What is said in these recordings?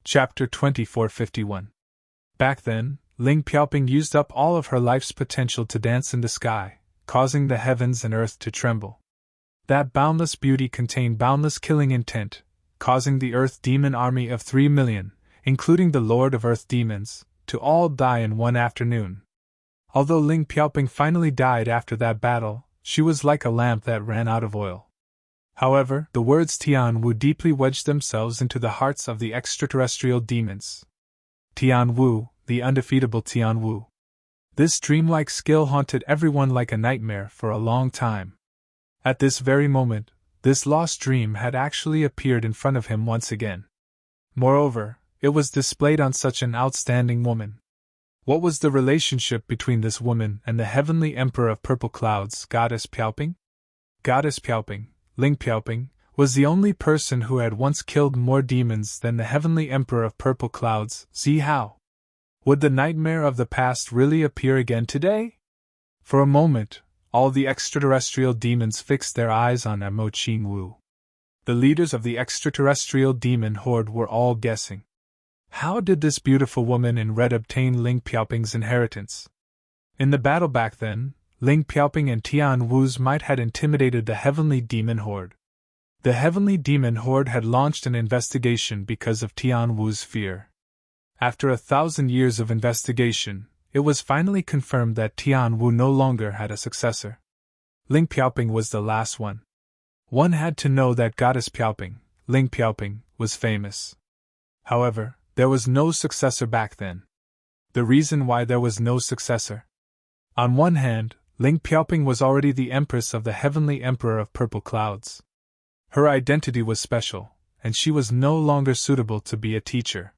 Chapter 2451. Back then, Ling Piaoping used up all of her life's potential to dance in the sky, causing the heavens and earth to tremble. That boundless beauty contained boundless killing intent, causing the Earth Demon army of 3 million, including the Lord of Earth Demons, to all die in one afternoon. Although Ling Piaoping finally died after that battle, she was like a lamp that ran out of oil. However, the words Tian Wu deeply wedged themselves into the hearts of the extraterrestrial demons. Tian Wu, the undefeatable Tian Wu. This dreamlike skill haunted everyone like a nightmare for a long time. At this very moment, this lost dream had actually appeared in front of him once again. Moreover, it was displayed on such an outstanding woman. What was the relationship between this woman and the heavenly emperor of purple clouds, Goddess Piaoping? Goddess Piaoping, Ling Piaoping, was the only person who had once killed more demons than the heavenly emperor of purple clouds, Zi Hao. Would the nightmare of the past really appear again today? For a moment, all the extraterrestrial demons fixed their eyes on Mo Qing Wu. The leaders of the extraterrestrial demon horde were all guessing. How did this beautiful woman in red obtain Ling Piaoping's inheritance? In the battle back then, Ling Piaoping and Tian Wu's might had intimidated the heavenly demon horde. The heavenly demon horde had launched an investigation because of Tian Wu's fear. After 1,000 years of investigation, it was finally confirmed that Tian Wu no longer had a successor. Ling Piaoping was the last one. One had to know that Goddess Piaoping, Ling Piaoping, was famous. However, there was no successor back then. The reason why there was no successor. On one hand, Ling Piaoping was already the empress of the heavenly emperor of purple clouds. Her identity was special, and she was no longer suitable to be a teacher.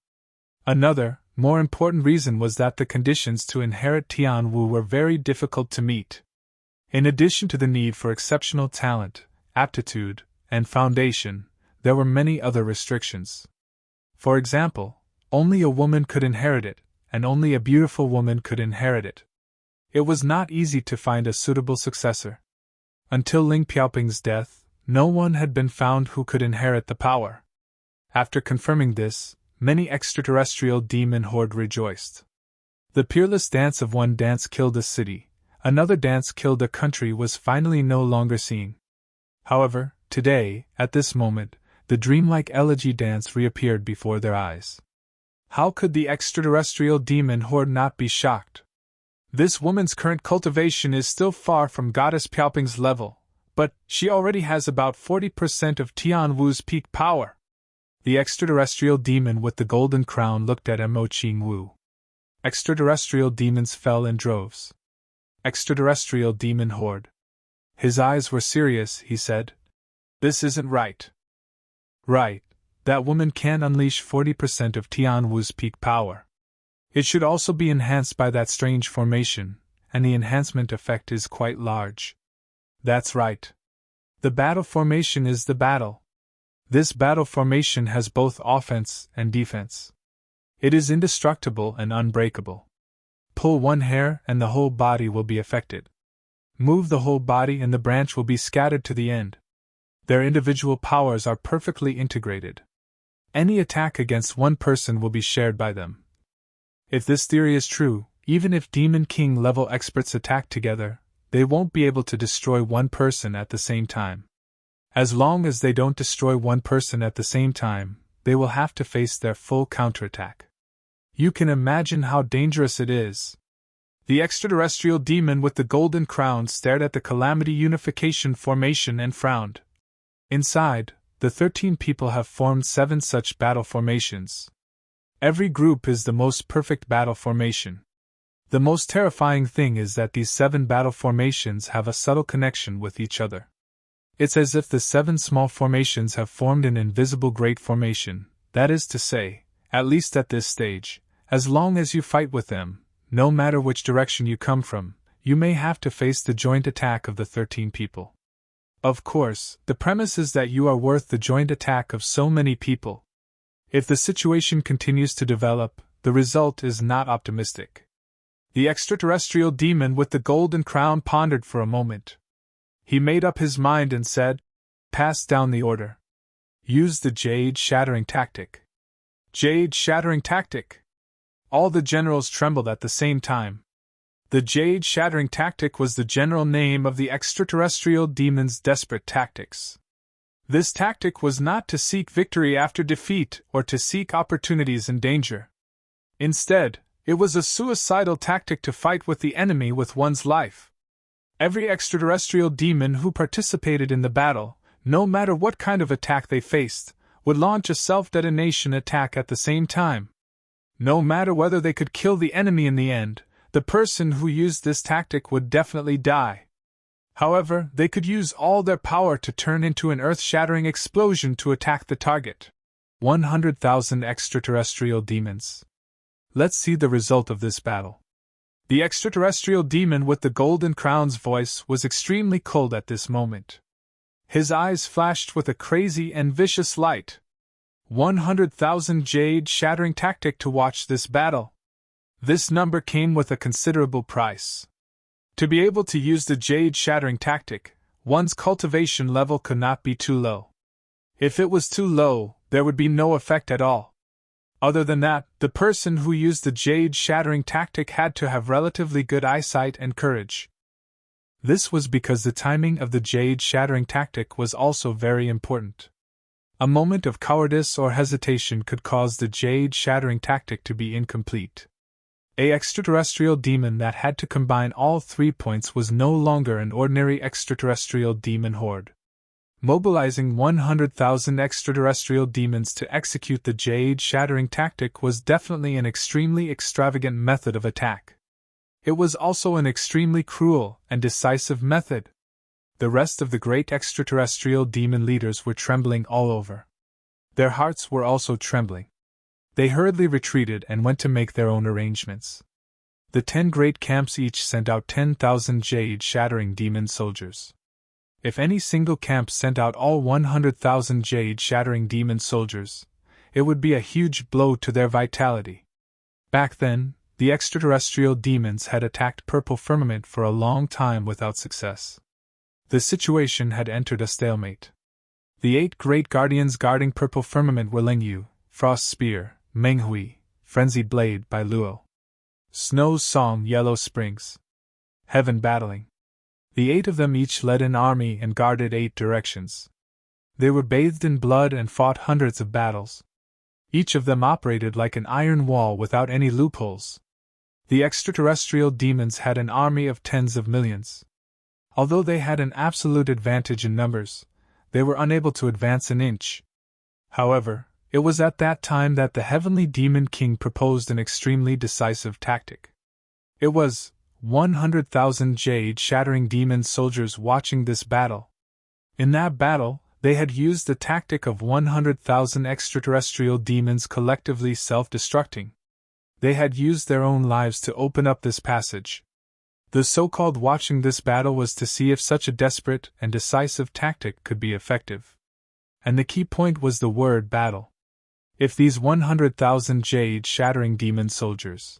Another, more important reason was that the conditions to inherit Tian Wu were very difficult to meet. In addition to the need for exceptional talent, aptitude, and foundation, there were many other restrictions. For example, only a woman could inherit it, and only a beautiful woman could inherit it. It was not easy to find a suitable successor. Until Ling Piaoping's death, no one had been found who could inherit the power. After confirming this, many extraterrestrial demon horde rejoiced. The peerless dance of one dance killed a city, another dance killed a country was finally no longer seen. However, today, at this moment, the dreamlike elegy dance reappeared before their eyes. How could the extraterrestrial demon horde not be shocked? This woman's current cultivation is still far from Goddess Piaoping's level, but she already has about 40% of Tian Wu's peak power. The extraterrestrial demon with the golden crown looked at Mo Qing Wu. Extraterrestrial demons fell in droves. Extraterrestrial demon horde. His eyes were serious, he said. This isn't right. Right, that woman can unleash 40% of Tian Wu's peak power. It should also be enhanced by that strange formation, and the enhancement effect is quite large. That's right. The battle formation is the battle. This battle formation has both offense and defense. It is indestructible and unbreakable. Pull one hair and the whole body will be affected. Move the whole body and the branch will be scattered to the end. Their individual powers are perfectly integrated. Any attack against one person will be shared by them. If this theory is true, even if Demon King level experts attack together, they won't be able to destroy one person at the same time. As long as they don't destroy one person at the same time, they will have to face their full counterattack. You can imagine how dangerous it is. The extraterrestrial demon with the golden crown stared at the Calamity Unification formation and frowned. Inside, the 13 people have formed 7 such battle formations. Every group is the most perfect battle formation. The most terrifying thing is that these 7 battle formations have a subtle connection with each other. It's as if the 7 small formations have formed an invisible great formation, that is to say, at least at this stage, as long as you fight with them, no matter which direction you come from, you may have to face the joint attack of the 13 people. Of course, the premise is that you are worth the joint attack of so many people. If the situation continues to develop, the result is not optimistic. The extraterrestrial demon with the golden crown pondered for a moment. He made up his mind and said, "Pass down the order. Use the jade shattering tactic." Jade-shattering tactic. All the generals trembled at the same time. The jade-shattering tactic was the general name of the extraterrestrial demon's desperate tactics. This tactic was not to seek victory after defeat or to seek opportunities in danger. Instead, it was a suicidal tactic to fight with the enemy with one's life. Every extraterrestrial demon who participated in the battle, no matter what kind of attack they faced, would launch a self-detonation attack at the same time. No matter whether they could kill the enemy in the end, the person who used this tactic would definitely die. However, they could use all their power to turn into an earth-shattering explosion to attack the target. 100,000 extraterrestrial demons. Let's see the result of this battle. The extraterrestrial demon with the golden crown's voice was extremely cold at this moment. His eyes flashed with a crazy and vicious light. 100,000 jade-shattering tactic to watch this battle. This number came with a considerable price. To be able to use the jade-shattering tactic, one's cultivation level could not be too low. If it was too low, there would be no effect at all. Other than that, the person who used the jade-shattering tactic had to have relatively good eyesight and courage. This was because the timing of the jade-shattering tactic was also very important. A moment of cowardice or hesitation could cause the jade-shattering tactic to be incomplete. An extraterrestrial demon that had to combine all 3 points was no longer an ordinary extraterrestrial demon horde. Mobilizing 100,000 extraterrestrial demons to execute the jade-shattering tactic was definitely an extremely extravagant method of attack. It was also an extremely cruel and decisive method. The rest of the great extraterrestrial demon leaders were trembling all over. Their hearts were also trembling. They hurriedly retreated and went to make their own arrangements. The 10 great camps each sent out 10,000 jade-shattering demon soldiers. If any single camp sent out all 100,000 jade-shattering demon soldiers, it would be a huge blow to their vitality. Back then, the extraterrestrial demons had attacked Purple Firmament for a long time without success. The situation had entered a stalemate. The 8 great guardians guarding Purple Firmament were Lingyu, Frost Spear, Menghui, Frenzied Blade by Luo, Snow's Song, Yellow Springs, Heaven Battling. The 8 of them each led an army and guarded 8 directions. They were bathed in blood and fought hundreds of battles. Each of them operated like an iron wall without any loopholes. The extraterrestrial demons had an army of tens of millions. Although they had an absolute advantage in numbers, they were unable to advance an inch. However, it was at that time that the Heavenly Demon King proposed an extremely decisive tactic. It was 100,000 jade-shattering demon soldiers watching this battle. In that battle, they had used the tactic of 100,000 extraterrestrial demons collectively self-destructing. They had used their own lives to open up this passage. The so-called watching this battle was to see if such a desperate and decisive tactic could be effective. And the key point was the word battle. If these 100,000 jade-shattering demon soldiers,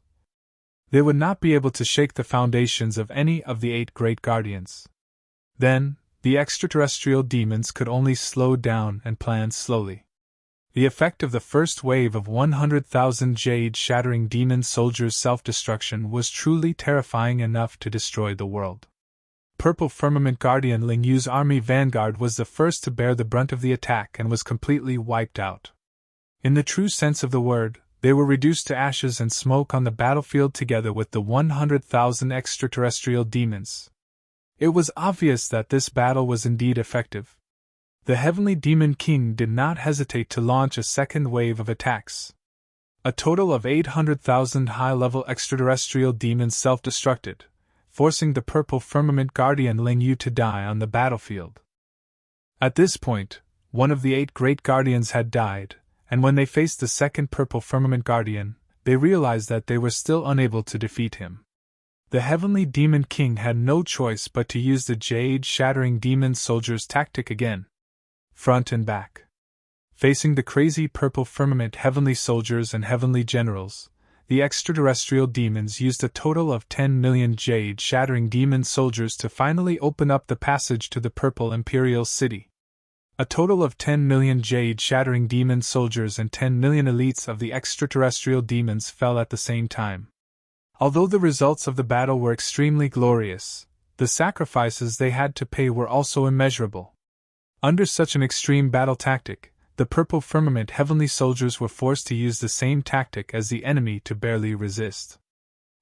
they would not be able to shake the foundations of any of the 8 great guardians. Then, the extraterrestrial demons could only slow down and plan slowly. The effect of the first wave of 100,000 jade-shattering demon soldiers' self-destruction was truly terrifying enough to destroy the world. Purple Firmament Guardian Lingyu's army vanguard was the first to bear the brunt of the attack and was completely wiped out. In the true sense of the word, they were reduced to ashes and smoke on the battlefield together with the 100,000 extraterrestrial demons. It was obvious that this battle was indeed effective. The Heavenly Demon King did not hesitate to launch a second wave of attacks. A total of 800,000 high-level extraterrestrial demons self-destructed, forcing the Purple Firmament Guardian Lingyu to die on the battlefield. At this point, one of the 8 great guardians had died, and when they faced the second Purple Firmament Guardian, they realized that they were still unable to defeat him. The Heavenly Demon King had no choice but to use the jade-shattering demon soldiers' tactic again. Front and back. Facing the crazy Purple Firmament heavenly soldiers and heavenly generals, the extraterrestrial demons used a total of 10 million jade-shattering demon soldiers to finally open up the passage to the Purple Imperial City. A total of 10 million jade-shattering demon soldiers and 10 million elites of the extraterrestrial demons fell at the same time. Although the results of the battle were extremely glorious, the sacrifices they had to pay were also immeasurable. Under such an extreme battle tactic, the purple firmament heavenly soldiers were forced to use the same tactic as the enemy to barely resist.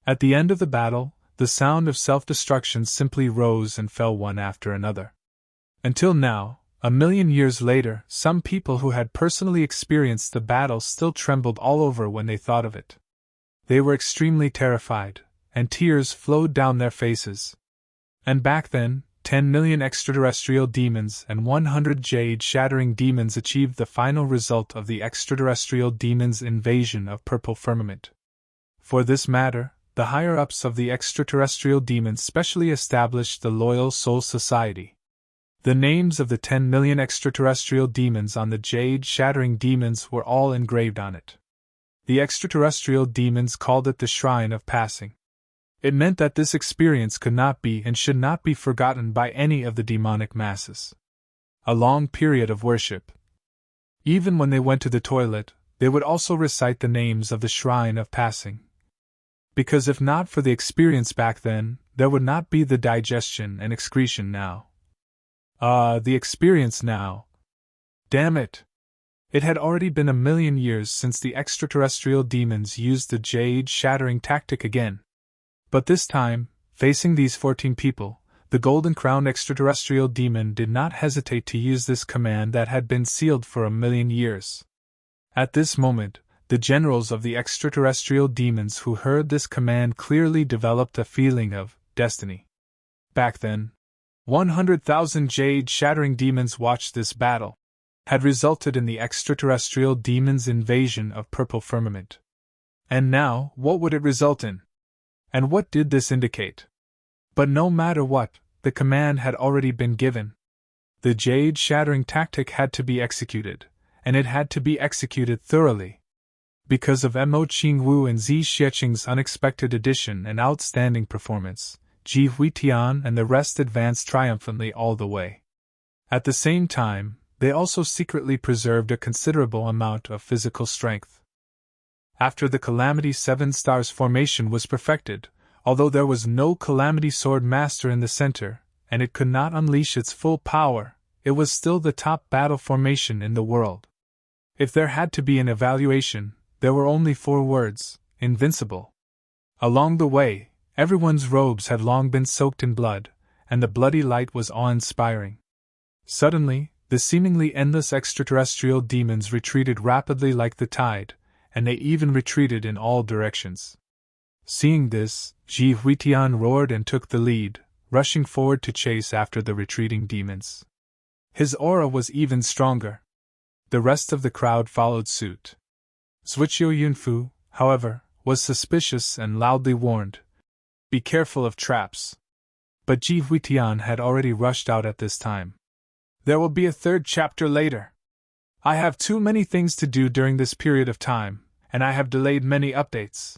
At the end of the battle, the sound of self-destruction simply rose and fell one after another. Until now, a million years later, some people who had personally experienced the battle still trembled all over when they thought of it. They were extremely terrified, and tears flowed down their faces. And back then, 10 million extraterrestrial demons and 100 jade-shattering demons achieved the final result of the extraterrestrial demons' invasion of purple firmament. For this matter, the higher-ups of the extraterrestrial demons specially established the Loyal Soul Society. The names of the 10 million extraterrestrial demons on the jade-shattering demons were all engraved on it. The extraterrestrial demons called it the Shrine of Passing. It meant that this experience could not be and should not be forgotten by any of the demonic masses. A long period of worship. Even when they went to the toilet, they would also recite the names of the Shrine of Passing. Because if not for the experience back then, there would not be the digestion and excretion now. The experience now. Damn it! It had already been a million years since the extraterrestrial demons used the jade-shattering tactic again. But this time, facing these 14 people, the golden-crowned extraterrestrial demon did not hesitate to use this command that had been sealed for a million years. At this moment, the generals of the extraterrestrial demons who heard this command clearly developed a feeling of destiny. Back then, 100,000 jade-shattering demons watched this battle, had resulted in the extraterrestrial demons' invasion of purple firmament. And now, what would it result in? And what did this indicate? But no matter what, the command had already been given. The jade-shattering tactic had to be executed, and it had to be executed thoroughly. Because of Mo Qingwu and Zi Xieching's unexpected addition and outstanding performance, Ji Huitian and the rest advanced triumphantly all the way. At the same time, they also secretly preserved a considerable amount of physical strength. After the Calamity Seven Stars formation was perfected, although there was no Calamity Sword Master in the center, and it could not unleash its full power, it was still the top battle formation in the world. If there had to be an evaluation, there were only 4 words: invincible. Along the way, everyone's robes had long been soaked in blood, and the bloody light was awe-inspiring. Suddenly, the seemingly endless extraterrestrial demons retreated rapidly like the tide, and they even retreated in all directions. Seeing this, Ji Huitian roared and took the lead, rushing forward to chase after the retreating demons. His aura was even stronger. The rest of the crowd followed suit. Zhuqiu Yunfu, however, was suspicious and loudly warned, "Be careful of traps." But Ji Huitian had already rushed out at this time. "There will be a 3rd chapter later. I have too many things to do during this period of time, and I have delayed many updates.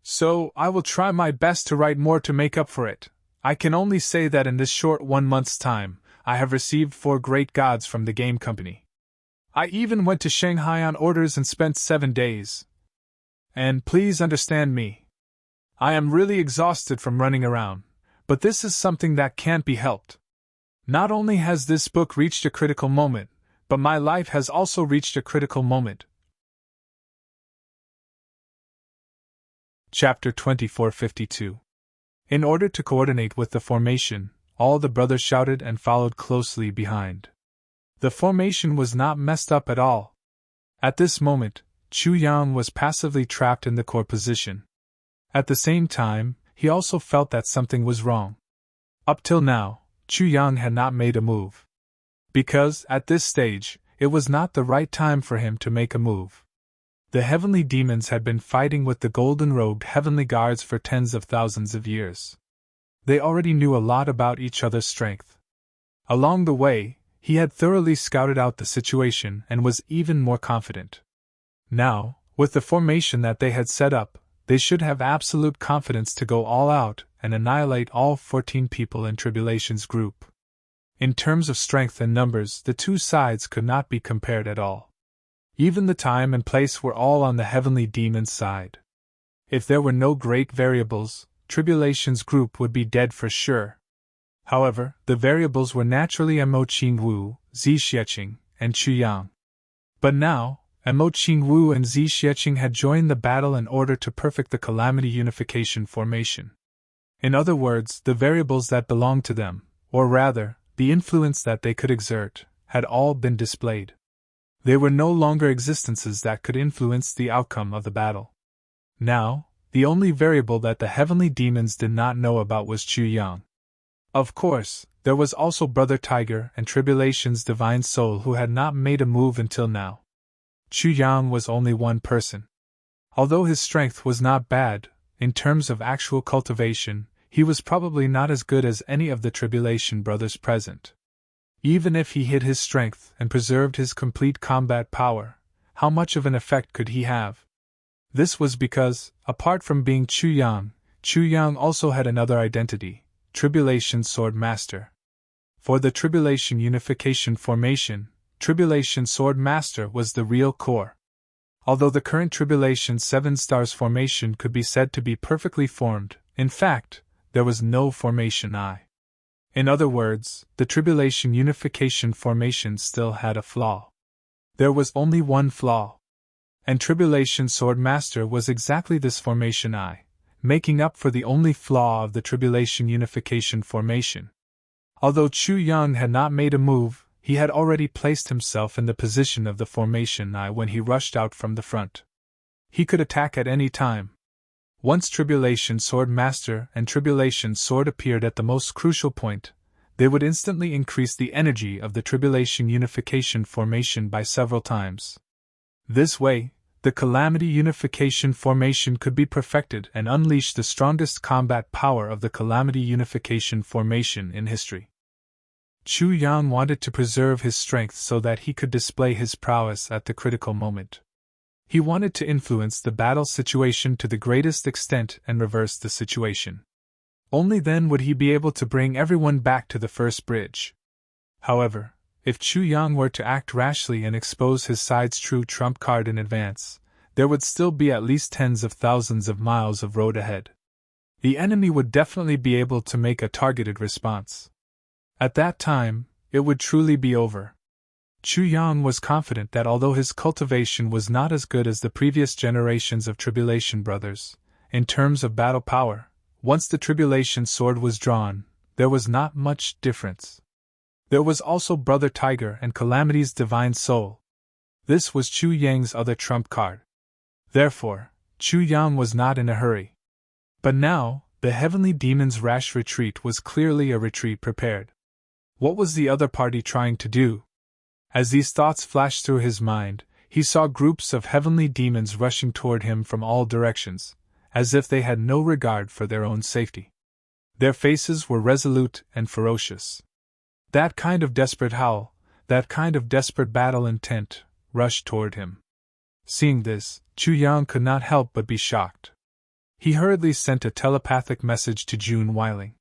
So, I will try my best to write more to make up for it. I can only say that in this short 1 month's time, I have received 4 great gods from the game company. I even went to Shanghai on orders and spent 7 days. And please understand me. I am really exhausted from running around, but this is something that can't be helped. Not only has this book reached a critical moment, but my life has also reached a critical moment." Chapter 2452. In order to coordinate with the formation, all the brothers shouted and followed closely behind. The formation was not messed up at all. At this moment, Chu Yang was passively trapped in the core position. At the same time, he also felt that something was wrong. Up till now, Chu Yang had not made a move. Because, at this stage, it was not the right time for him to make a move. The heavenly demons had been fighting with the golden-robed heavenly guards for tens of thousands of years. They already knew a lot about each other's strength. Along the way, he had thoroughly scouted out the situation and was even more confident. Now, with the formation that they had set up, they should have absolute confidence to go all out and annihilate all 14 people in Tribulation's group. In terms of strength and numbers, the two sides could not be compared at all. Even the time and place were all on the heavenly demon's side. If there were no great variables, Tribulation's group would be dead for sure. However, the variables were naturally Mo Qingwu, Zi Xieching, and Chu Yang. But now, Mo Qingwu and Zi Xieching had joined the battle in order to perfect the Calamity Unification formation. In other words, the variables that belonged to them, or rather, the influence that they could exert, had all been displayed. They were no longer existences that could influence the outcome of the battle. Now, the only variable that the heavenly demons did not know about was Chu Yang. Of course, there was also Brother Tiger and Tribulation's divine soul who had not made a move until now. Chu Yang was only one person. Although his strength was not bad, in terms of actual cultivation, he was probably not as good as any of the Tribulation brothers present. Even if he hid his strength and preserved his complete combat power, how much of an effect could he have? This was because, apart from being Chu Yang also had another identity, Tribulation Sword Master. For the Tribulation Unification formation, Tribulation Sword Master was the real core. Although the current Tribulation 7 Stars formation could be said to be perfectly formed, in fact, there was no formation I. In other words, the Tribulation Unification formation still had a flaw. There was only one flaw. And Tribulation Sword Master was exactly this formation I, making up for the only flaw of the Tribulation Unification formation. Although Chu Yang had not made a move, he had already placed himself in the position of the formation I when he rushed out from the front. He could attack at any time. Once Tribulation Sword Master and Tribulation Sword appeared at the most crucial point, they would instantly increase the energy of the Tribulation Unification formation by several times. This way, the Calamity Unification formation could be perfected and unleash the strongest combat power of the Calamity Unification formation in history. Chu Yang wanted to preserve his strength so that he could display his prowess at the critical moment. He wanted to influence the battle situation to the greatest extent and reverse the situation. Only then would he be able to bring everyone back to the first bridge. However, if Chu Yang were to act rashly and expose his side's true trump card in advance, there would still be at least tens of thousands of miles of road ahead. The enemy would definitely be able to make a targeted response. At that time, it would truly be over. Chu Yang was confident that although his cultivation was not as good as the previous generations of Tribulation brothers, in terms of battle power, once the Tribulation sword was drawn, there was not much difference. There was also Brother Tiger and Calamity's divine soul. This was Chu Yang's other trump card. Therefore, Chu Yang was not in a hurry. But now, the heavenly demon's rash retreat was clearly a retreat prepared. What was the other party trying to do? As these thoughts flashed through his mind, he saw groups of heavenly demons rushing toward him from all directions, as if they had no regard for their own safety. Their faces were resolute and ferocious. That kind of desperate howl, that kind of desperate battle intent, rushed toward him. Seeing this, Chu Yang could not help but be shocked. He hurriedly sent a telepathic message to June Weiling.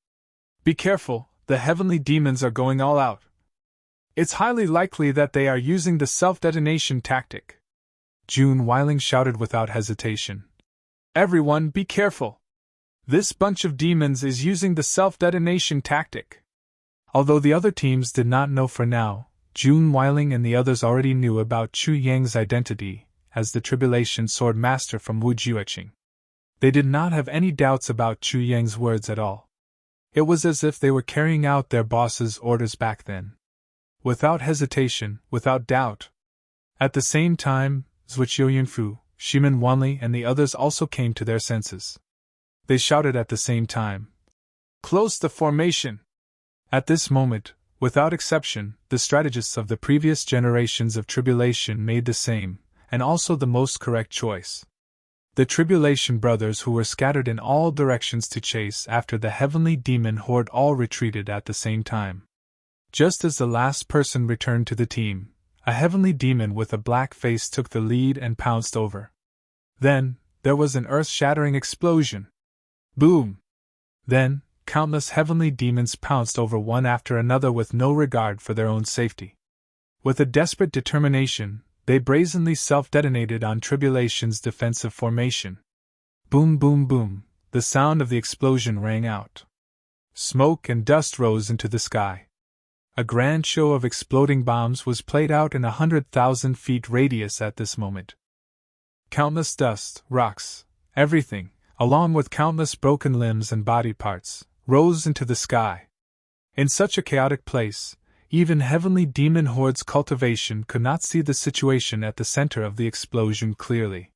"Be careful, the heavenly demons are going all out. It's highly likely that they are using the self-detonation tactic." June Weiling shouted without hesitation. "Everyone, be careful! This bunch of demons is using the self-detonation tactic." Although the other teams did not know for now, June Weiling and the others already knew about Chu Yang's identity as the Tribulation Sword Master from Wu Jueqing. They did not have any doubts about Chu Yang's words at all. It was as if they were carrying out their boss's orders back then. Without hesitation, without doubt. At the same time, Zhuqiu Yunfu, Shimin Wanli and the others also came to their senses. They shouted at the same time. "Close the formation!" At this moment, without exception, the strategists of the previous generations of Tribulation made the same, and also the most correct choice. The Tribulation brothers who were scattered in all directions to chase after the heavenly demon horde all retreated at the same time. Just as the last person returned to the team, a heavenly demon with a black face took the lead and pounced over. Then, there was an earth-shattering explosion. Boom! Then, countless heavenly demons pounced over one after another with no regard for their own safety. With a desperate determination, they brazenly self-detonated on Tribulation's defensive formation. Boom, boom, boom, the sound of the explosion rang out. Smoke and dust rose into the sky. A grand show of exploding bombs was played out in 100,000 feet radius at this moment. Countless dust, rocks, everything, along with countless broken limbs and body parts, rose into the sky. In such a chaotic place, even heavenly demon hordes cultivation could not see the situation at the center of the explosion clearly.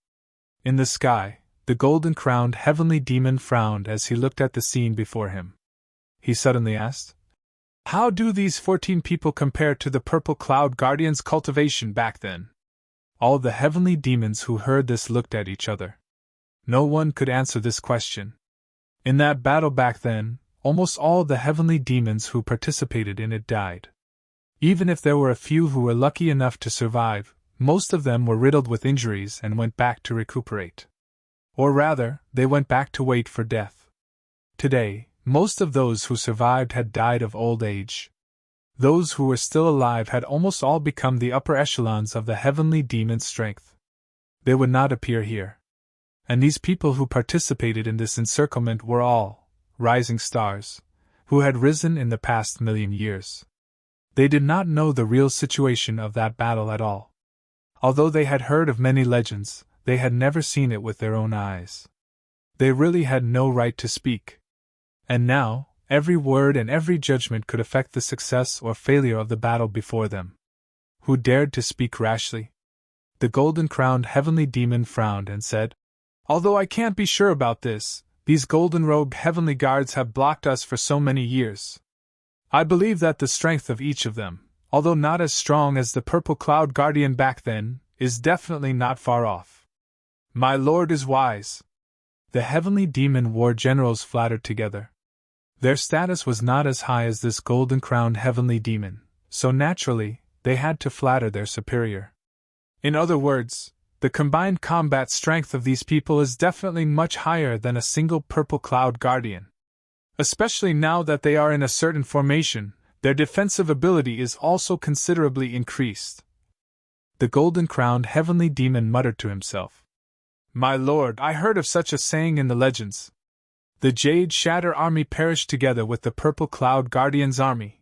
In the sky, the golden-crowned heavenly demon frowned as he looked at the scene before him. He suddenly asked, "How do these 14 people compare to the purple cloud guardians' cultivation back then?" All the heavenly demons who heard this looked at each other. No one could answer this question. In that battle back then, almost all the heavenly demons who participated in it died. Even if there were a few who were lucky enough to survive, most of them were riddled with injuries and went back to recuperate. Or rather, they went back to wait for death. Today, most of those who survived had died of old age. Those who were still alive had almost all become the upper echelons of the heavenly demon's strength. They would not appear here. And these people who participated in this encirclement were all rising stars, who had risen in the past million years. They did not know the real situation of that battle at all. Although they had heard of many legends, they had never seen it with their own eyes. They really had no right to speak. And now, every word and every judgment could affect the success or failure of the battle before them. Who dared to speak rashly? The golden-crowned heavenly demon frowned and said, "Although I can't be sure about this, these golden-robed heavenly guards have blocked us for so many years. I believe that the strength of each of them, although not as strong as the purple cloud guardian back then, is definitely not far off. My lord is wise." The heavenly demon war generals flattered together. Their status was not as high as this golden-crowned heavenly demon, so naturally, they had to flatter their superior. In other words, the combined combat strength of these people is definitely much higher than a single purple cloud guardian. Especially now that they are in a certain formation, their defensive ability is also considerably increased. The golden-crowned heavenly demon muttered to himself, "My lord, I heard of such a saying in the legends. The Jade Shatter army perished together with the Purple Cloud Guardian's army.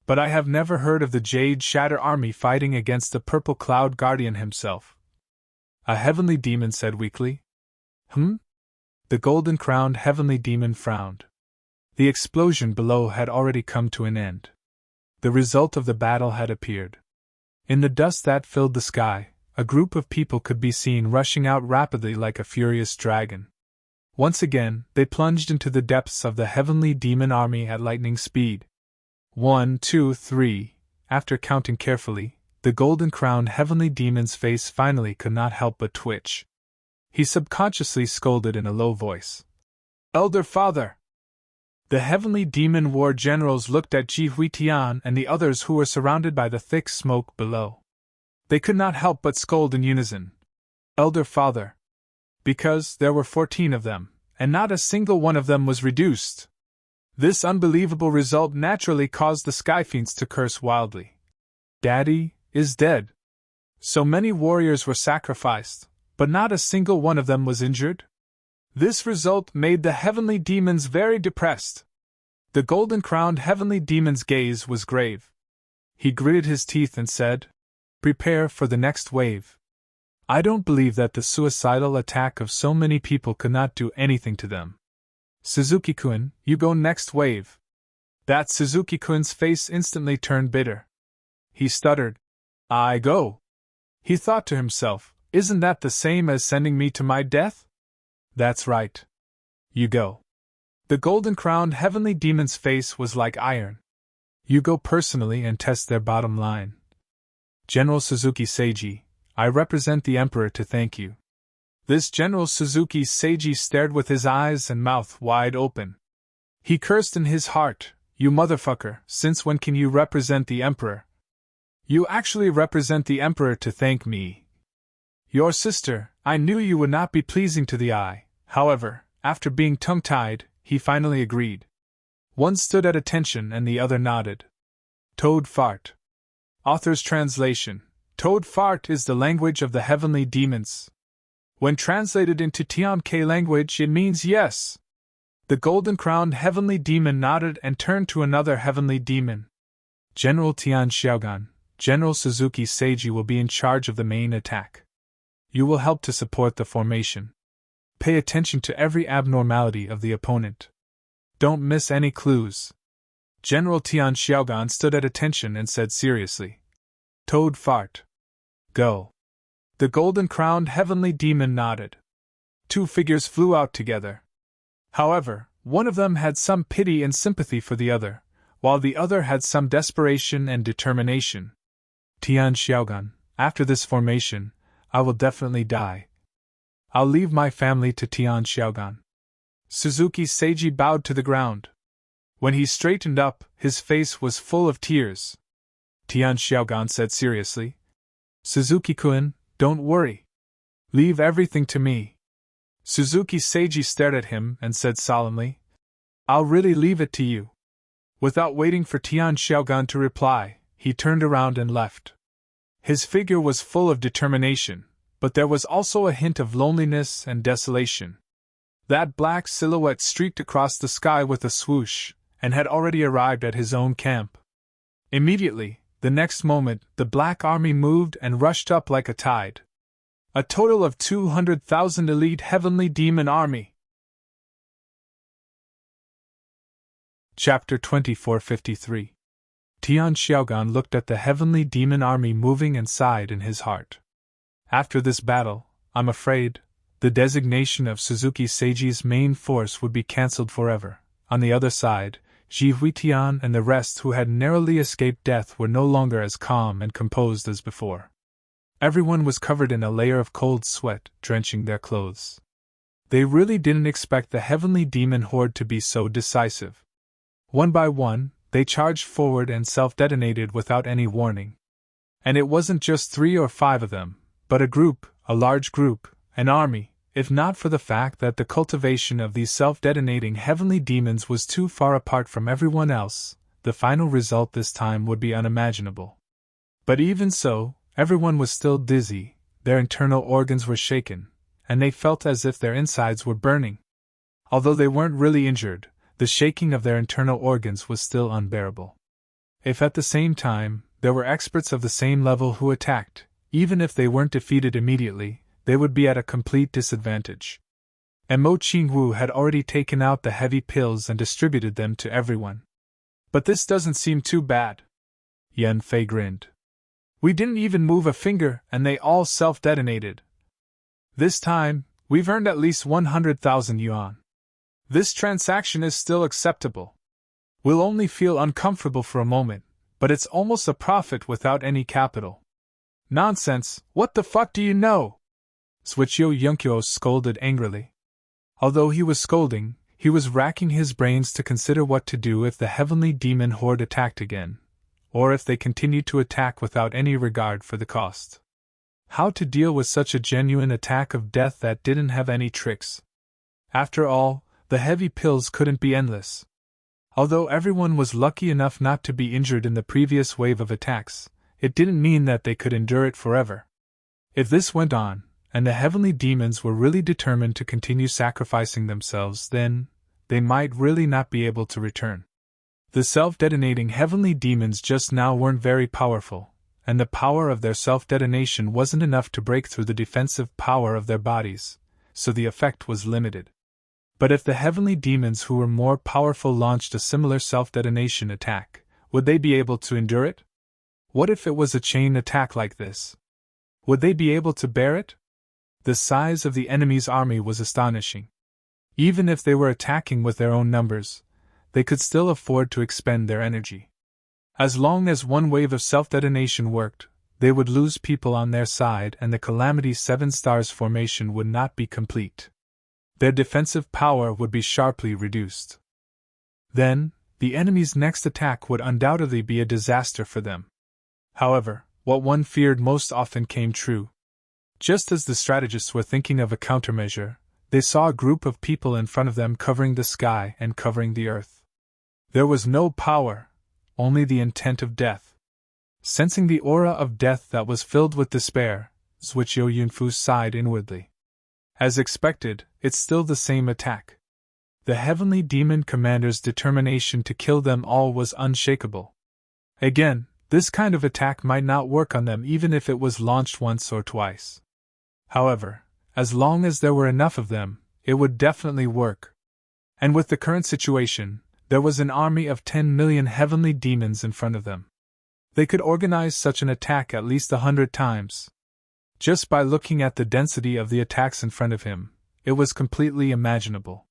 But I have never heard of the Jade Shatter army fighting against the Purple Cloud Guardian himself." A heavenly demon said weakly. The golden-crowned heavenly demon frowned. The explosion below had already come to an end. The result of the battle had appeared. In the dust that filled the sky, a group of people could be seen rushing out rapidly like a furious dragon. Once again, they plunged into the depths of the heavenly demon army at lightning speed. 1, 2, 3. After counting carefully, the golden-crowned heavenly demon's face finally could not help but twitch. He subconsciously scolded in a low voice, "Elder Father!" The heavenly demon war generals looked at Ji Huitian and the others who were surrounded by the thick smoke below. They could not help but scold in unison, "Elder Father!" Because there were 14 of them, and not a single one of them was reduced. This unbelievable result naturally caused the Skyfiends to curse wildly. Daddy is dead. So many warriors were sacrificed, but not a single one of them was injured? This result made the heavenly demons very depressed. The golden-crowned heavenly demon's gaze was grave. He gritted his teeth and said, "Prepare for the next wave. I don't believe that the suicidal attack of so many people could not do anything to them. Suzuki-kun, you go next wave." That Suzuki-kun's face instantly turned bitter. He stuttered, "I go." He thought to himself, "Isn't that the same as sending me to my death?" "That's right. You go." The golden-crowned heavenly demon's face was like iron. "You go personally and test their bottom line. General Suzuki Seiji, I represent the Emperor to thank you." This General Suzuki Seiji stared with his eyes and mouth wide open. He cursed in his heart, "You motherfucker, since when can you represent the Emperor? You actually represent the Emperor to thank me. Your sister, I knew you would not be pleasing to the eye." However, after being tongue-tied, he finally agreed. One stood at attention and the other nodded. Toad fart. Author's translation. Toad fart is the language of the heavenly demons. When translated into Tian-Ke language, it means yes. The golden-crowned heavenly demon nodded and turned to another heavenly demon. General Tian Xiaogan, General Suzuki Seiji will be in charge of the main attack. You will help to support the formation. Pay attention to every abnormality of the opponent. Don't miss any clues. General Tian Xiaogan stood at attention and said seriously. Toad fart. Go. The golden-crowned heavenly demon nodded. Two figures flew out together. However, one of them had some pity and sympathy for the other, while the other had some desperation and determination. Tian Xiaogan, after this formation, I will definitely die. I'll leave my family to Tian Xiaogan. Suzuki Seiji bowed to the ground. When he straightened up, his face was full of tears. Tian Xiaogan said seriously, Suzuki-kun, don't worry. Leave everything to me. Suzuki Seiji stared at him and said solemnly, I'll really leave it to you. Without waiting for Tian Xiaogan to reply, he turned around and left. His figure was full of determination, but there was also a hint of loneliness and desolation. That black silhouette streaked across the sky with a swoosh, and had already arrived at his own camp. Immediately, the next moment, the Black Army moved and rushed up like a tide. A total of 200,000 elite heavenly demon army. Chapter 2453. Tian Xiaogan looked at the heavenly demon army moving and sighed in his heart. After this battle, I'm afraid, the designation of Suzuki Seiji's main force would be cancelled forever. On the other side, Ji Huitian and the rest who had narrowly escaped death were no longer as calm and composed as before. Everyone was covered in a layer of cold sweat, drenching their clothes. They really didn't expect the heavenly demon horde to be so decisive. One by one, they charged forward and self-detonated without any warning. And it wasn't just 3 or 5 of them, but a group, a large group, an army. If not for the fact that the cultivation of these self-detonating heavenly demons was too far apart from everyone else, the final result this time would be unimaginable. But even so, everyone was still dizzy, their internal organs were shaken, and they felt as if their insides were burning. Although they weren't really injured, the shaking of their internal organs was still unbearable. If at the same time, there were experts of the same level who attacked, even if they weren't defeated immediately, they would be at a complete disadvantage. And Mo Qingwu had already taken out the heavy pills and distributed them to everyone. But this doesn't seem too bad. Yan Fei grinned. We didn't even move a finger and they all self-detonated. This time, we've earned at least 100,000 yuan. This transaction is still acceptable. We'll only feel uncomfortable for a moment, but it's almost a profit without any capital. Nonsense, what the fuck do you know? Suichio Yunkyo scolded angrily. Although he was scolding, he was racking his brains to consider what to do if the heavenly demon horde attacked again, or if they continued to attack without any regard for the cost. How to deal with such a genuine attack of death that didn't have any tricks? After all, the heavy pills couldn't be endless. Although everyone was lucky enough not to be injured in the previous wave of attacks, it didn't mean that they could endure it forever. If this went on, and the heavenly demons were really determined to continue sacrificing themselves, then they might really not be able to return. The self-detonating heavenly demons just now weren't very powerful, and the power of their self-detonation wasn't enough to break through the defensive power of their bodies, so the effect was limited. But if the heavenly demons who were more powerful launched a similar self-detonation attack, would they be able to endure it? What if it was a chain attack like this? Would they be able to bear it? The size of the enemy's army was astonishing. Even if they were attacking with their own numbers, they could still afford to expend their energy. As long as one wave of self-detonation worked, they would lose people on their side and the Calamity 7 Stars formation would not be complete. Their defensive power would be sharply reduced. Then, the enemy's next attack would undoubtedly be a disaster for them. However, what one feared most often came true. Just as the strategists were thinking of a countermeasure, they saw a group of people in front of them covering the sky and covering the earth. There was no power, only the intent of death. Sensing the aura of death that was filled with despair, Zhuqiu Yunfu sighed inwardly. As expected, it's still the same attack. The heavenly demon commander's determination to kill them all was unshakable. Again, this kind of attack might not work on them even if it was launched once or twice. However, as long as there were enough of them, it would definitely work. And with the current situation, there was an army of 10 million heavenly demons in front of them. They could organize such an attack at least 100 times. Just by looking at the density of the attacks in front of him, it was completely imaginable.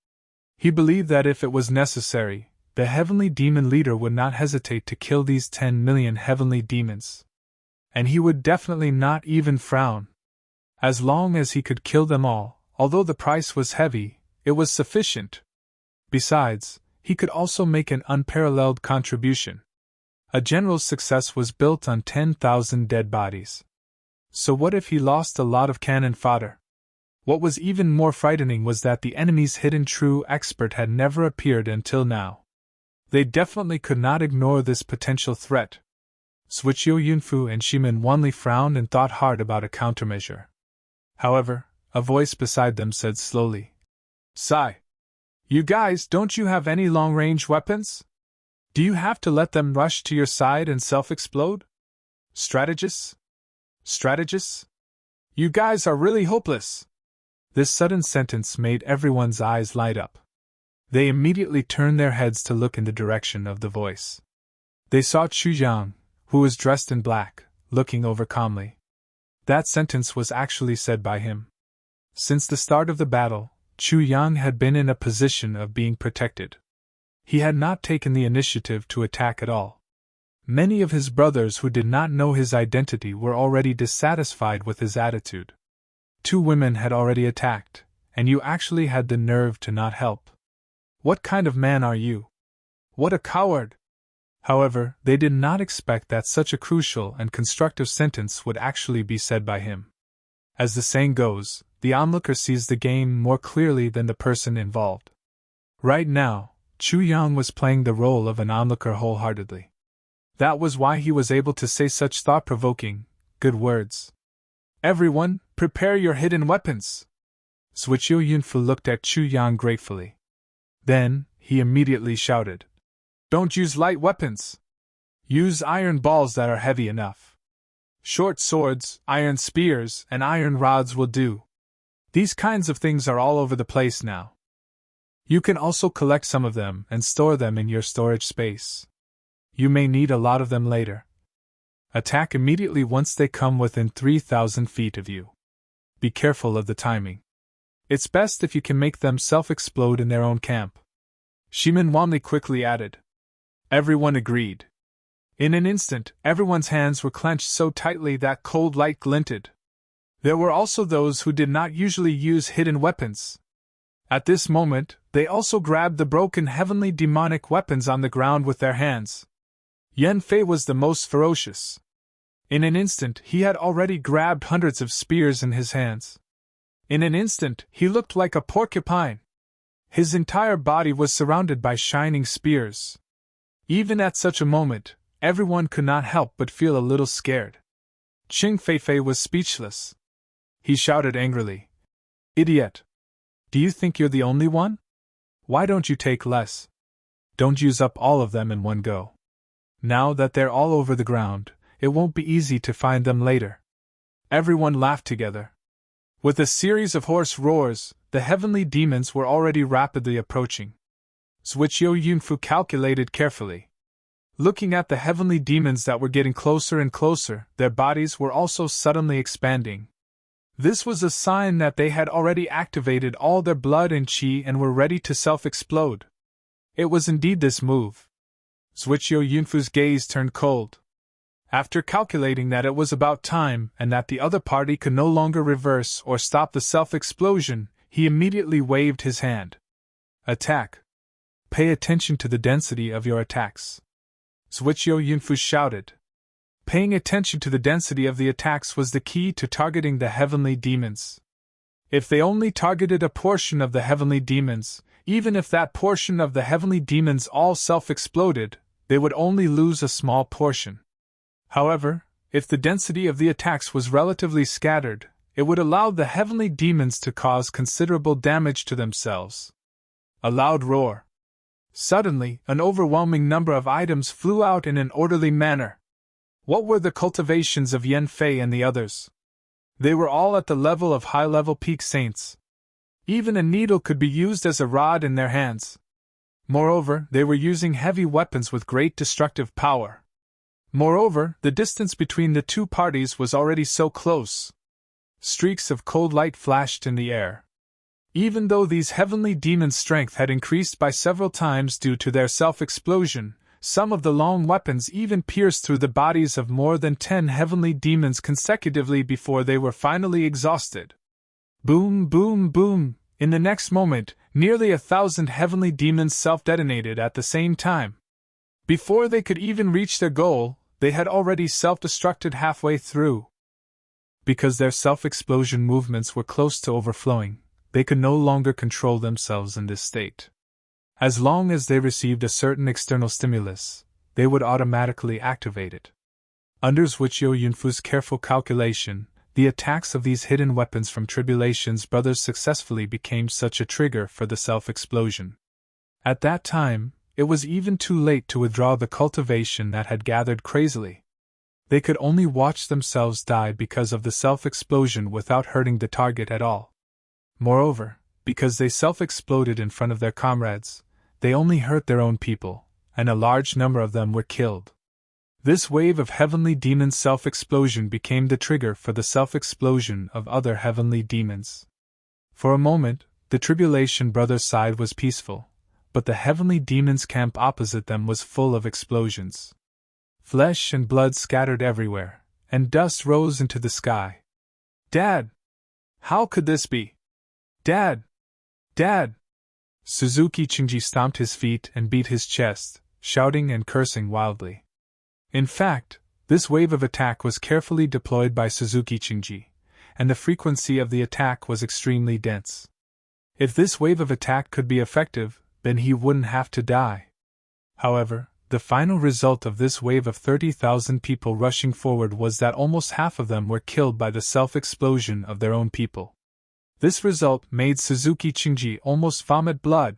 He believed that if it was necessary, the heavenly demon leader would not hesitate to kill these 10 million heavenly demons. And he would definitely not even frown. As long as he could kill them all, although the price was heavy, it was sufficient. Besides, he could also make an unparalleled contribution. A general's success was built on 10,000 dead bodies. So what if he lost a lot of cannon fodder? What was even more frightening was that the enemy's hidden true expert had never appeared until now. They definitely could not ignore this potential threat. Zhuqiu Yunfu and Shimin Wanli frowned and thought hard about a countermeasure. However, a voice beside them said slowly, "Sai, you guys, don't you have any long-range weapons? Do you have to let them rush to your side and self-explode? Strategists? Strategists? You guys are really hopeless." This sudden sentence made everyone's eyes light up. They immediately turned their heads to look in the direction of the voice. They saw Chu Yang, who was dressed in black, looking over calmly. That sentence was actually said by him. Since the start of the battle, Chu Yang had been in a position of being protected. He had not taken the initiative to attack at all. Many of his brothers who did not know his identity were already dissatisfied with his attitude. 2 women had already attacked, and you actually had the nerve to not help. What kind of man are you? What a coward! However, they did not expect that such a crucial and constructive sentence would actually be said by him. As the saying goes, the onlooker sees the game more clearly than the person involved. Right now, Chu Yang was playing the role of an onlooker wholeheartedly. That was why he was able to say such thought-provoking, good words. "Everyone, prepare your hidden weapons!" Zhuqiu Yunfu looked at Chu Yang gratefully. Then, he immediately shouted, "Don't use light weapons! Use iron balls that are heavy enough. Short swords, iron spears, and iron rods will do. These kinds of things are all over the place now. You can also collect some of them and store them in your storage space. You may need a lot of them later. Attack immediately once they come within 3,000 feet of you. Be careful of the timing. It's best if you can make them self-explode in their own camp." Shimin Wanli quickly added. Everyone agreed. In an instant, everyone's hands were clenched so tightly that cold light glinted. There were also those who did not usually use hidden weapons. At this moment, they also grabbed the broken heavenly demonic weapons on the ground with their hands. Yan Fei was the most ferocious. In an instant, he had already grabbed hundreds of spears in his hands. In an instant, he looked like a porcupine. His entire body was surrounded by shining spears. Even at such a moment, everyone could not help but feel a little scared. Qing Feifei was speechless. He shouted angrily, "Idiot! Do you think you're the only one? Why don't you take less? Don't use up all of them in one go. Now that they're all over the ground, it won't be easy to find them later." Everyone laughed together. With a series of hoarse roars, the heavenly demons were already rapidly approaching. Zhuqiu Yunfu calculated carefully. Looking at the heavenly demons that were getting closer and closer, their bodies were also suddenly expanding. This was a sign that they had already activated all their blood and qi and were ready to self-explode. It was indeed this move. Zhuqiu Yunfu's gaze turned cold. After calculating that it was about time and that the other party could no longer reverse or stop the self-explosion, he immediately waved his hand. "Attack! Pay attention to the density of your attacks." Zhuqiu Yunfu shouted. Paying attention to the density of the attacks was the key to targeting the heavenly demons. If they only targeted a portion of the heavenly demons, Even if that portion of the heavenly demons all self-exploded, they would only lose a small portion. However, if the density of the attacks was relatively scattered, it would allow the heavenly demons to cause considerable damage to themselves. A loud roar. Suddenly, an overwhelming number of items flew out in an orderly manner. What were the cultivations of Yen Fei and the others? They were all at the level of high-level peak saints. Even a needle could be used as a rod in their hands. Moreover, they were using heavy weapons with great destructive power. Moreover, the distance between the two parties was already so close. Streaks of cold light flashed in the air. Even though these heavenly demons' strength had increased by several times due to their self-explosion, some of the long weapons even pierced through the bodies of more than 10 heavenly demons consecutively before they were finally exhausted. Boom, boom, boom! In the next moment, nearly 1,000 heavenly demons self-detonated at the same time. Before they could even reach their goal, they had already self-destructed halfway through. Because their self-explosion movements were close to overflowing, they could no longer control themselves in this state. As long as they received a certain external stimulus, they would automatically activate it. Under Zhuqiu Yunfu's careful calculation, the attacks of these hidden weapons from Tribulation's brothers successfully became such a trigger for the self-explosion. At that time, it was even too late to withdraw the cultivation that had gathered crazily. They could only watch themselves die because of the self-explosion without hurting the target at all. Moreover, because they self-exploded in front of their comrades, they only hurt their own people, and a large number of them were killed. This wave of heavenly demon self-explosion became the trigger for the self-explosion of other heavenly demons. For a moment, the Tribulation Brothers' side was peaceful, but the heavenly demons' camp opposite them was full of explosions. Flesh and blood scattered everywhere, and dust rose into the sky. Dad! How could this be? Dad! Dad! Suzuki Chingji stomped his feet and beat his chest, shouting and cursing wildly. In fact, this wave of attack was carefully deployed by Suzuki Chingji, and the frequency of the attack was extremely dense. If this wave of attack could be effective, then he wouldn't have to die. However, the final result of this wave of 30,000 people rushing forward was that almost half of them were killed by the self-explosion of their own people. This result made Suzuki Chingji almost vomit blood.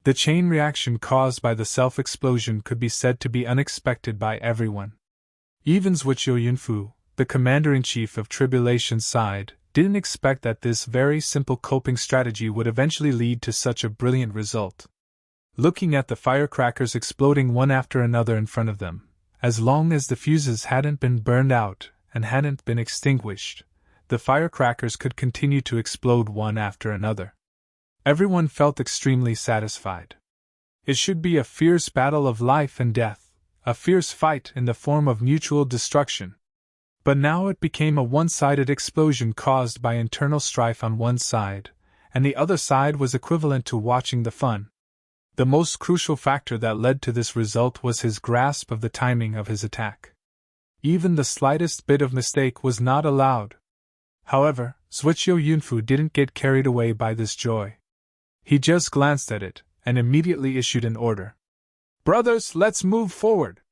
The chain reaction caused by the self-explosion could be said to be unexpected by everyone. Even Zhuqiu Yunfu, the commander-in-chief of Tribulation's side, didn't expect that this very simple coping strategy would eventually lead to such a brilliant result. Looking at the firecrackers exploding one after another in front of them, as long as the fuses hadn't been burned out and hadn't been extinguished, the firecrackers could continue to explode one after another. Everyone felt extremely satisfied. It should be a fierce battle of life and death, a fierce fight in the form of mutual destruction. But now it became a one-sided explosion caused by internal strife on one side, and the other side was equivalent to watching the fun. The most crucial factor that led to this result was his grasp of the timing of his attack. Even the slightest bit of mistake was not allowed. However, Zhuqiu Yunfu didn't get carried away by this joy. He just glanced at it, and immediately issued an order. "Brothers, let's move forward!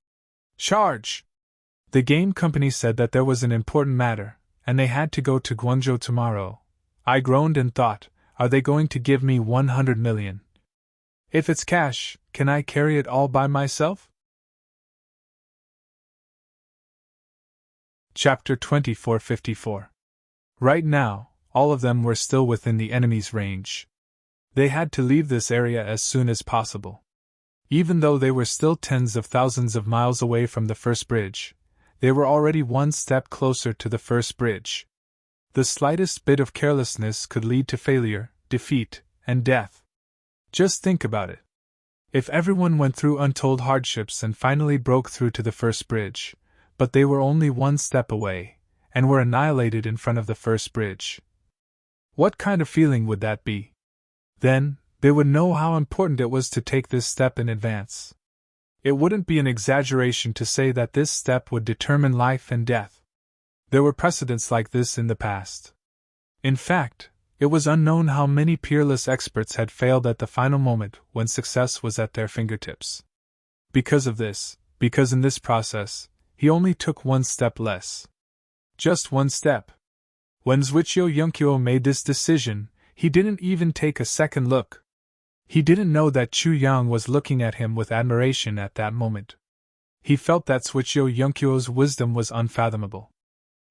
Charge!" The game company said that there was an important matter, and they had to go to Guangzhou tomorrow. I groaned and thought, are they going to give me 100 million? If it's cash, can I carry it all by myself? Chapter 2454. Right now, all of them were still within the enemy's range. They had to leave this area as soon as possible. Even though they were still tens of thousands of miles away from the first bridge, they were already one step closer to the first bridge. The slightest bit of carelessness could lead to failure, defeat, and death. Just think about it. If everyone went through untold hardships and finally broke through to the first bridge, but they were only one step away, and were annihilated in front of the first bridge, what kind of feeling would that be? Then, they would know how important it was to take this step in advance. It wouldn't be an exaggeration to say that this step would determine life and death. There were precedents like this in the past. In fact, It was unknown how many peerless experts had failed at the final moment when success was at their fingertips. Because of this, because in this process, he only took one step less. Just one step. When Zhuqiu Yongqiu made this decision, he didn't even take a second look. He didn't know that Chu Yang was looking at him with admiration at that moment. He felt that Zhuqiu Yongqiu's wisdom was unfathomable.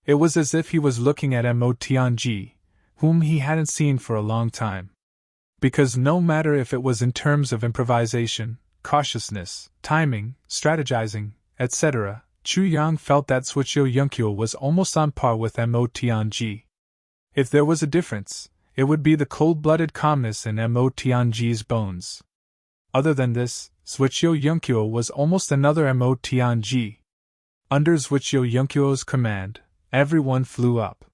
It was as if he was looking at Mo Tianji, whom he hadn't seen for a long time. Because no matter if it was in terms of improvisation, cautiousness, timing, strategizing, etc., Chu Yang felt that Zhuqiu Yongqiu was almost on par with Mo Tianji. If there was a difference, it would be the cold-blooded calmness in Mo Tianji's bones. Other than this, Zhuqiu Yongqiu was almost another Mo Tianji. Under Zhuqiu Yongqiu's command, everyone flew up.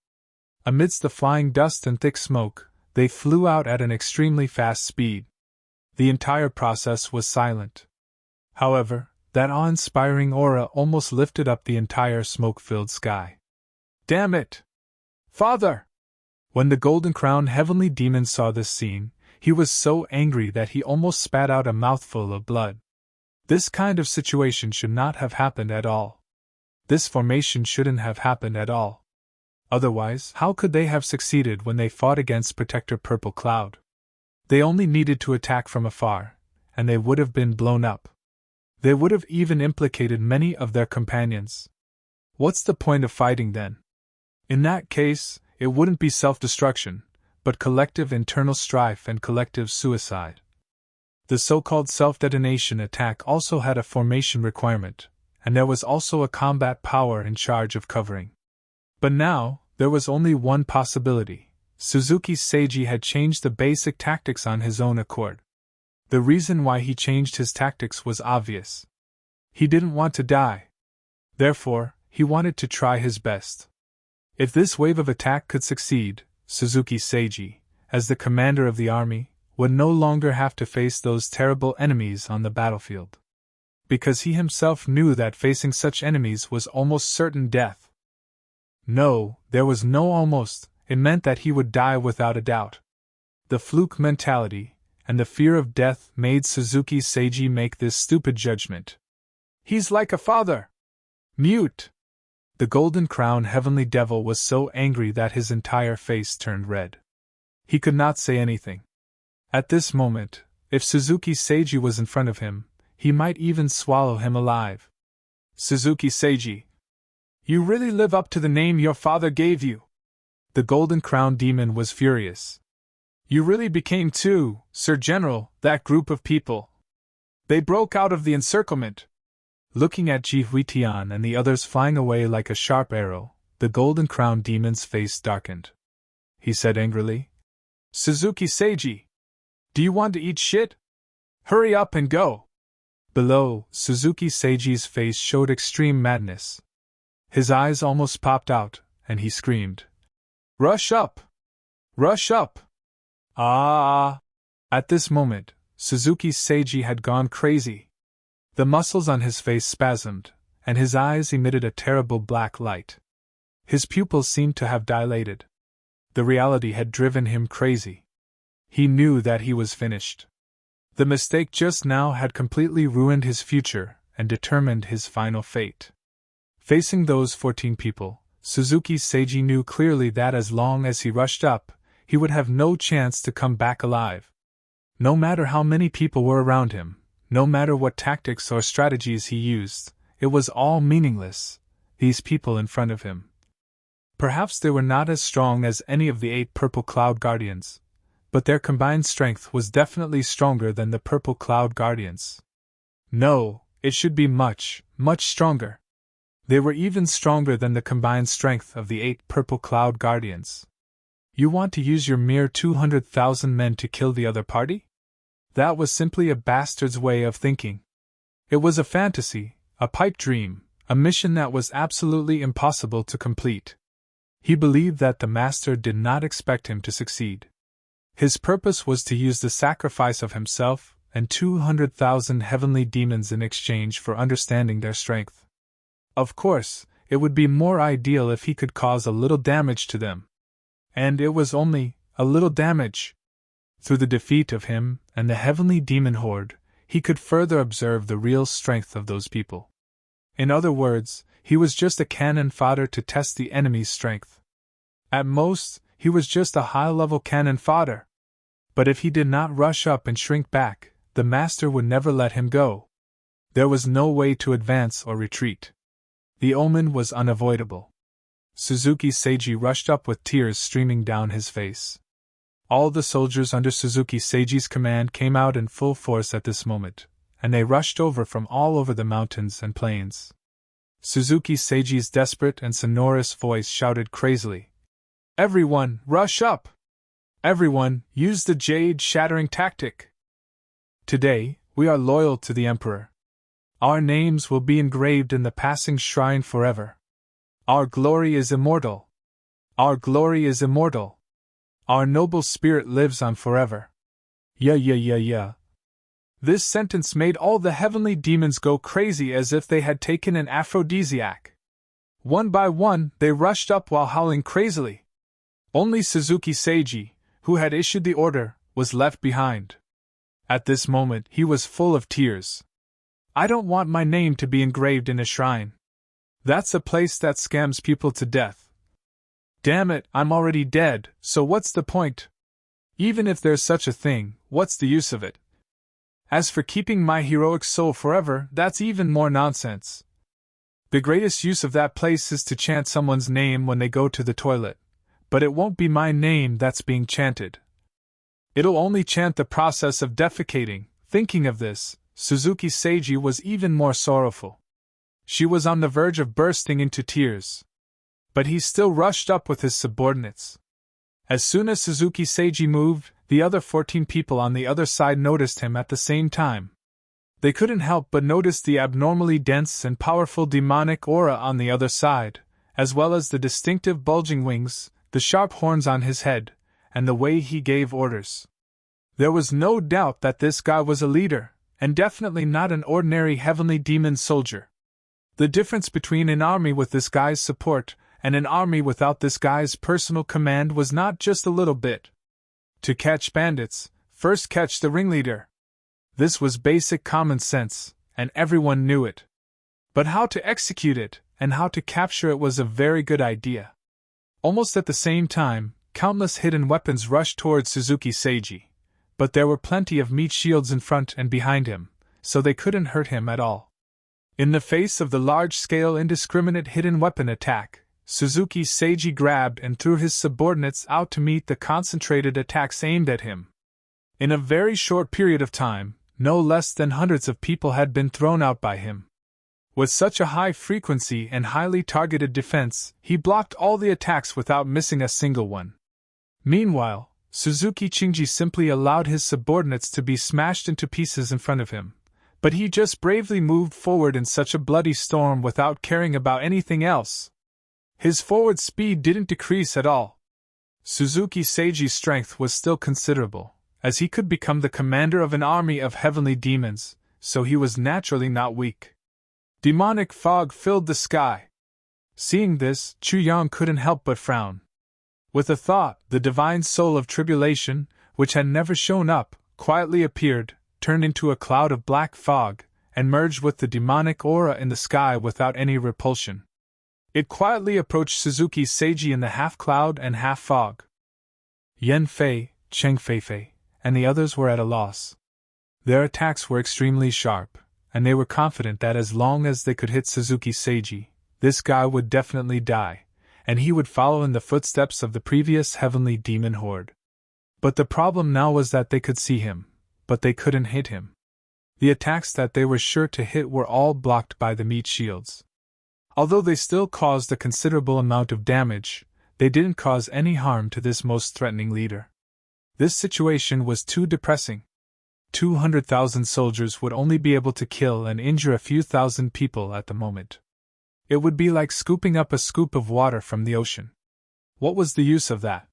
Amidst the flying dust and thick smoke, they flew out at an extremely fast speed. The entire process was silent. However, that awe-inspiring aura almost lifted up the entire smoke-filled sky. Damn it! Father! When the Golden Crown Heavenly Demon saw this scene, he was so angry that he almost spat out a mouthful of blood. This kind of situation should not have happened at all. This formation shouldn't have happened at all. Otherwise, how could they have succeeded when they fought against Protector Purple Cloud? They only needed to attack from afar, and they would have been blown up. They would have even implicated many of their companions. What's the point of fighting then? In that case, it wouldn't be self-destruction, but collective internal strife and collective suicide. The so-called self-detonation attack also had a formation requirement, and there was also a combat power in charge of covering. But now, there was only one possibility. Suzuki Seiji had changed the basic tactics on his own accord. The reason why he changed his tactics was obvious. He didn't want to die. Therefore, he wanted to try his best. If this wave of attack could succeed, Suzuki Seiji, as the commander of the army, would no longer have to face those terrible enemies on the battlefield. Because he himself knew that facing such enemies was almost certain death. No, there was no almost, it meant that he would die without a doubt. The fluke mentality, and the fear of death made Suzuki Seiji make this stupid judgment. He's like a father! Mute! The Golden Crown Heavenly Devil was so angry that his entire face turned red. He could not say anything. At this moment, if Suzuki Seiji was in front of him, he might even swallow him alive. Suzuki Seiji, you really live up to the name your father gave you. The Golden Crown Demon was furious. You really became too, Sir General, that group of people. They broke out of the encirclement. Looking at Ji Huitian and the others flying away like a sharp arrow, the Golden Crown Demon's face darkened. He said angrily, Suzuki Seiji, do you want to eat shit? Hurry up and go! Below, Suzuki Seiji's face showed extreme madness. His eyes almost popped out, and he screamed, Rush up! Rush up! Ah! At this moment, Suzuki Seiji had gone crazy. The muscles on his face spasmed, and his eyes emitted a terrible black light. His pupils seemed to have dilated. The reality had driven him crazy. He knew that he was finished. The mistake just now had completely ruined his future and determined his final fate. Facing those 14 people, Suzuki Seiji knew clearly that as long as he rushed up, he would have no chance to come back alive. No matter how many people were around him, no matter what tactics or strategies he used, it was all meaningless, these people in front of him. Perhaps they were not as strong as any of the 8 Purple Cloud Guardians, but their combined strength was definitely stronger than the Purple Cloud Guardians. No, it should be much, much stronger. They were even stronger than the combined strength of the 8 Purple Cloud Guardians. You want to use your mere 200,000 men to kill the other party? That was simply a bastard's way of thinking. It was a fantasy, a pipe dream, a mission that was absolutely impossible to complete. He believed that the master did not expect him to succeed. His purpose was to use the sacrifice of himself and 200,000 heavenly demons in exchange for understanding their strength. Of course, it would be more ideal if he could cause a little damage to them. And it was only, a little damage. Through the defeat of him and the heavenly demon horde, he could further observe the real strength of those people. In other words, he was just a cannon fodder to test the enemy's strength. At most, he was just a high-level cannon fodder. But if he did not rush up and shrink back, the master would never let him go. There was no way to advance or retreat. The omen was unavoidable. Suzuki Seiji rushed up with tears streaming down his face. All the soldiers under Suzuki Seiji's command came out in full force at this moment, and they rushed over from all over the mountains and plains. Suzuki Seiji's desperate and sonorous voice shouted crazily, "Everyone, rush up! Everyone, use the jade-shattering tactic! Today, we are loyal to the Emperor. Our names will be engraved in the passing shrine forever. Our glory is immortal. Our glory is immortal. Our noble spirit lives on forever." Yeah. This sentence made all the heavenly demons go crazy as if they had taken an aphrodisiac. One by one, they rushed up while howling crazily. Only Suzuki Seiji, who had issued the order, was left behind. At this moment, he was full of tears. "I don't want my name to be engraved in a shrine. That's a place that scams people to death. Damn it, I'm already dead, so what's the point? Even if there's such a thing, what's the use of it? As for keeping my heroic soul forever, that's even more nonsense. The greatest use of that place is to chant someone's name when they go to the toilet, but it won't be my name that's being chanted. It'll only chant the process of defecating." Thinking of this, Suzuki Seiji was even more sorrowful. She was on the verge of bursting into tears. But he still rushed up with his subordinates. As soon as Suzuki Seiji moved, the other 14 people on the other side noticed him at the same time. They couldn't help but notice the abnormally dense and powerful demonic aura on the other side, as well as the distinctive bulging wings, the sharp horns on his head, and the way he gave orders. There was no doubt that this guy was a leader, and definitely not an ordinary heavenly demon soldier. The difference between an army with this guy's support and an army without this guy's personal command was not just a little bit. To catch bandits, first catch the ringleader. This was basic common sense, and everyone knew it. But how to execute it, and how to capture it was a very good idea. Almost at the same time, countless hidden weapons rushed towards Suzuki Seiji. But there were plenty of meat shields in front and behind him, so they couldn't hurt him at all. In the face of the large-scale indiscriminate hidden weapon attack, Suzuki Seiji grabbed and threw his subordinates out to meet the concentrated attacks aimed at him. In a very short period of time, no less than hundreds of people had been thrown out by him. With such a high frequency and highly targeted defense, he blocked all the attacks without missing a single one. Meanwhile, Suzuki Shinji simply allowed his subordinates to be smashed into pieces in front of him, but he just bravely moved forward in such a bloody storm without caring about anything else. His forward speed didn't decrease at all. Suzuki Seiji's strength was still considerable, as he could become the commander of an army of heavenly demons, so he was naturally not weak. Demonic fog filled the sky. Seeing this, Chuyang couldn't help but frown. With a thought, the divine soul of tribulation, which had never shown up, quietly appeared, turned into a cloud of black fog, and merged with the demonic aura in the sky without any repulsion. It quietly approached Suzuki Seiji in the half-cloud and half-fog. Yen Fei, Cheng Feifei, and the others were at a loss. Their attacks were extremely sharp, and they were confident that as long as they could hit Suzuki Seiji, this guy would definitely die, and he would follow in the footsteps of the previous heavenly demon horde. But the problem now was that they could see him, but they couldn't hit him. The attacks that they were sure to hit were all blocked by the meat shields. Although they still caused a considerable amount of damage, they didn't cause any harm to this most threatening leader. This situation was too depressing. 200,000 soldiers would only be able to kill and injure a few thousand people at the moment. It would be like scooping up a scoop of water from the ocean. What was the use of that?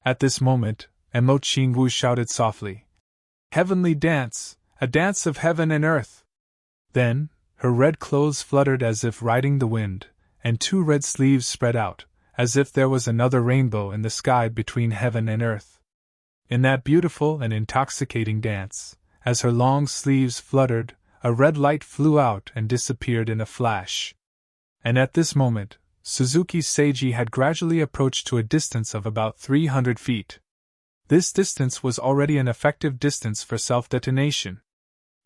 At this moment, Emo Qingwu shouted softly, "Heavenly dance, a dance of heaven and earth!" Then, her red clothes fluttered as if riding the wind, and two red sleeves spread out, as if there was another rainbow in the sky between heaven and earth. In that beautiful and intoxicating dance, as her long sleeves fluttered, a red light flew out and disappeared in a flash. And at this moment, Suzuki Seiji had gradually approached to a distance of about 300 feet. This distance was already an effective distance for self-detonation.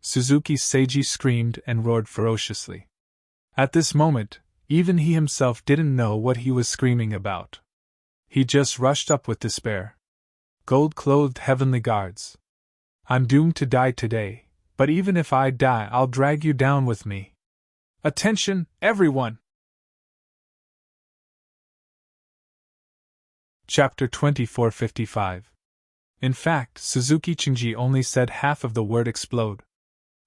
Suzuki Seiji screamed and roared ferociously. At this moment, even he himself didn't know what he was screaming about. He just rushed up with despair. Gold-clothed heavenly guards. I'm doomed to die today, but even if I die, I'll drag you down with me. Attention, everyone! Chapter 2455. In fact, Suzuki Chingji only said half of the word explode.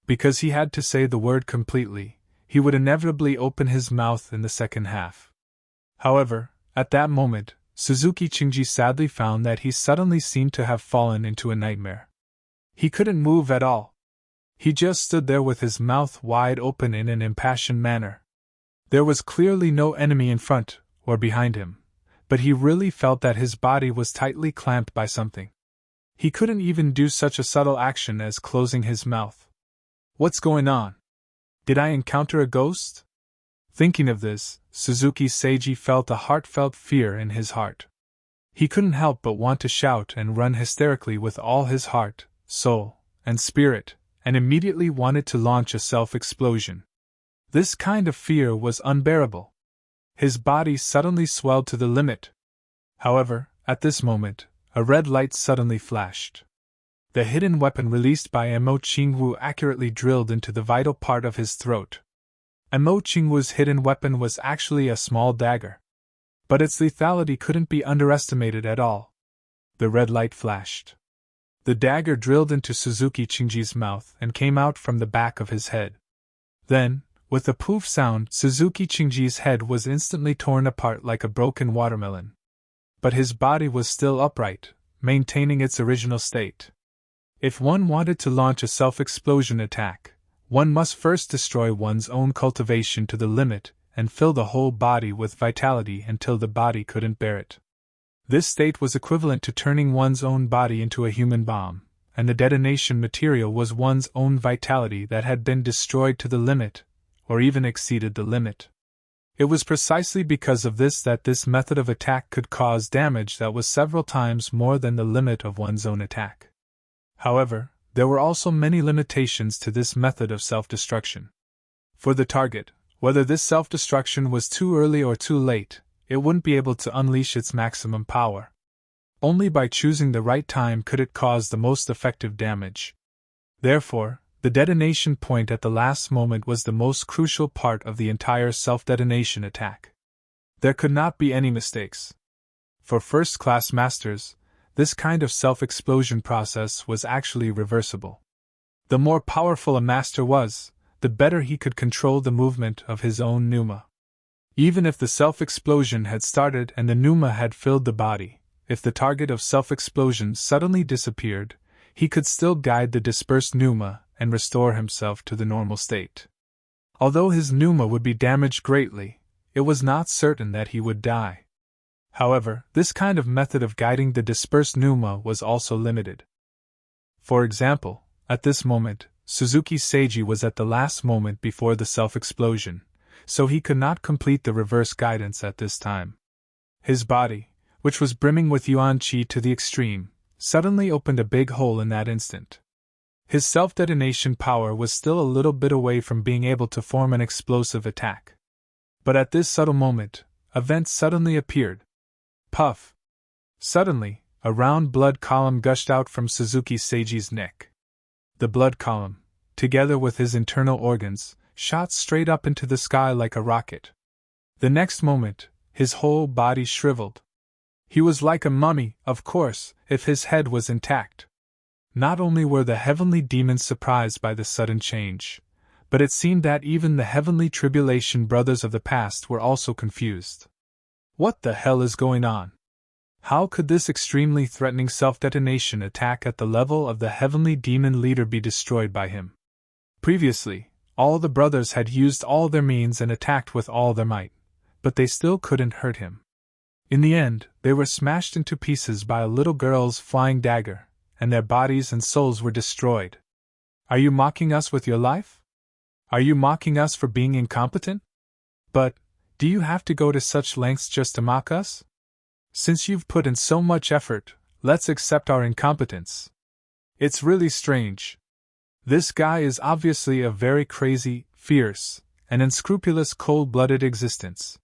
Because he had to say the word completely, he would inevitably open his mouth in the second half. However, at that moment, Suzuki Chingji sadly found that he suddenly seemed to have fallen into a nightmare. He couldn't move at all. He just stood there with his mouth wide open in an impassioned manner. There was clearly no enemy in front or behind him, but he really felt that his body was tightly clamped by something. He couldn't even do such a subtle action as closing his mouth. What's going on? Did I encounter a ghost? Thinking of this, Suzuki Seiji felt a heartfelt fear in his heart. He couldn't help but want to shout and run hysterically with all his heart, soul, and spirit, and immediately wanted to launch a self-explosion. This kind of fear was unbearable. His body suddenly swelled to the limit. However, at this moment, a red light suddenly flashed. The hidden weapon released by Emo Qingwu accurately drilled into the vital part of his throat. Emo Qingwu's hidden weapon was actually a small dagger. But its lethality couldn't be underestimated at all. The red light flashed. The dagger drilled into Suzuki Chingji's mouth and came out from the back of his head. Then, with a poof sound, Suzuki Chingji's head was instantly torn apart like a broken watermelon. But his body was still upright, maintaining its original state. If one wanted to launch a self-explosion attack, one must first destroy one's own cultivation to the limit and fill the whole body with vitality until the body couldn't bear it. This state was equivalent to turning one's own body into a human bomb, and the detonation material was one's own vitality that had been destroyed to the limit, or even exceeded the limit. It was precisely because of this that this method of attack could cause damage that was several times more than the limit of one's own attack. However, there were also many limitations to this method of self-destruction. For the target, whether this self-destruction was too early or too late, it wouldn't be able to unleash its maximum power. Only by choosing the right time could it cause the most effective damage. Therefore, the detonation point at the last moment was the most crucial part of the entire self-detonation attack. There could not be any mistakes. For first-class masters, this kind of self-explosion process was actually reversible. The more powerful a master was, the better he could control the movement of his own pneuma. Even if the self-explosion had started and the pneuma had filled the body, if the target of self-explosion suddenly disappeared, he could still guide the dispersed pneuma and restore himself to the normal state. Although his pneuma would be damaged greatly, it was not certain that he would die. However, this kind of method of guiding the dispersed pneuma was also limited. For example, at this moment, Suzuki Seiji was at the last moment before the self-explosion, so he could not complete the reverse guidance at this time. His body, which was brimming with yuan qi to the extreme, suddenly opened a big hole in that instant. His self-detonation power was still a little bit away from being able to form an explosive attack. But at this subtle moment, a vent suddenly appeared. Puff! Suddenly, a round blood column gushed out from Suzuki Seiji's neck. The blood column, together with his internal organs, shot straight up into the sky like a rocket. The next moment, his whole body shriveled. He was like a mummy, of course, if his head was intact. Not only were the heavenly demons surprised by this sudden change, but it seemed that even the heavenly tribulation brothers of the past were also confused. What the hell is going on? How could this extremely threatening self-detonation attack at the level of the heavenly demon leader be destroyed by him? Previously, all the brothers had used all their means and attacked with all their might, but they still couldn't hurt him. In the end, they were smashed into pieces by a little girl's flying dagger, and their bodies and souls were destroyed. Are you mocking us with your life? Are you mocking us for being incompetent? But, do you have to go to such lengths just to mock us? Since you've put in so much effort, let's accept our incompetence. It's really strange. This guy is obviously a very crazy, fierce, and unscrupulous cold-blooded existence.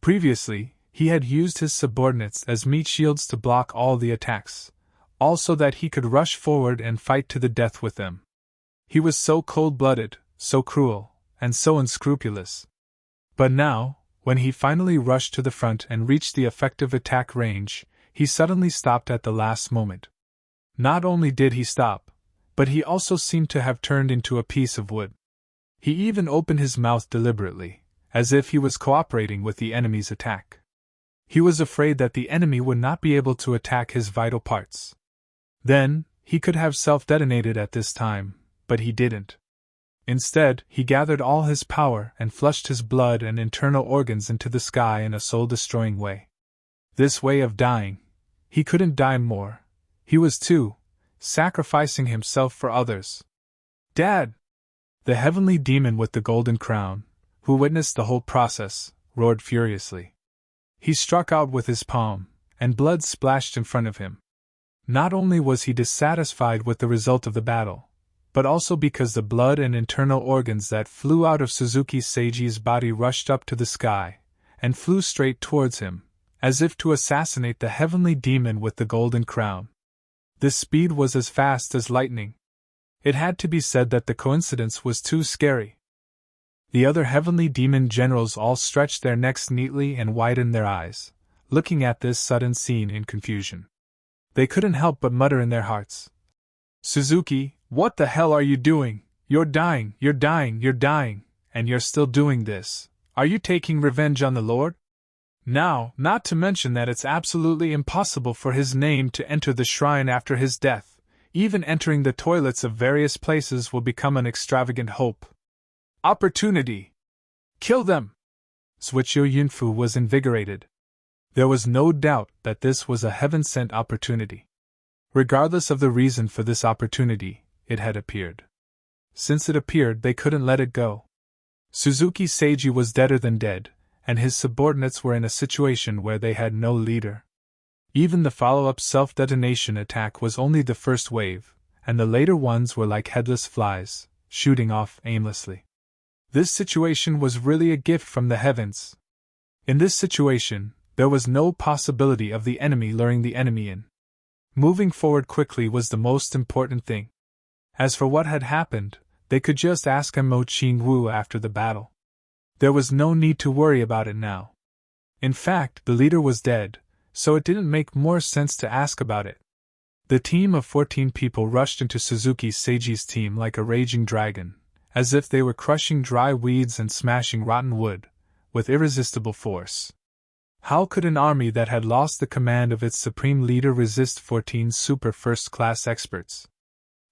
Previously, he had used his subordinates as meat shields to block all the attacks, also that he could rush forward and fight to the death with them. He was so cold-blooded, so cruel, and so unscrupulous. But now, when he finally rushed to the front and reached the effective attack range, he suddenly stopped at the last moment. Not only did he stop, but he also seemed to have turned into a piece of wood. He even opened his mouth deliberately, as if he was cooperating with the enemy's attack. He was afraid that the enemy would not be able to attack his vital parts. Then, he could have self-detonated at this time, but he didn't. Instead, he gathered all his power and flushed his blood and internal organs into the sky in a soul-destroying way. This way of dying, he couldn't die more. He was too, sacrificing himself for others. Dad! The heavenly demon with the golden crown, who witnessed the whole process, roared furiously. He struck out with his palm, and blood splashed in front of him. Not only was he dissatisfied with the result of the battle, but also because the blood and internal organs that flew out of Suzuki Seiji's body rushed up to the sky, and flew straight towards him, as if to assassinate the heavenly demon with the golden crown. This speed was as fast as lightning. It had to be said that the coincidence was too scary. The other heavenly demon generals all stretched their necks neatly and widened their eyes, looking at this sudden scene in confusion. They couldn't help but mutter in their hearts, "Suzuki, what the hell are you doing? You're dying, you're dying, you're dying, and you're still doing this. Are you taking revenge on the Lord? Now, not to mention that it's absolutely impossible for his name to enter the shrine after his death. Even entering the toilets of various places will become an extravagant hope. Opportunity! Kill them!" Suichio Yunfu was invigorated. There was no doubt that this was a heaven-sent opportunity. Regardless of the reason for this opportunity, it had appeared. Since it appeared, they couldn't let it go. Suzuki Seiji was deader than dead, and his subordinates were in a situation where they had no leader. Even the follow-up self-detonation attack was only the first wave, and the later ones were like headless flies, shooting off aimlessly. This situation was really a gift from the heavens. In this situation, there was no possibility of the enemy luring the enemy in. Moving forward quickly was the most important thing. As for what had happened, they could just ask Mo Qingwu after the battle. There was no need to worry about it now. In fact, the leader was dead, so it didn't make more sense to ask about it. The team of 14 people rushed into Suzuki Seiji's team like a raging dragon, as if they were crushing dry weeds and smashing rotten wood, with irresistible force. How could an army that had lost the command of its supreme leader resist 14 super first-class experts?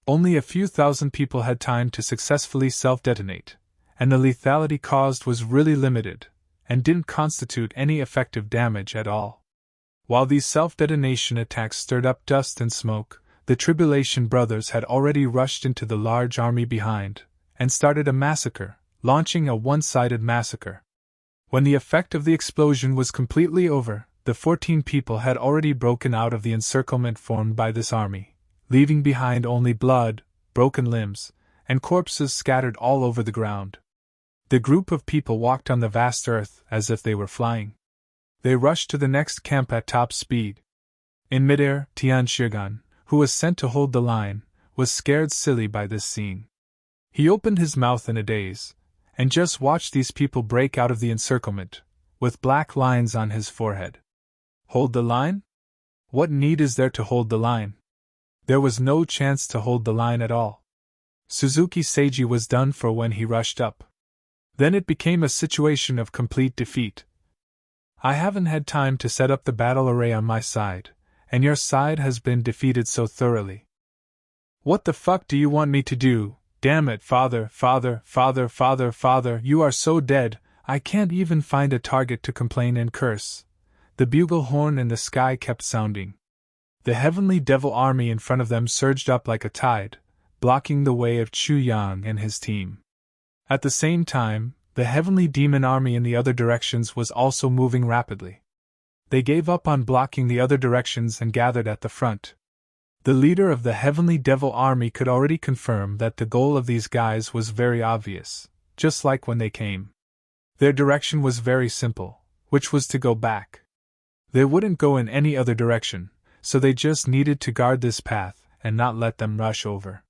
Only a few thousand people had time to successfully self-detonate, and the lethality caused was really limited, and didn't constitute any effective damage at all. While these self-detonation attacks stirred up dust and smoke, the Tribulation Brothers had already rushed into the large army behind, and started a massacre, launching a one-sided massacre. When the effect of the explosion was completely over, the 14 people had already broken out of the encirclement formed by this army, leaving behind only blood, broken limbs, and corpses scattered all over the ground. The group of people walked on the vast earth as if they were flying. They rushed to the next camp at top speed. In midair, Tian Shigan, who was sent to hold the line, was scared silly by this scene. He opened his mouth in a daze, and just watched these people break out of the encirclement, with black lines on his forehead. Hold the line? What need is there to hold the line? There was no chance to hold the line at all. Suzuki Seiji was done for when he rushed up. Then it became a situation of complete defeat. I haven't had time to set up the battle array on my side, and your side has been defeated so thoroughly. What the fuck do you want me to do? Damn it, father, you are so dead, I can't even find a target to complain and curse. the bugle horn in the sky kept sounding. The heavenly devil army in front of them surged up like a tide, blocking the way of Chu Yang and his team. At the same time, the heavenly demon army in the other directions was also moving rapidly. They gave up on blocking the other directions and gathered at the front. The leader of the heavenly devil army could already confirm that the goal of these guys was very obvious, just like when they came. Their direction was very simple, which was to go back. They wouldn't go in any other direction, so they just needed to guard this path and not let them rush over.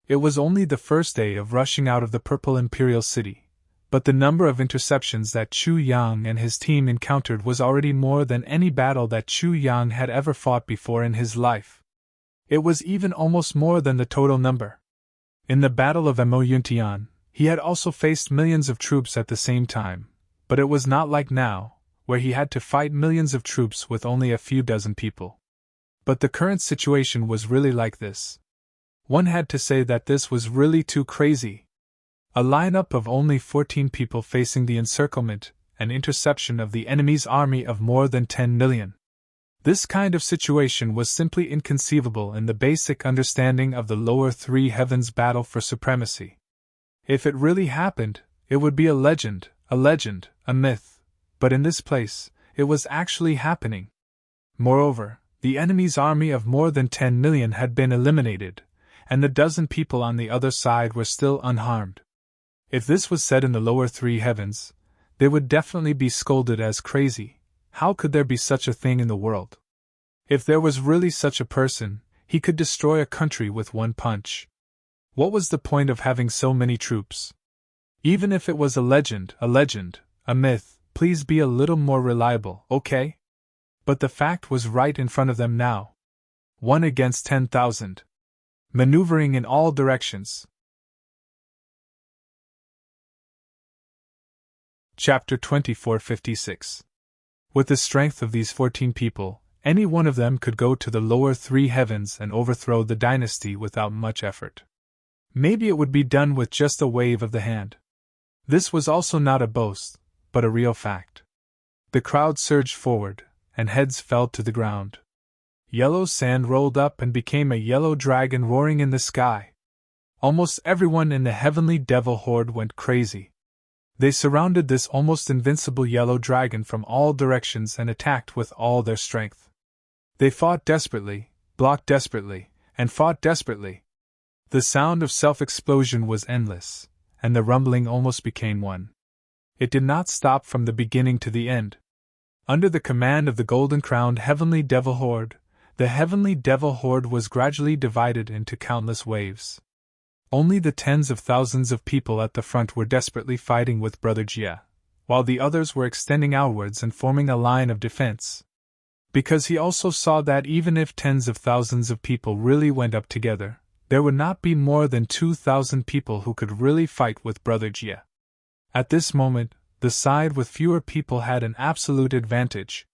It was only the first day of rushing out of the Purple Imperial City, but the number of interceptions that Chu Yang and his team encountered was already more than any battle that Chu Yang had ever fought before in his life. It was even almost more than the total number. In the Battle of Emoyuntian, he had also faced millions of troops at the same time, but it was not like now, where he had to fight millions of troops with only a few dozen people. But the current situation was really like this. One had to say that this was really too crazy. A lineup of only 14 people facing the encirclement and interception of the enemy's army of more than 10 million. This kind of situation was simply inconceivable in the basic understanding of the lower three heavens battle for supremacy. If it really happened, it would be a legend, a myth, but in this place, it was actually happening. Moreover, the enemy's army of more than 10 million had been eliminated, and the dozen people on the other side were still unharmed. If this was said in the lower three heavens, they would definitely be scolded as crazy. How could there be such a thing in the world? If there was really such a person, he could destroy a country with one punch. What was the point of having so many troops? Even if it was a legend, a myth, please be a little more reliable, okay? But the fact was right in front of them now. 1 against 10,000. Maneuvering in all directions. Chapter 2456. With the strength of these 14 people, any one of them could go to the lower three heavens and overthrow the dynasty without much effort. Maybe it would be done with just a wave of the hand. This was also not a boast, but a real fact. The crowd surged forward, and heads fell to the ground. Yellow sand rolled up and became a yellow dragon roaring in the sky. Almost everyone in the heavenly devil horde went crazy. They surrounded this almost invincible yellow dragon from all directions and attacked with all their strength. They fought desperately, blocked desperately, and fought desperately. The sound of self-explosion was endless, and the rumbling almost became one. It did not stop from the beginning to the end. Under the command of the golden-crowned heavenly devil horde, the heavenly devil horde was gradually divided into countless waves. Only the tens of thousands of people at the front were desperately fighting with Brother Jia, while the others were extending outwards and forming a line of defense. Because he also saw that even if tens of thousands of people really went up together, there would not be more than 2,000 people who could really fight with Brother Jia. At this moment, the side with fewer people had an absolute advantage.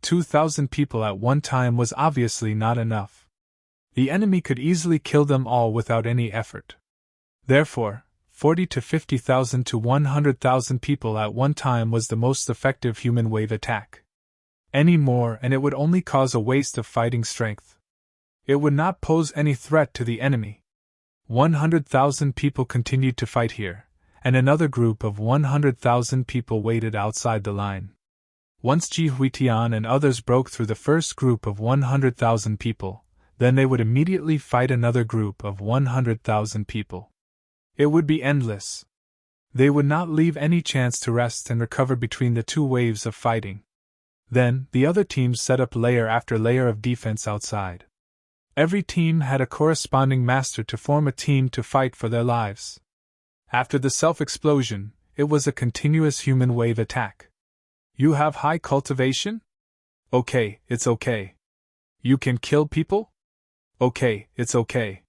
2,000 people at one time was obviously not enough. The enemy could easily kill them all without any effort. Therefore, 40 to 50,000 to 100,000 people at one time was the most effective human wave attack. Any more and it would only cause a waste of fighting strength. It would not pose any threat to the enemy. 100,000 people continued to fight here, and another group of 100,000 people waited outside the line. Once Ji Huitian and others broke through the first group of 100,000 people, then they would immediately fight another group of 100,000 people. It would be endless. They would not leave any chance to rest and recover between the two waves of fighting. Then, the other teams set up layer after layer of defense outside. Every team had a corresponding master to form a team to fight for their lives. After the self-explosion, it was a continuous human wave attack. You have high cultivation? Okay, it's okay. You can kill people? Okay, it's okay.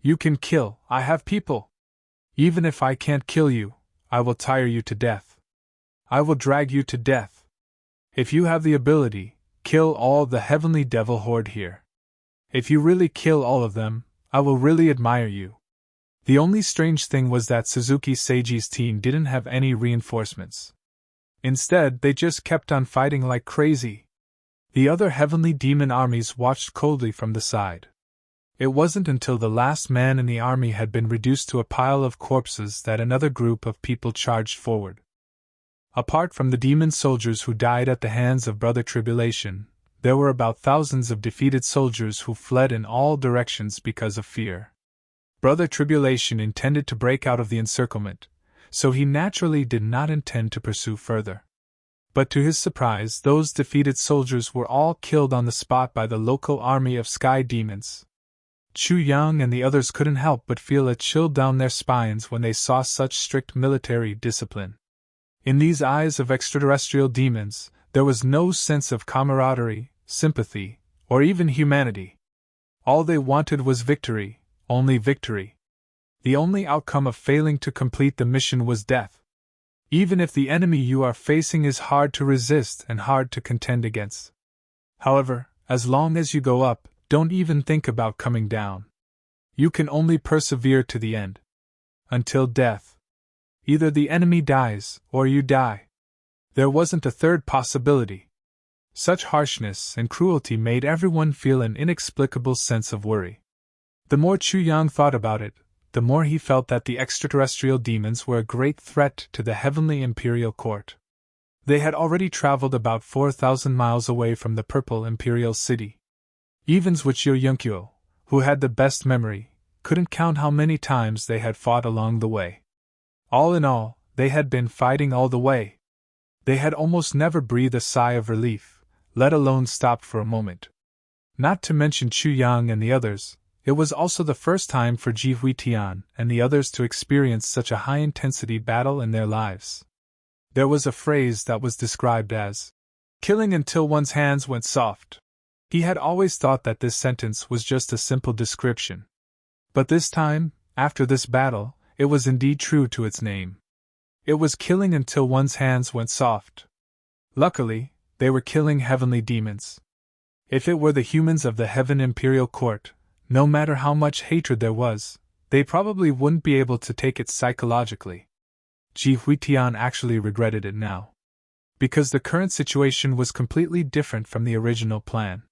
You can kill, I have people. Even if I can't kill you, I will tire you to death. I will drag you to death. If you have the ability, kill all the heavenly devil horde here. If you really kill all of them, I will really admire you. The only strange thing was that Suzuki Seiji's team didn't have any reinforcements. Instead, they just kept on fighting like crazy. The other heavenly demon armies watched coldly from the side. It wasn't until the last man in the army had been reduced to a pile of corpses that another group of people charged forward. Apart from the demon soldiers who died at the hands of Brother Tribulation, there were about thousands of defeated soldiers who fled in all directions because of fear. Brother Tribulation intended to break out of the encirclement, so he naturally did not intend to pursue further. But to his surprise, those defeated soldiers were all killed on the spot by the local army of sky demons. Chu Yang and the others couldn't help but feel a chill down their spines when they saw such strict military discipline. In these eyes of extraterrestrial demons, there was no sense of camaraderie, sympathy, or even humanity. All they wanted was victory, only victory. The only outcome of failing to complete the mission was death. Even if the enemy you are facing is hard to resist and hard to contend against. However, as long as you go up, don't even think about coming down. You can only persevere to the end. Until death. Either the enemy dies, or you die. There wasn't a third possibility. Such harshness and cruelty made everyone feel an inexplicable sense of worry. The more Chu Yang thought about it, the more he felt that the extraterrestrial demons were a great threat to the heavenly imperial court. They had already traveled about 4,000 miles away from the purple imperial city. Even Zhuqiu Yunkyo, who had the best memory, couldn't count how many times they had fought along the way. All in all, they had been fighting all the way. They had almost never breathed a sigh of relief, let alone stopped for a moment. Not to mention Chu Yang and the others, it was also the first time for Ji Huitian and the others to experience such a high-intensity battle in their lives. There was a phrase that was described as killing until one's hands went soft. He had always thought that this sentence was just a simple description. But this time, after this battle, it was indeed true to its name. It was killing until one's hands went soft. Luckily, they were killing heavenly demons. If it were the humans of the Heaven Imperial Court, no matter how much hatred there was, they probably wouldn't be able to take it psychologically. Ji Huitian actually regretted it now. Because the current situation was completely different from the original plan.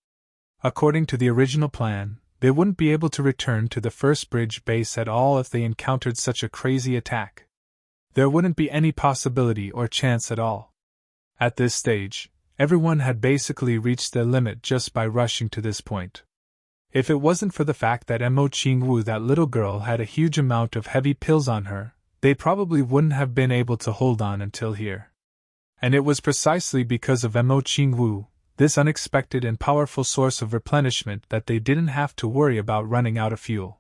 According to the original plan, they wouldn't be able to return to the first bridge base at all if they encountered such a crazy attack. There wouldn't be any possibility or chance at all. At this stage, everyone had basically reached their limit just by rushing to this point. If it wasn't for the fact that Mo Qingwu, that little girl, had a huge amount of heavy pills on her, they probably wouldn't have been able to hold on until here. And it was precisely because of Mo Qingwu, this unexpected and powerful source of replenishment, that they didn't have to worry about running out of fuel.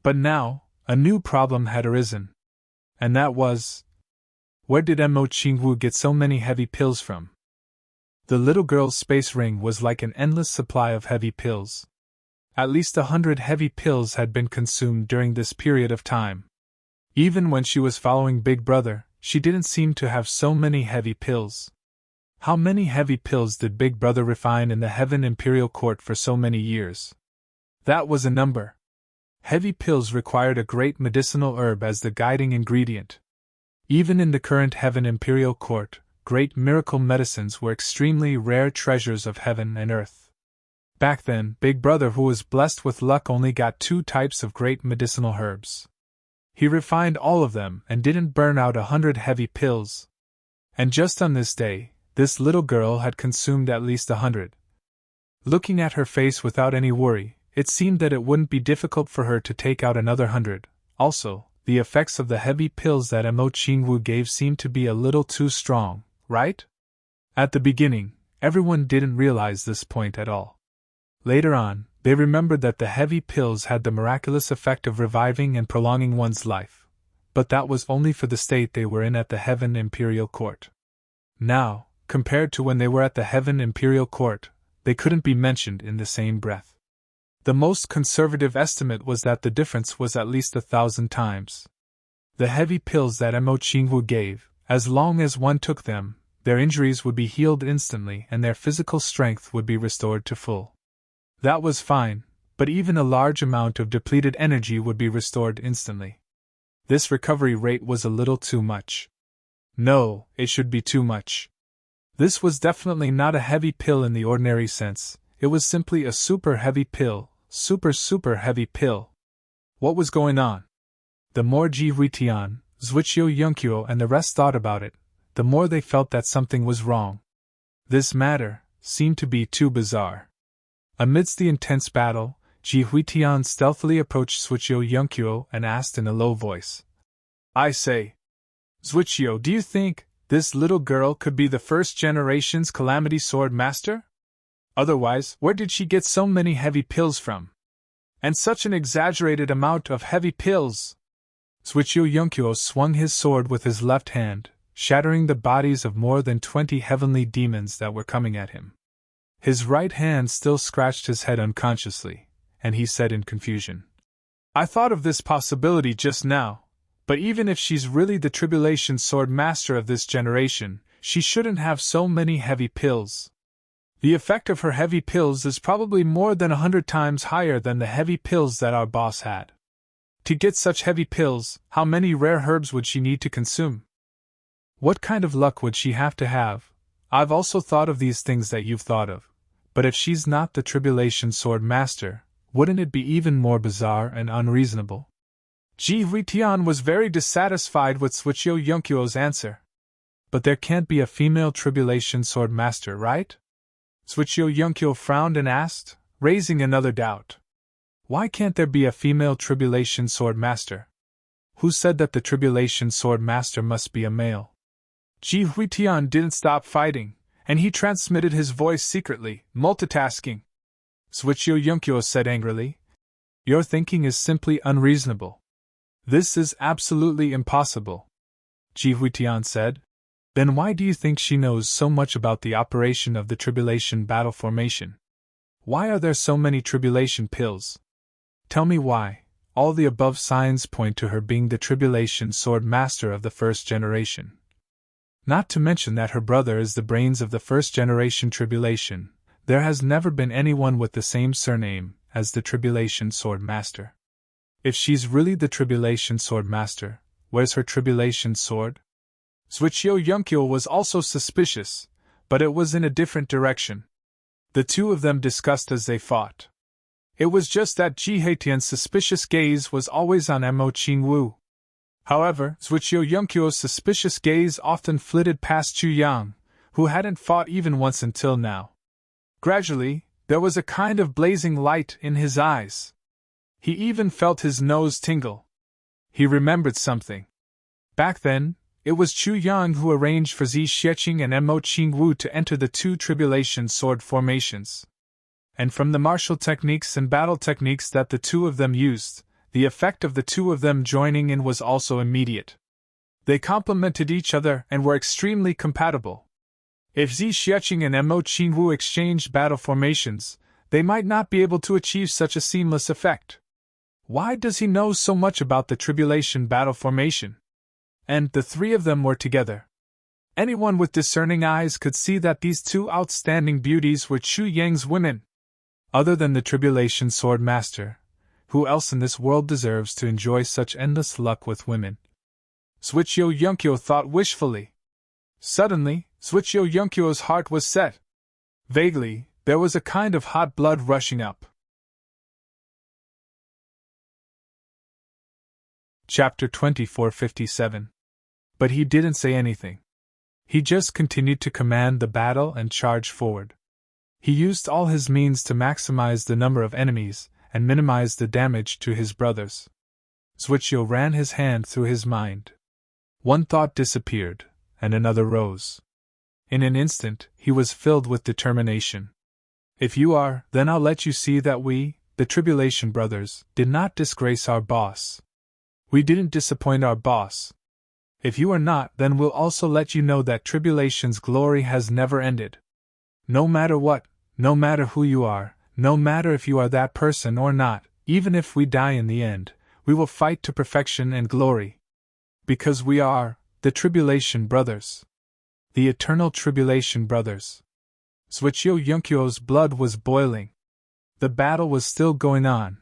But now, a new problem had arisen. And that was, where did Mo Qingwu get so many heavy pills from? The little girl's space ring was like an endless supply of heavy pills. At least 100 heavy pills had been consumed during this period of time. Even when she was following Big Brother, she didn't seem to have so many heavy pills. How many heavy pills did Big Brother refine in the Heaven Imperial Court for so many years? That was a number. Heavy pills required a great medicinal herb as the guiding ingredient. Even in the current Heaven Imperial Court, great miracle medicines were extremely rare treasures of heaven and earth. Back then, Big Brother, who was blessed with luck, only got 2 types of great medicinal herbs. He refined all of them and didn't burn out 100 heavy pills. And just on this day, this little girl had consumed at least 100. Looking at her face without any worry, it seemed that it wouldn't be difficult for her to take out another 100. Also, the effects of the heavy pills that Mo Qingwu gave seemed to be a little too strong, right? At the beginning, everyone didn't realize this point at all. Later on, they remembered that the heavy pills had the miraculous effect of reviving and prolonging one's life, but that was only for the state they were in at the Heaven Imperial Court. Now, compared to when they were at the Heaven Imperial Court, they couldn't be mentioned in the same breath. The most conservative estimate was that the difference was at least 1,000 times. The heavy pills that Mo Qingwu gave, as long as one took them, their injuries would be healed instantly and their physical strength would be restored to full. That was fine, but even a large amount of depleted energy would be restored instantly. This recovery rate was a little too much. No, it should be too much. This was definitely not a heavy pill in the ordinary sense, it was simply a super heavy pill, super heavy pill. What was going on? The more Ji Huitian, Zhuqiu Yunqiu and the rest thought about it, the more they felt that something was wrong. This matter seemed to be too bizarre. Amidst the intense battle, Ji Huitian stealthily approached Zhuqiu Yunqiu and asked in a low voice, I say, Zhuqiu, do you think this little girl could be the first generation's Calamity Sword Master? Otherwise, where did she get so many heavy pills from? And such an exaggerated amount of heavy pills! Zhuqiu Yunqiu swung his sword with his left hand, shattering the bodies of more than 20 heavenly demons that were coming at him. His right hand still scratched his head unconsciously, and he said in confusion, I thought of this possibility just now. But even if she's really the Tribulation Sword Master of this generation, she shouldn't have so many heavy pills. The effect of her heavy pills is probably more than 100 times higher than the heavy pills that our boss had. To get such heavy pills, how many rare herbs would she need to consume? What kind of luck would she have to have? I've also thought of these things that you've thought of. But if she's not the Tribulation Sword Master, wouldn't it be even more bizarre and unreasonable? Ji Huitian was very dissatisfied with Zhuqiu Yunqiu's answer. But there can't be a female Tribulation Sword Master, right? Zhuqiu Yunqiu frowned and asked, raising another doubt. Why can't there be a female Tribulation Sword Master? Who said that the Tribulation Sword Master must be a male? Ji Huitian didn't stop fighting, and he transmitted his voice secretly, multitasking. Zhuqiu Yunqiu said angrily, Your thinking is simply unreasonable. This is absolutely impossible. Ji Huitian said. Then why do you think she knows so much about the operation of the Tribulation Battle Formation? Why are there so many Tribulation pills? Tell me why. All the above signs point to her being the Tribulation Sword Master of the first generation. Not to mention that her brother is the brains of the first generation Tribulation. There has never been anyone with the same surname as the Tribulation Sword Master. If she's really the Tribulation Sword Master, where's her Tribulation Sword? Zhuqiu Yunqiu was also suspicious, but it was in a different direction. The two of them discussed as they fought. It was just that Ji Huitian's suspicious gaze was always on Mo Qingwu. However, Zhuqiu Yunqiu's suspicious gaze often flitted past Chu Yang, who hadn't fought even once until now. Gradually, there was a kind of blazing light in his eyes. He even felt his nose tingle. He remembered something. Back then, it was Chu Yang who arranged for Zi Xieching and Mo Qingwu to enter the two Tribulation Sword formations. And from the martial techniques and battle techniques that the two of them used, the effect of the two of them joining in was also immediate. They complemented each other and were extremely compatible. If Zi Xieching and Mo Qingwu exchanged battle formations, they might not be able to achieve such a seamless effect. Why does he know so much about the Tribulation Battle Formation? And the three of them were together. Anyone with discerning eyes could see that these two outstanding beauties were Chu Yang's women. Other than the Tribulation Sword Master, who else in this world deserves to enjoy such endless luck with women? Zhuqiu Yunqiu thought wishfully. Suddenly, Zhuqiu Yunqiu's heart was set. Vaguely, there was a kind of hot blood rushing up. Chapter 2457. But he didn't say anything. He just continued to command the battle and charge forward. He used all his means to maximize the number of enemies and minimize the damage to his brothers. Zhuqiu ran his hand through his mind. One thought disappeared, and another rose. In an instant, he was filled with determination. If you are, then I'll let you see that we, the Tribulation Brothers, did not disgrace our boss. We didn't disappoint our boss. If you are not, then we'll also let you know that Tribulation's glory has never ended. No matter what, no matter who you are, no matter if you are that person or not, even if we die in the end, we will fight to perfection and glory. Because we are, the Tribulation Brothers. The Eternal Tribulation Brothers. Zhuqiu Yunqiu's blood was boiling. The battle was still going on.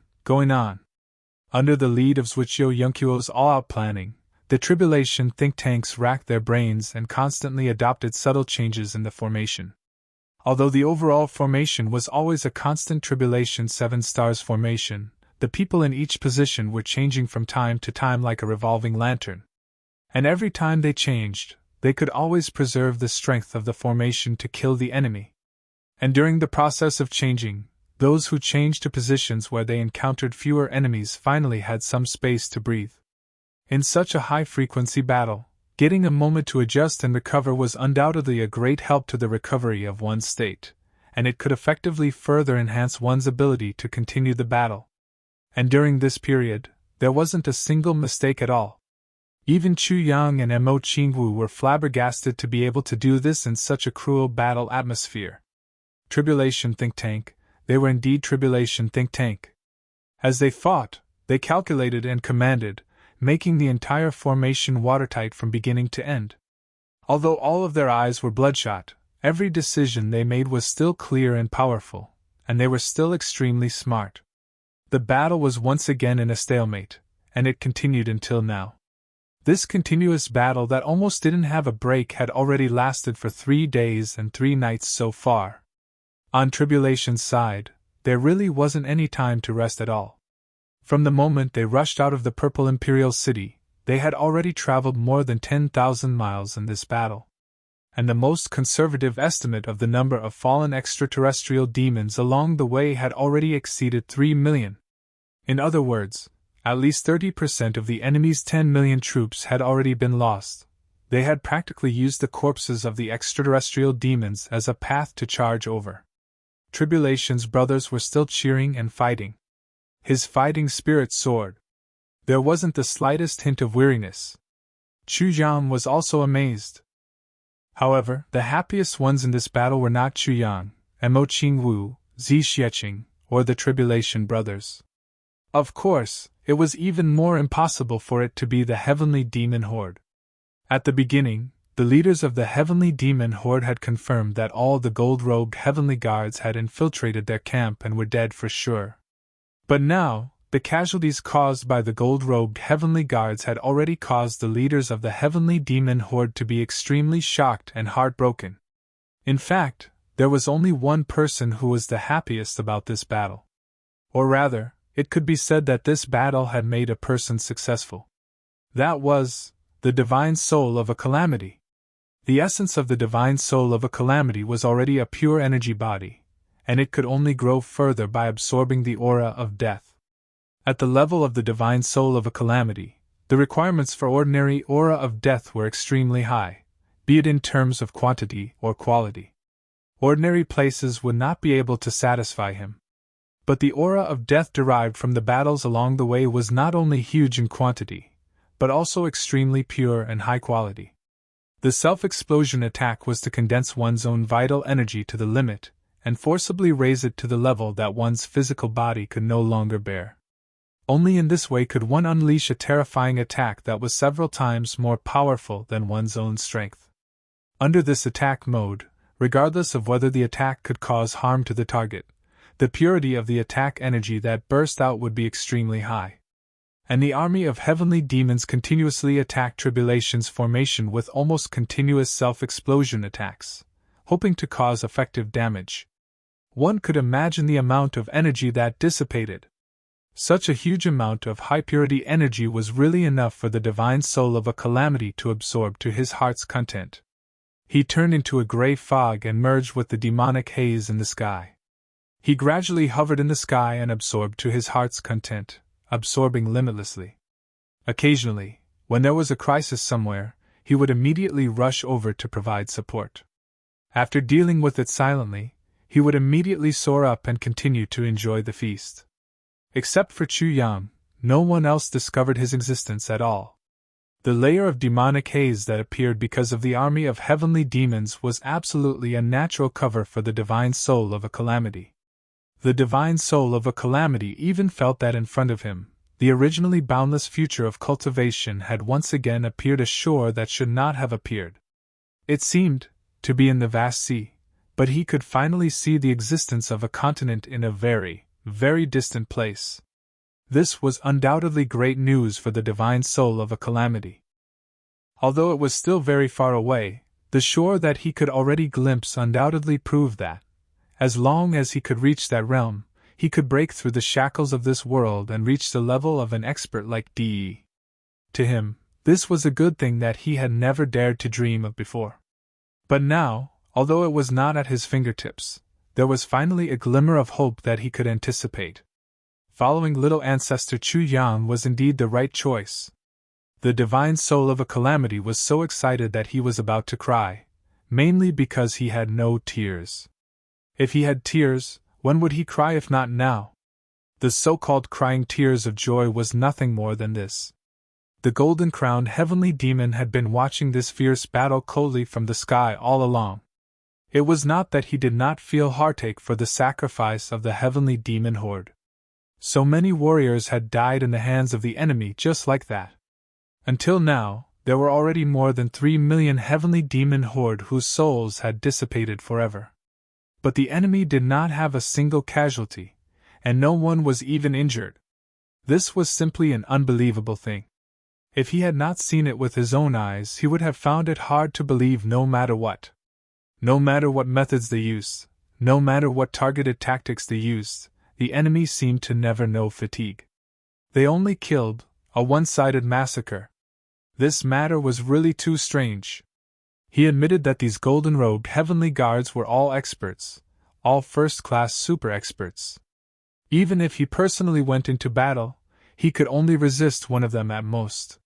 Under the lead of Zhuqiu Yunqiu's all-out planning, the tribulation think tanks racked their brains and constantly adopted subtle changes in the formation. Although the overall formation was always a constant tribulation 7 stars formation, the people in each position were changing from time to time like a revolving lantern. And every time they changed, they could always preserve the strength of the formation to kill the enemy. And during the process of changing, those who changed to positions where they encountered fewer enemies finally had some space to breathe. In such a high-frequency battle, getting a moment to adjust and recover was undoubtedly a great help to the recovery of one's state, and it could effectively further enhance one's ability to continue the battle. And during this period, there wasn't a single mistake at all. Even Chu Yang and Mo Qingwu were flabbergasted to be able to do this in such a cruel battle atmosphere. Tribulation think tank, they were indeed tribulation think tank. As they fought, they calculated and commanded, making the entire formation watertight from beginning to end. Although all of their eyes were bloodshot, every decision they made was still clear and powerful, and they were still extremely smart. The battle was once again in a stalemate, and it continued until now. This continuous battle that almost didn't have a break had already lasted for 3 days and 3 nights so far. On Tribulation's side, there really wasn't any time to rest at all. From the moment they rushed out of the Purple Imperial City, they had already traveled more than 10,000 miles in this battle. And the most conservative estimate of the number of fallen extraterrestrial demons along the way had already exceeded 3 million. In other words, at least 30% of the enemy's 10 million troops had already been lost. They had practically used the corpses of the extraterrestrial demons as a path to charge over. Tribulation's brothers were still cheering and fighting. His fighting spirit soared. There wasn't the slightest hint of weariness. Chu Yang was also amazed. However, the happiest ones in this battle were not Chu Yang, Mo Qingwu, Zi Xieching, or the Tribulation brothers. Of course, it was even more impossible for it to be the Heavenly Demon Horde. At the beginning, the leaders of the Heavenly Demon Horde had confirmed that all the gold-robed Heavenly Guards had infiltrated their camp and were dead for sure. But now, the casualties caused by the gold-robed Heavenly Guards had already caused the leaders of the Heavenly Demon Horde to be extremely shocked and heartbroken. In fact, there was only one person who was the happiest about this battle. Or rather, it could be said that this battle had made a person successful. That was the divine soul of a calamity. The essence of the divine soul of a calamity was already a pure energy body, and it could only grow further by absorbing the aura of death. At the level of the divine soul of a calamity, the requirements for ordinary aura of death were extremely high, be it in terms of quantity or quality. Ordinary places would not be able to satisfy him. But the aura of death derived from the battles along the way was not only huge in quantity, but also extremely pure and high quality. The self-explosion attack was to condense one's own vital energy to the limit, and forcibly raise it to the level that one's physical body could no longer bear. Only in this way could one unleash a terrifying attack that was several times more powerful than one's own strength. Under this attack mode, regardless of whether the attack could cause harm to the target, the purity of the attack energy that burst out would be extremely high. And the army of heavenly demons continuously attacked Tribulation's formation with almost continuous self-explosion attacks, hoping to cause effective damage. One could imagine the amount of energy that dissipated. Such a huge amount of high-purity energy was really enough for the divine soul of a calamity to absorb to his heart's content. He turned into a gray fog and merged with the demonic haze in the sky. He gradually hovered in the sky and absorbed to his heart's content, absorbing limitlessly. Occasionally, when there was a crisis somewhere, he would immediately rush over to provide support. After dealing with it silently, he would immediately soar up and continue to enjoy the feast. Except for Chu Yang, no one else discovered his existence at all. The layer of demonic haze that appeared because of the army of heavenly demons was absolutely a natural cover for the divine soul of a calamity. The divine soul of a calamity even felt that in front of him, the originally boundless future of cultivation had once again appeared a shore that should not have appeared. It seemed to be in the vast sea, but he could finally see the existence of a continent in a very, very distant place. This was undoubtedly great news for the divine soul of a calamity. Although it was still very far away, the shore that he could already glimpse undoubtedly proved that, as long as he could reach that realm, he could break through the shackles of this world and reach the level of an expert like De. To him, this was a good thing that he had never dared to dream of before. But now, although it was not at his fingertips, there was finally a glimmer of hope that he could anticipate. Following little ancestor Chu Yan was indeed the right choice. The divine soul of a calamity was so excited that he was about to cry, mainly because he had no tears. If he had tears, when would he cry if not now? The so-called crying tears of joy was nothing more than this. The golden-crowned heavenly demon had been watching this fierce battle coldly from the sky all along. It was not that he did not feel heartache for the sacrifice of the heavenly demon horde. So many warriors had died in the hands of the enemy just like that. Until now, there were already more than 3 million heavenly demon horde whose souls had dissipated forever. But the enemy did not have a single casualty, and no one was even injured. This was simply an unbelievable thing. If he had not seen it with his own eyes, he would have found it hard to believe no matter what. No matter what methods they used, no matter what targeted tactics they used, the enemy seemed to never know fatigue. They only killed, a one-sided massacre. This matter was really too strange. He admitted that these golden-robed heavenly guards were all experts, all first-class super-experts. Even if he personally went into battle, he could only resist one of them at most.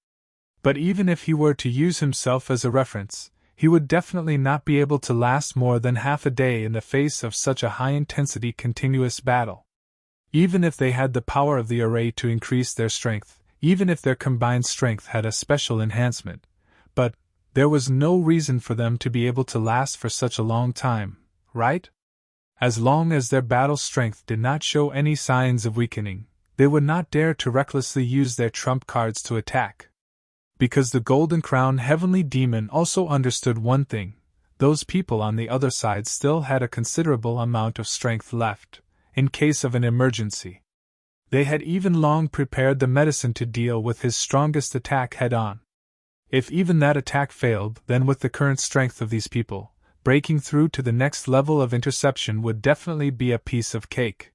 But even if he were to use himself as a reference, he would definitely not be able to last more than half a day in the face of such a high-intensity continuous battle. Even if they had the power of the array to increase their strength, even if their combined strength had a special enhancement, but there was no reason for them to be able to last for such a long time, right? As long as their battle strength did not show any signs of weakening, they would not dare to recklessly use their trump cards to attack. Because the Golden Crown Heavenly Demon also understood one thing: those people on the other side still had a considerable amount of strength left, in case of an emergency. They had even long prepared the medicine to deal with his strongest attack head-on. If even that attack failed, then with the current strength of these people, breaking through to the next level of interception would definitely be a piece of cake.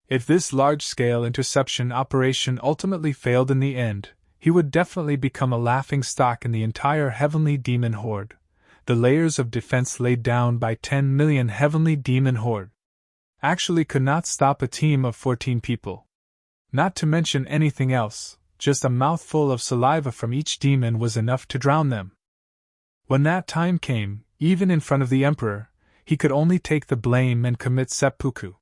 If this large-scale interception operation ultimately failed in the end, he would definitely become a laughingstock in the entire heavenly demon horde. The layers of defense laid down by 10 million heavenly demon horde actually could not stop a team of 14 people. Not to mention anything else, just a mouthful of saliva from each demon was enough to drown them. When that time came, even in front of the Emperor, he could only take the blame and commit seppuku.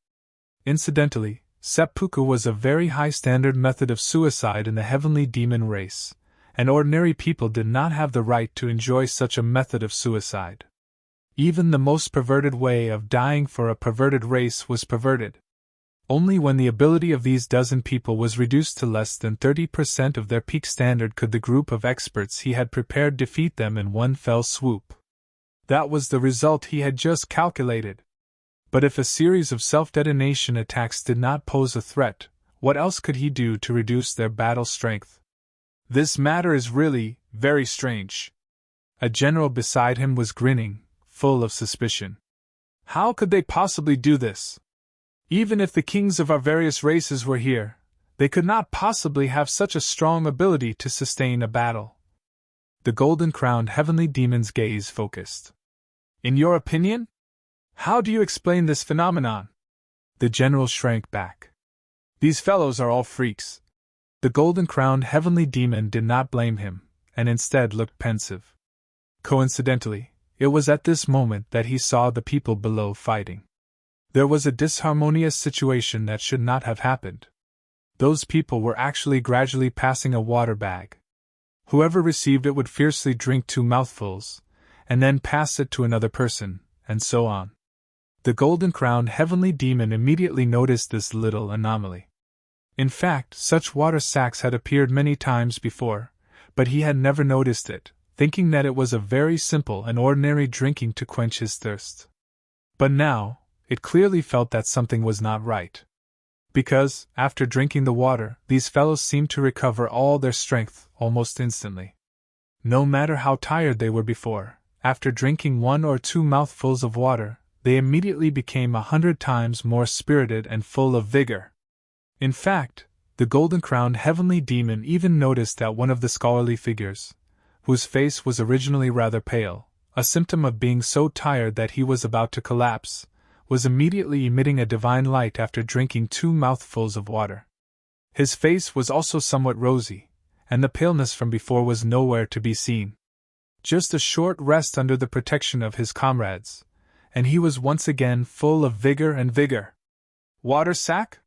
Incidentally, seppuku was a very high-standard method of suicide in the heavenly demon race, and ordinary people did not have the right to enjoy such a method of suicide. Even the most perverted way of dying for a perverted race was perverted. Only when the ability of these dozen people was reduced to less than 30% of their peak standard could the group of experts he had prepared defeat them in one fell swoop. That was the result he had just calculated. But if a series of self-detonation attacks did not pose a threat, what else could he do to reduce their battle strength? This matter is really very strange. A general beside him was grinning, full of suspicion. How could they possibly do this? Even if the kings of our various races were here, they could not possibly have such a strong ability to sustain a battle. The golden-crowned heavenly demon's gaze focused. In your opinion? How do you explain this phenomenon? The general shrank back. These fellows are all freaks. The golden-crowned heavenly demon did not blame him, and instead looked pensive. Coincidentally, it was at this moment that he saw the people below fighting. There was a disharmonious situation that should not have happened. Those people were actually gradually passing a water bag. Whoever received it would fiercely drink 2 mouthfuls, and then pass it to another person, and so on. The golden-crowned heavenly demon immediately noticed this little anomaly. In fact, such water sacks had appeared many times before, but he had never noticed it, thinking that it was a very simple and ordinary drinking to quench his thirst. But now, it clearly felt that something was not right. Because, after drinking the water, these fellows seemed to recover all their strength almost instantly. No matter how tired they were before, after drinking 1 or 2 mouthfuls of water, they immediately became 100 times more spirited and full of vigor. In fact, the golden-crowned heavenly demon even noticed that one of the scholarly figures, whose face was originally rather pale, a symptom of being so tired that he was about to collapse, was immediately emitting a divine light after drinking 2 mouthfuls of water. His face was also somewhat rosy, and the paleness from before was nowhere to be seen. Just a short rest under the protection of his comrades, and he was once again full of vigor and vigor. Water sack?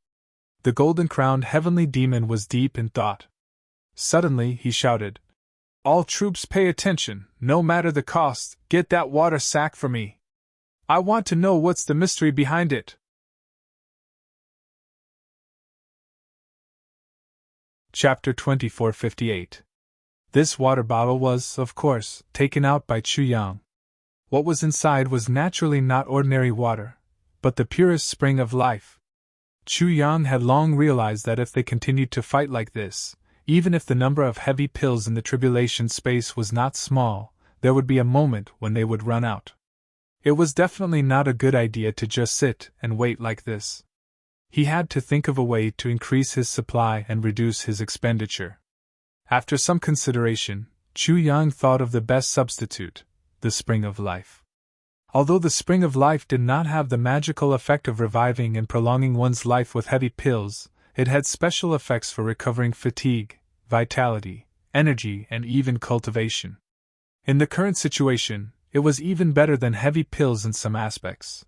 The golden-crowned heavenly demon was deep in thought. Suddenly he shouted, "All troops pay attention, no matter the cost, get that water sack for me. I want to know what's the mystery behind it." Chapter 2458. This water bottle was, of course, taken out by Chu Yang. What was inside was naturally not ordinary water, but the purest spring of life. Chu Yang had long realized that if they continued to fight like this, even if the number of heavy pills in the tribulation space was not small, there would be a moment when they would run out. It was definitely not a good idea to just sit and wait like this. He had to think of a way to increase his supply and reduce his expenditure. After some consideration, Chu Yang thought of the best substitute, the Spring of Life. Although the Spring of Life did not have the magical effect of reviving and prolonging one's life with heavy pills, it had special effects for recovering fatigue, vitality, energy, and even cultivation. In the current situation, it was even better than heavy pills in some aspects.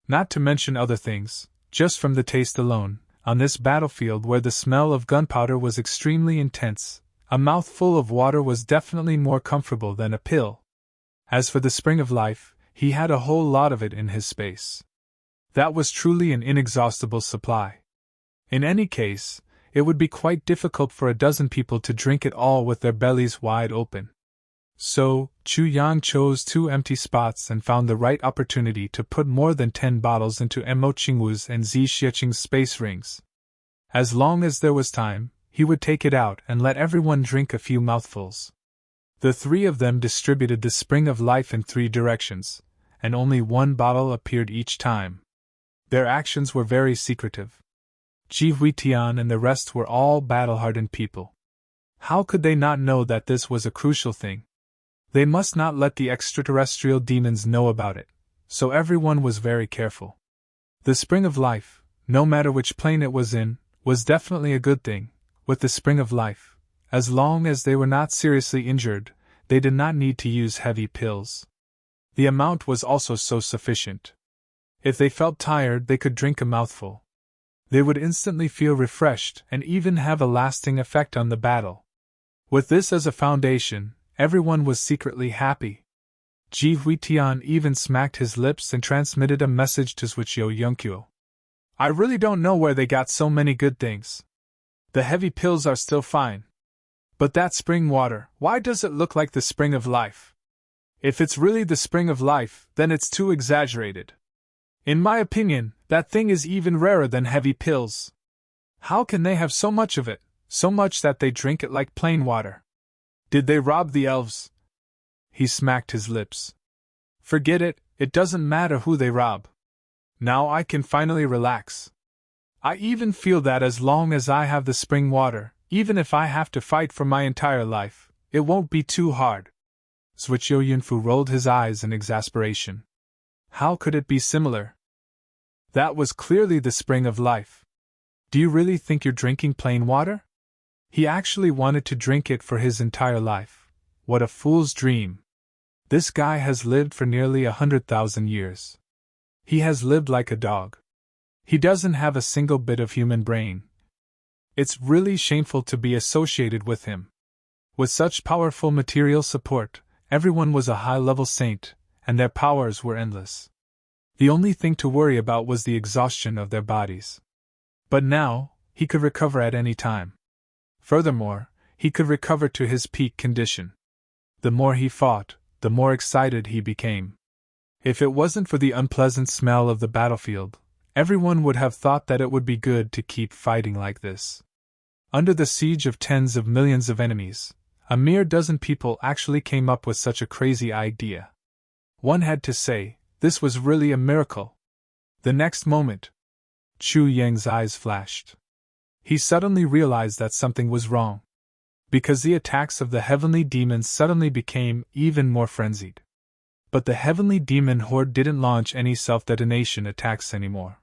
Not to mention other things, just from the taste alone, on this battlefield where the smell of gunpowder was extremely intense, a mouthful of water was definitely more comfortable than a pill. As for the Spring of Life, he had a whole lot of it in his space. That was truly an inexhaustible supply. In any case, it would be quite difficult for a dozen people to drink it all with their bellies wide open. So, Chu Yang chose 2 empty spots and found the right opportunity to put more than 10 bottles into Mo Qingwu's and Zi Xieching's space rings. As long as there was time, he would take it out and let everyone drink a few mouthfuls. The 3 of them distributed the Spring of Life in 3 directions, and only 1 bottle appeared each time. Their actions were very secretive. Ji Huitian and the rest were all battle-hardened people. How could they not know that this was a crucial thing? They must not let the extraterrestrial demons know about it, so everyone was very careful. The Spring of Life, no matter which plane it was in, was definitely a good thing. With the Spring of Life, as long as they were not seriously injured, they did not need to use heavy pills. The amount was also so sufficient. If they felt tired, they could drink a mouthful. They would instantly feel refreshed and even have a lasting effect on the battle. With this as a foundation, everyone was secretly happy. Ji Huitian even smacked his lips and transmitted a message to Zhuqiu Yongqiu. "I really don't know where they got so many good things. The heavy pills are still fine. But that spring water, why does it look like the Spring of Life? If it's really the Spring of Life, then it's too exaggerated. In my opinion, that thing is even rarer than heavy pills. How can they have so much of it, so much that they drink it like plain water? Did they rob the elves?" He smacked his lips. "Forget it, it doesn't matter who they rob. Now I can finally relax. I even feel that as long as I have the spring water, even if I have to fight for my entire life, it won't be too hard." Zhuqiu Yunfu rolled his eyes in exasperation. How could it be similar? That was clearly the Spring of Life. Do you really think you're drinking plain water? He actually wanted to drink it for his entire life. What a fool's dream. This guy has lived for nearly 100,000 years. He has lived like a dog. He doesn't have a single bit of human brain. It's really shameful to be associated with him. With such powerful material support, everyone was a high-level saint, and their powers were endless. The only thing to worry about was the exhaustion of their bodies. But now, he could recover at any time. Furthermore, he could recover to his peak condition. The more he fought, the more excited he became. If it wasn't for the unpleasant smell of the battlefield, everyone would have thought that it would be good to keep fighting like this. Under the siege of tens of millions of enemies, A mere dozen people actually came up with such a crazy idea. One had to say, this was really a miracle. The next moment, Chu Yang's eyes flashed. He suddenly realized that something was wrong. Because the attacks of the heavenly demons suddenly became even more frenzied. But the heavenly demon horde didn't launch any self-detonation attacks anymore.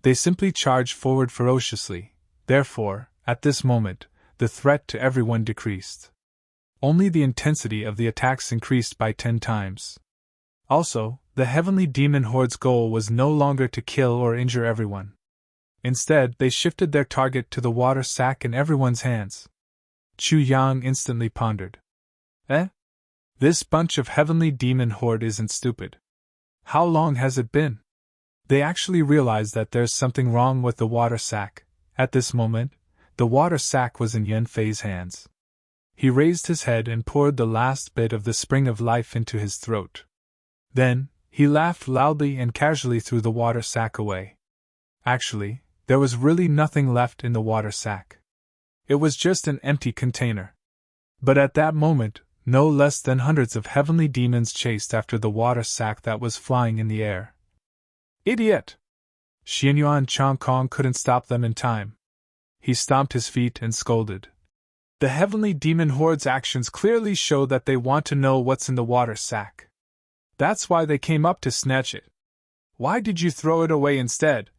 They simply charged forward ferociously. Therefore, at this moment, the threat to everyone decreased. Only the intensity of the attacks increased by 10 times. Also, the heavenly demon horde's goal was no longer to kill or injure everyone. Instead, they shifted their target to the water sack in everyone's hands. Chu Yang instantly pondered. This bunch of heavenly demon horde isn't stupid. How long has it been? They actually realized that there's something wrong with the water sack. At this moment, the water sack was in Yan Fei's hands. He raised his head and poured the last bit of the spring of life into his throat. Then, he laughed loudly and casually threw the water sack away. Actually, there was really nothing left in the water sack. It was just an empty container. But at that moment, no less than hundreds of heavenly demons chased after the water sack that was flying in the air. Idiot! Xianyuan Chongkong couldn't stop them in time. He stomped his feet and scolded. The heavenly demon horde's actions clearly show that they want to know what's in the water sack. That's why they came up to snatch it. Why did you throw it away instead?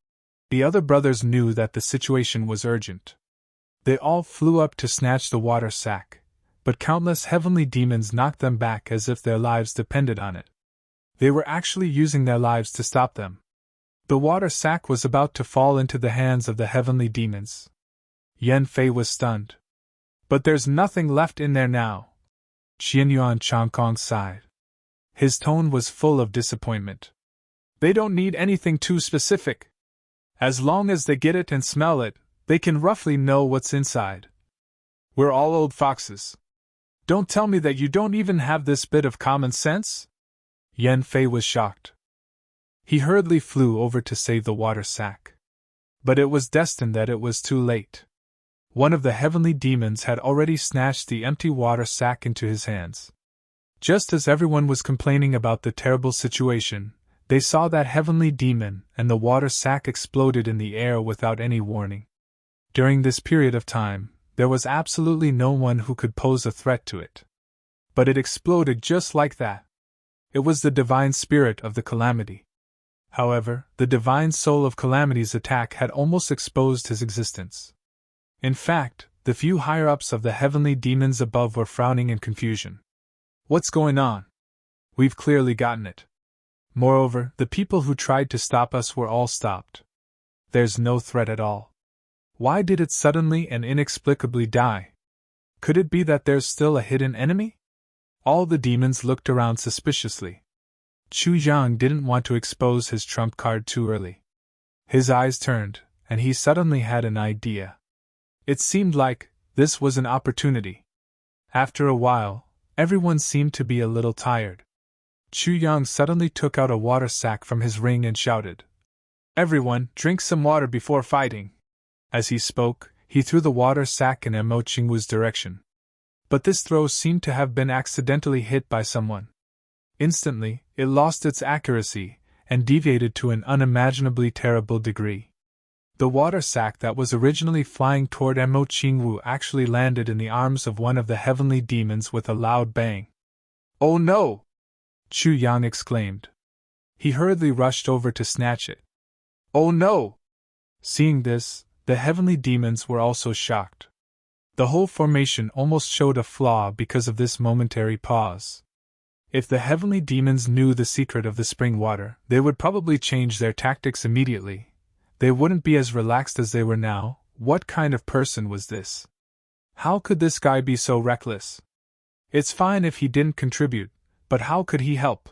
The other brothers knew that the situation was urgent. They all flew up to snatch the water sack, but countless heavenly demons knocked them back as if their lives depended on it. They were actually using their lives to stop them. The water sack was about to fall into the hands of the heavenly demons. Yan Fei was stunned. But there's nothing left in there now. Xianyuan Chongkong sighed. His tone was full of disappointment. They don't need anything too specific. As long as they get it and smell it, they can roughly know what's inside. We're all old foxes. Don't tell me that you don't even have this bit of common sense? Yan Fei was shocked. He hurriedly flew over to save the water sack. But it was destined that it was too late. One of the heavenly demons had already snatched the empty water sack into his hands. Just as everyone was complaining about the terrible situation, they saw that heavenly demon, and the water sack exploded in the air without any warning. During this period of time, there was absolutely no one who could pose a threat to it. But it exploded just like that. It was the divine spirit of the calamity. However, the divine soul of calamity's attack had almost exposed his existence. In fact, the few higher-ups of the heavenly demons above were frowning in confusion. What's going on? We've clearly gotten it. Moreover, the people who tried to stop us were all stopped. There's no threat at all. Why did it suddenly and inexplicably die? Could it be that there's still a hidden enemy? All the demons looked around suspiciously. Chu Yang didn't want to expose his trump card too early. His eyes turned, and he suddenly had an idea. It seemed like this was an opportunity. After a while, everyone seemed to be a little tired. Chu Yang suddenly took out a water sack from his ring and shouted, "Everyone, drink some water before fighting." As he spoke, he threw the water sack in Mo Qingwu's direction. But this throw seemed to have been accidentally hit by someone. Instantly, it lost its accuracy, and deviated to an unimaginably terrible degree. The water sack that was originally flying toward Mo Qingwu actually landed in the arms of one of the heavenly demons with a loud bang. "Oh no!" Chu Yang exclaimed. He hurriedly rushed over to snatch it. "Oh no!" Seeing this, the heavenly demons were also shocked. The whole formation almost showed a flaw because of this momentary pause. If the heavenly demons knew the secret of the spring water, they would probably change their tactics immediately. They wouldn't be as relaxed as they were now. What kind of person was this? How could this guy be so reckless? It's fine if he didn't contribute, but how could he help?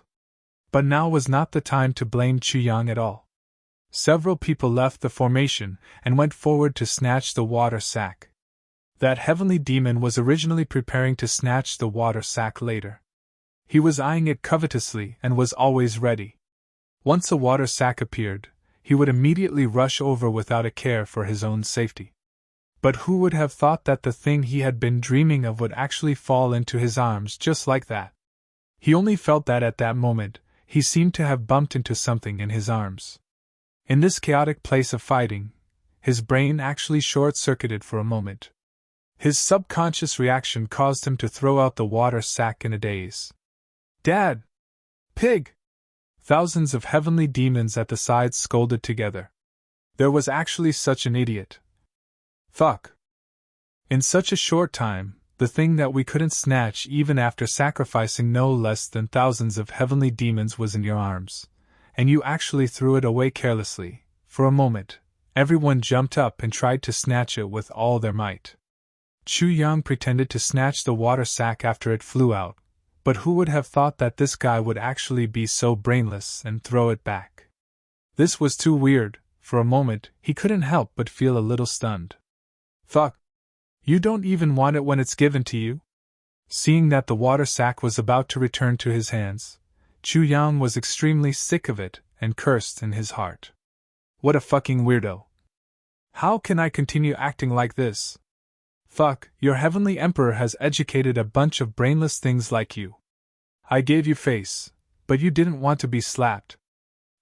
But now was not the time to blame Chu Yang at all. Several people left the formation and went forward to snatch the water sack. That heavenly demon was originally preparing to snatch the water sack later. He was eyeing it covetously and was always ready. Once a water sack appeared, he would immediately rush over without a care for his own safety. But who would have thought that the thing he had been dreaming of would actually fall into his arms just like that? He only felt that at that moment, he seemed to have bumped into something in his arms. In this chaotic place of fighting, his brain actually short-circuited for a moment. His subconscious reaction caused him to throw out the water sack in a daze. "Dad! Pig!" Thousands of heavenly demons at the sides scolded together. There was actually such an idiot. Fuck. In such a short time, the thing that we couldn't snatch even after sacrificing no less than thousands of heavenly demons was in your arms, and you actually threw it away carelessly. For a moment, everyone jumped up and tried to snatch it with all their might. Chu Yang pretended to snatch the water sack after it flew out, but who would have thought that this guy would actually be so brainless and throw it back? This was too weird. For a moment, he couldn't help but feel a little stunned. Fuck. You don't even want it when it's given to you? Seeing that the water sack was about to return to his hands, Chu Yang was extremely sick of it and cursed in his heart. What a fucking weirdo. How can I continue acting like this? Fuck, your heavenly emperor has educated a bunch of brainless things like you. I gave you face, but you didn't want to be slapped.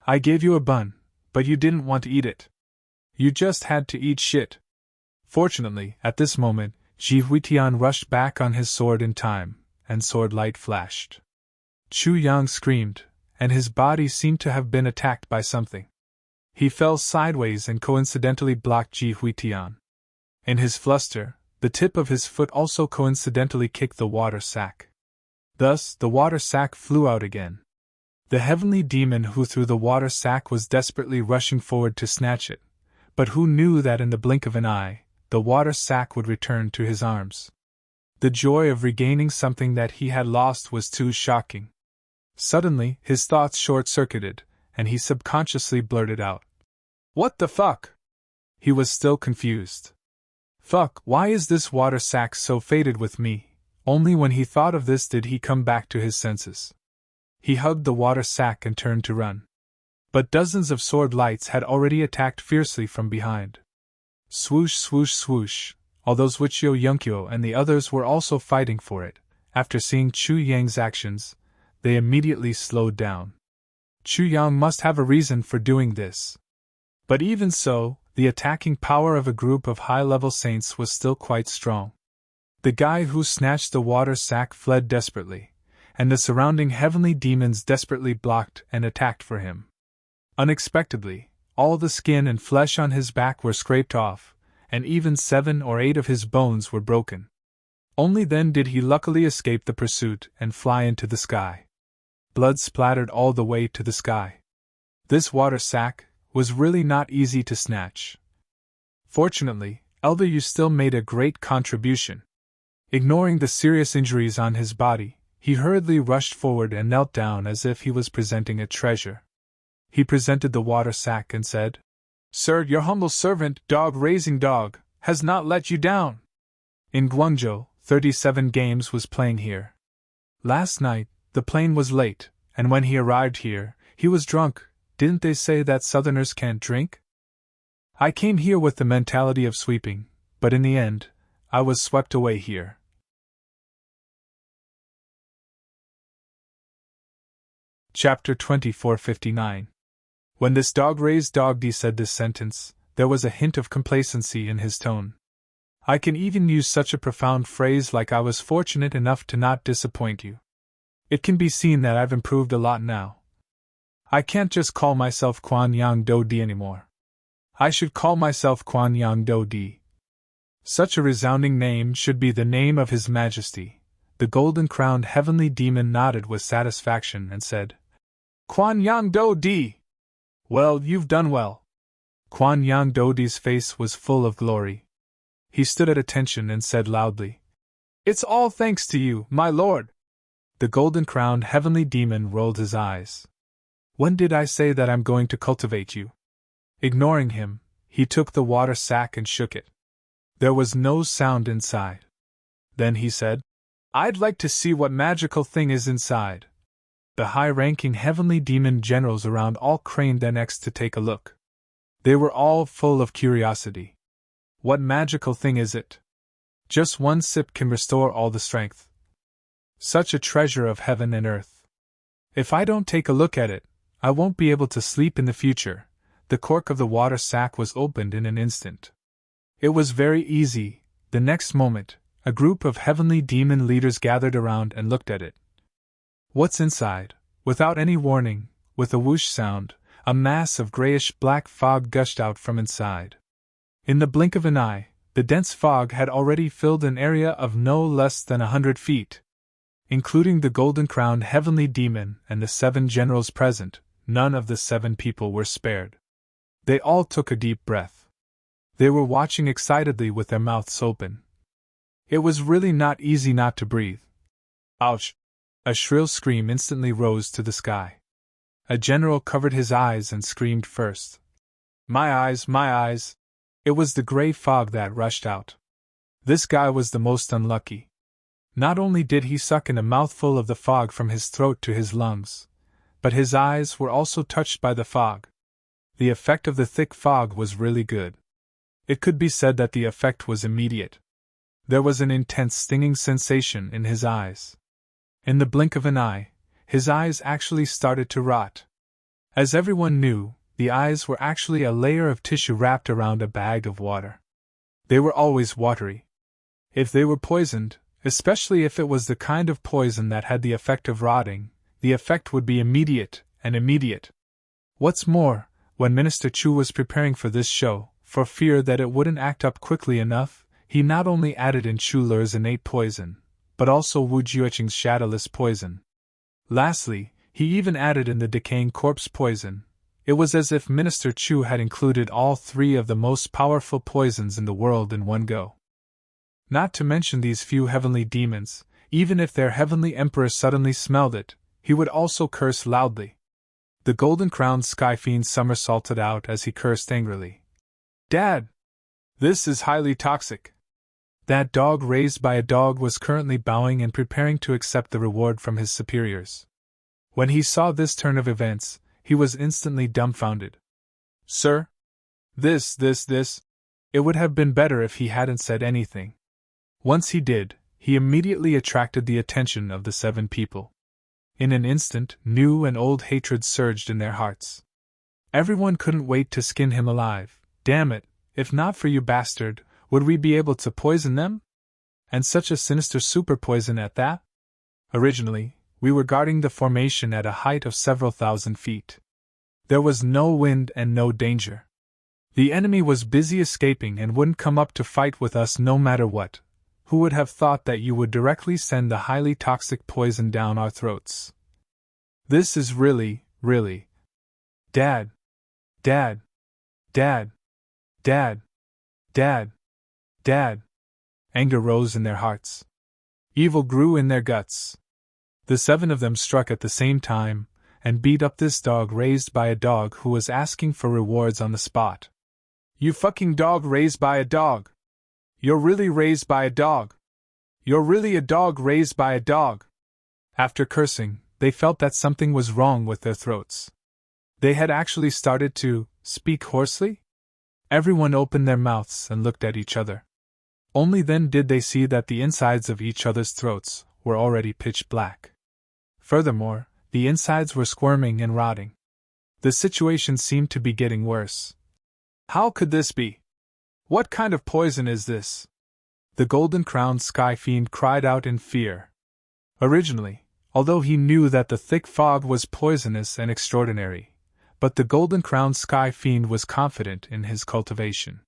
I gave you a bun, but you didn't want to eat it. You just had to eat shit. Fortunately, at this moment, Ji Huitian rushed back on his sword in time, and sword light flashed. Chu Yang screamed, and his body seemed to have been attacked by something. He fell sideways and coincidentally blocked Ji Huitian. In his fluster, the tip of his foot also coincidentally kicked the water sack. Thus, the water sack flew out again. The heavenly demon who threw the water sack was desperately rushing forward to snatch it, but who knew that in the blink of an eye, the water sack would return to his arms. The joy of regaining something that he had lost was too shocking. Suddenly, his thoughts short-circuited, and he subconsciously blurted out, "What the fuck?" He was still confused. Fuck, why is this water sack so fated with me? Only when he thought of this did he come back to his senses. He hugged the water sack and turned to run. But dozens of sword lights had already attacked fiercely from behind. Swoosh, swoosh, swoosh, although Zhuqiu Yunqiu and the others were also fighting for it. After seeing Chu Yang's actions, they immediately slowed down. Chu Yang must have a reason for doing this. But even so, the attacking power of a group of high-level saints was still quite strong. The guy who snatched the water sack fled desperately, and the surrounding heavenly demons desperately blocked and attacked for him. Unexpectedly, all the skin and flesh on his back were scraped off, and even 7 or 8 of his bones were broken. Only then did he luckily escape the pursuit and fly into the sky. Blood splattered all the way to the sky. This water sack was really not easy to snatch. Fortunately, Elder Yu still made a great contribution. Ignoring the serious injuries on his body, he hurriedly rushed forward and knelt down as if he was presenting a treasure. He presented the water sack and said, "Sir, your humble servant, dog-raising dog, has not let you down. In Guangzhou, 37 games was playing here. Last night, the plane was late, and when he arrived here, he was drunk. Didn't they say that Southerners can't drink? I came here with the mentality of sweeping, but in the end, I was swept away here." Chapter 2459. When this dog-raised dogdy said this sentence, there was a hint of complacency in his tone. I can even use such a profound phrase like "I was fortunate enough to not disappoint you." It can be seen that I've improved a lot now. I can't just call myself Quan Yang Do Di anymore. I should call myself Quan Yang Do Di. Such a resounding name should be the name of His Majesty. The golden-crowned heavenly demon nodded with satisfaction and said, "Quan Yang Do Di! Well, you've done well." Quan Yang Do Di's face was full of glory. He stood at attention and said loudly, "It's all thanks to you, my lord." The golden-crowned heavenly demon rolled his eyes. "When did I say that I'm going to cultivate you?" Ignoring him, he took the water sack and shook it. There was no sound inside. Then he said, "I'd like to see what magical thing is inside." The high-ranking heavenly demon generals around all craned their necks to take a look. They were all full of curiosity. What magical thing is it? Just one sip can restore all the strength. Such a treasure of heaven and earth. If I don't take a look at it, I won't be able to sleep in the future. The cork of the water sack was opened in an instant. It was very easy. The next moment, a group of heavenly demon leaders gathered around and looked at it. What's inside? Without any warning, with a whoosh sound, a mass of grayish-black fog gushed out from inside. In the blink of an eye, the dense fog had already filled an area of no less than 100 feet. Including the golden-crowned heavenly demon and the 7 generals present, none of the 7 people were spared. They all took a deep breath. They were watching excitedly with their mouths open. It was really not easy not to breathe. Ouch! A shrill scream instantly rose to the sky. A general covered his eyes and screamed first. My eyes, my eyes! It was the gray fog that rushed out. This guy was the most unlucky. Not only did he suck in a mouthful of the fog from his throat to his lungs, but his eyes were also touched by the fog. The effect of the thick fog was really good. It could be said that the effect was immediate. There was an intense stinging sensation in his eyes. In the blink of an eye, his eyes actually started to rot. As everyone knew, the eyes were actually a layer of tissue wrapped around a bag of water. They were always watery. If they were poisoned, especially if it was the kind of poison that had the effect of rotting, the effect would be immediate and immediate. What's more, when Minister Chu was preparing for this show, for fear that it wouldn't act up quickly enough, he not only added in Chu Le's innate poison, but also Wu Jueqing's shadowless poison. Lastly, he even added in the decaying corpse poison. It was as if Minister Chu had included all 3 of the most powerful poisons in the world in one go. Not to mention these few heavenly demons, even if their heavenly emperor suddenly smelled it, he would also curse loudly. The golden-crowned sky fiend somersaulted out as he cursed angrily. Dad! This is highly toxic. That dog raised by a dog was currently bowing and preparing to accept the reward from his superiors. When he saw this turn of events, he was instantly dumbfounded. Sir? This. It would have been better if he hadn't said anything. Once he did, he immediately attracted the attention of the 7 people. In an instant, new and old hatred surged in their hearts. Everyone couldn't wait to skin him alive. Damn it, if not for you bastard, would we be able to poison them? And such a sinister super poison at that? Originally, we were guarding the formation at a height of several thousand feet. There was no wind and no danger. The enemy was busy escaping and wouldn't come up to fight with us no matter what. Who would have thought that you would directly send the highly toxic poison down our throats? This is really. Dad. Anger rose in their hearts. Evil grew in their guts. The 7 of them struck at the same time, and beat up this dog raised by a dog who was asking for rewards on the spot. You fucking dog raised by a dog! You're really raised by a dog! You're really a dog raised by a dog! After cursing, they felt that something was wrong with their throats. They had actually started to speak hoarsely? Everyone opened their mouths and looked at each other. Only then did they see that the insides of each other's throats were already pitch black. Furthermore, the insides were squirming and rotting. The situation seemed to be getting worse. How could this be? What kind of poison is this? The golden-crowned sky fiend cried out in fear. Originally, although he knew that the thick fog was poisonous and extraordinary, but the golden-crowned sky fiend was confident in his cultivation.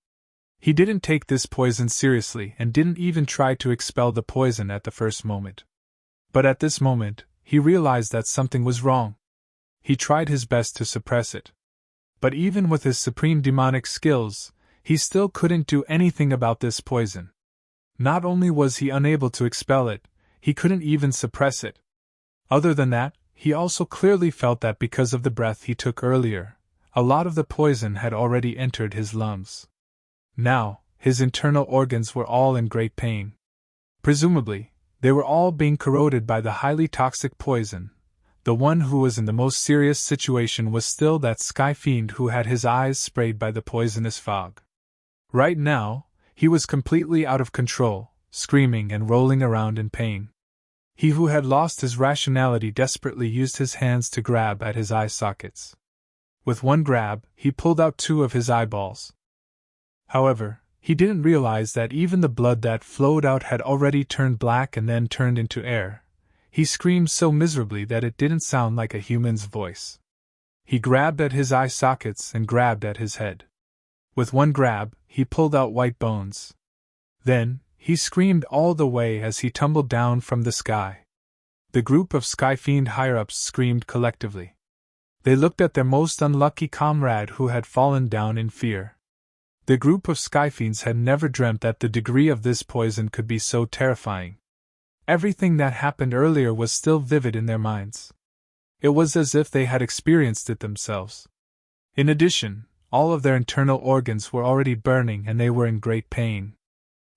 He didn't take this poison seriously and didn't even try to expel the poison at the first moment. But at this moment, he realized that something was wrong. He tried his best to suppress it. But even with his supreme demonic skills, he still couldn't do anything about this poison. Not only was he unable to expel it, he couldn't even suppress it. Other than that, he also clearly felt that because of the breath he took earlier, a lot of the poison had already entered his lungs. Now, his internal organs were all in great pain. Presumably, they were all being corroded by the highly toxic poison. The one who was in the most serious situation was still that sky fiend who had his eyes sprayed by the poisonous fog. Right now, He was completely out of control, screaming and rolling around in pain. He who had lost his rationality desperately used his hands to grab at his eye sockets. With one grab, he pulled out 2 of his eyeballs. However, he didn't realize that even the blood that flowed out had already turned black and then turned into air. He screamed so miserably that it didn't sound like a human's voice. He grabbed at his eye sockets and grabbed at his head. With one grab, he pulled out white bones. Then, he screamed all the way as he tumbled down from the sky. The group of Skyfiend higher-ups screamed collectively. They looked at their most unlucky comrade who had fallen down in fear. The group of Skyfiends had never dreamt that the degree of this poison could be so terrifying. Everything that happened earlier was still vivid in their minds. It was as if they had experienced it themselves. In addition, all of their internal organs were already burning and they were in great pain.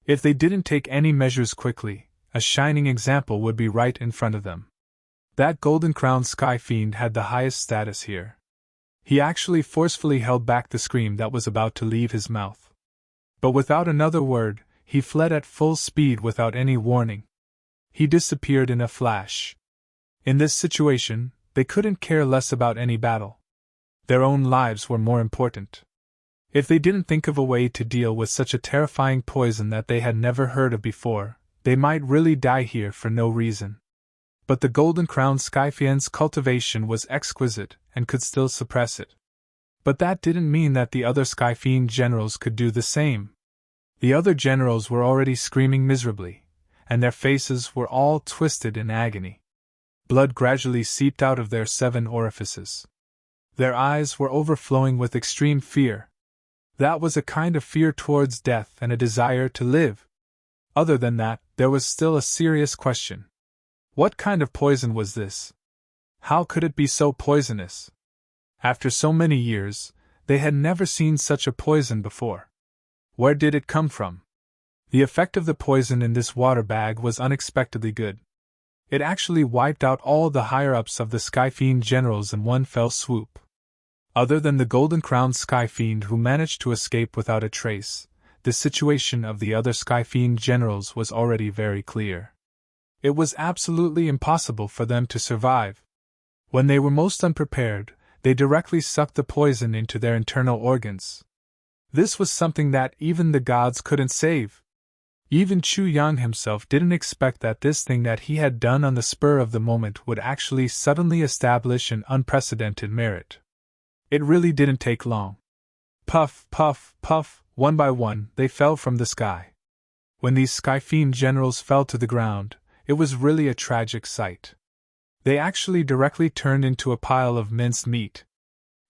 If they didn't take any measures quickly, a shining example would be right in front of them. That golden-crowned Skyfiend had the highest status here. He actually forcefully held back the scream that was about to leave his mouth. But without another word, he fled at full speed without any warning. He disappeared in a flash. In this situation, they couldn't care less about any battle. Their own lives were more important. If they didn't think of a way to deal with such a terrifying poison that they had never heard of before, they might really die here for no reason. But the golden-crowned Skyfiend's cultivation was exquisite and could still suppress it. But that didn't mean that the other Skyfiend generals could do the same. The other generals were already screaming miserably, and their faces were all twisted in agony. Blood gradually seeped out of their 7 orifices. Their eyes were overflowing with extreme fear. That was a kind of fear towards death and a desire to live. Other than that, there was still a serious question. What kind of poison was this? How could it be so poisonous? After so many years, they had never seen such a poison before. Where did it come from? The effect of the poison in this water bag was unexpectedly good. It actually wiped out all the higher-ups of the Skyfiend generals in one fell swoop. Other than the golden-crowned Skyfiend who managed to escape without a trace, the situation of the other Skyfiend generals was already very clear. It was absolutely impossible for them to survive. When they were most unprepared, they directly sucked the poison into their internal organs. This was something that even the gods couldn't save. Even Chu Yang himself didn't expect that this thing that he had done on the spur of the moment would actually suddenly establish an unprecedented merit. It really didn't take long. Puff, puff, puff, one by one, they fell from the sky. When these Skyfiend generals fell to the ground, it was really a tragic sight. They actually directly turned into a pile of minced meat.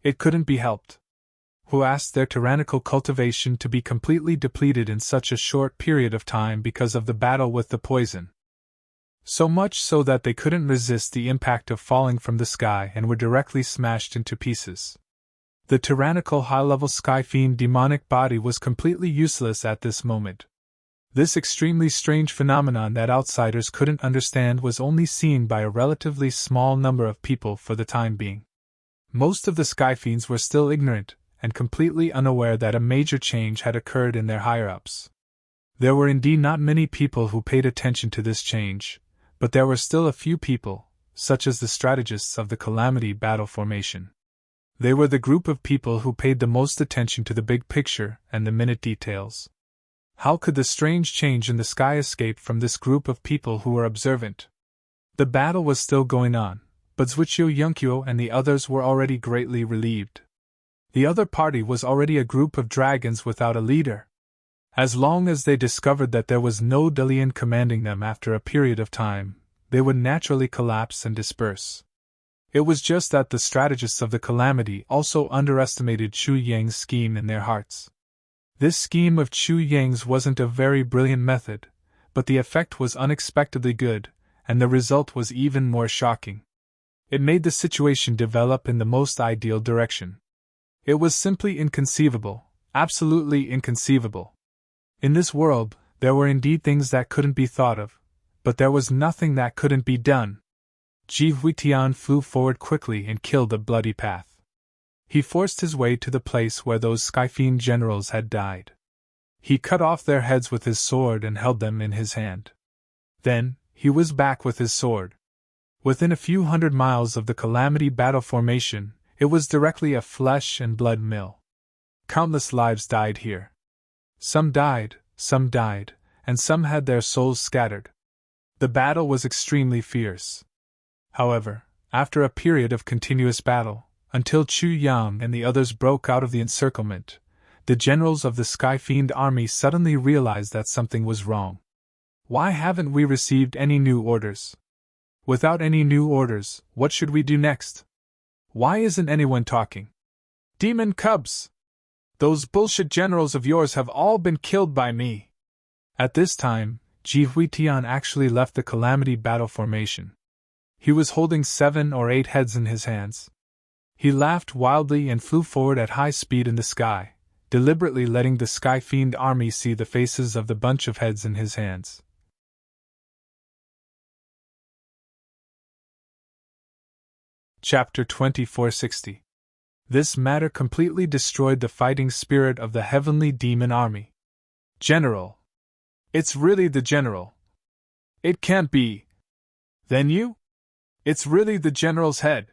It couldn't be helped. Who asked their tyrannical cultivation to be completely depleted in such a short period of time because of the battle with the poison? So much so that they couldn't resist the impact of falling from the sky and were directly smashed into pieces. The tyrannical high-level Skyfiend demonic body was completely useless at this moment. This extremely strange phenomenon that outsiders couldn't understand was only seen by a relatively small number of people for the time being. Most of the Skyfiends were still ignorant and completely unaware that a major change had occurred in their higher-ups. There were indeed not many people who paid attention to this change, but there were still a few people, such as the strategists of the Calamity battle formation. They were the group of people who paid the most attention to the big picture and the minute details. How could the strange change in the sky escape from this group of people who were observant? The battle was still going on, but Zhuqiu Yunqiu and the others were already greatly relieved. The other party was already a group of dragons without a leader. As long as they discovered that there was no Delian commanding them after a period of time, they would naturally collapse and disperse. It was just that the strategists of the Calamity also underestimated Chu Yang's scheme in their hearts. This scheme of Chu Yang's wasn't a very brilliant method, but the effect was unexpectedly good, and the result was even more shocking. It made the situation develop in the most ideal direction. It was simply inconceivable, absolutely inconceivable. In this world, there were indeed things that couldn't be thought of, but there was nothing that couldn't be done. Ji Huitian flew forward quickly and killed the bloody path. He forced his way to the place where those Skyfiend generals had died. He cut off their heads with his sword and held them in his hand. Then, he was back with his sword. Within a few hundred miles of the Calamity battle formation, it was directly a flesh and blood mill. Countless lives died here. Some died, and some had their souls scattered. The battle was extremely fierce. However, after a period of continuous battle, until Chu Yang and the others broke out of the encirclement, the generals of the Sky Fiend army suddenly realized that something was wrong. Why haven't we received any new orders? Without any new orders, what should we do next? Why isn't anyone talking? Demon cubs! Those bullshit generals of yours have all been killed by me. At this time, Ji Huitian actually left the Calamity battle formation. He was holding 7 or 8 heads in his hands. He laughed wildly and flew forward at high speed in the sky, deliberately letting the Sky Fiend army see the faces of the bunch of heads in his hands. Chapter 2460. This matter completely destroyed the fighting spirit of the heavenly demon army. General! It's really the general. It can't be. Then you? It's really the general's head.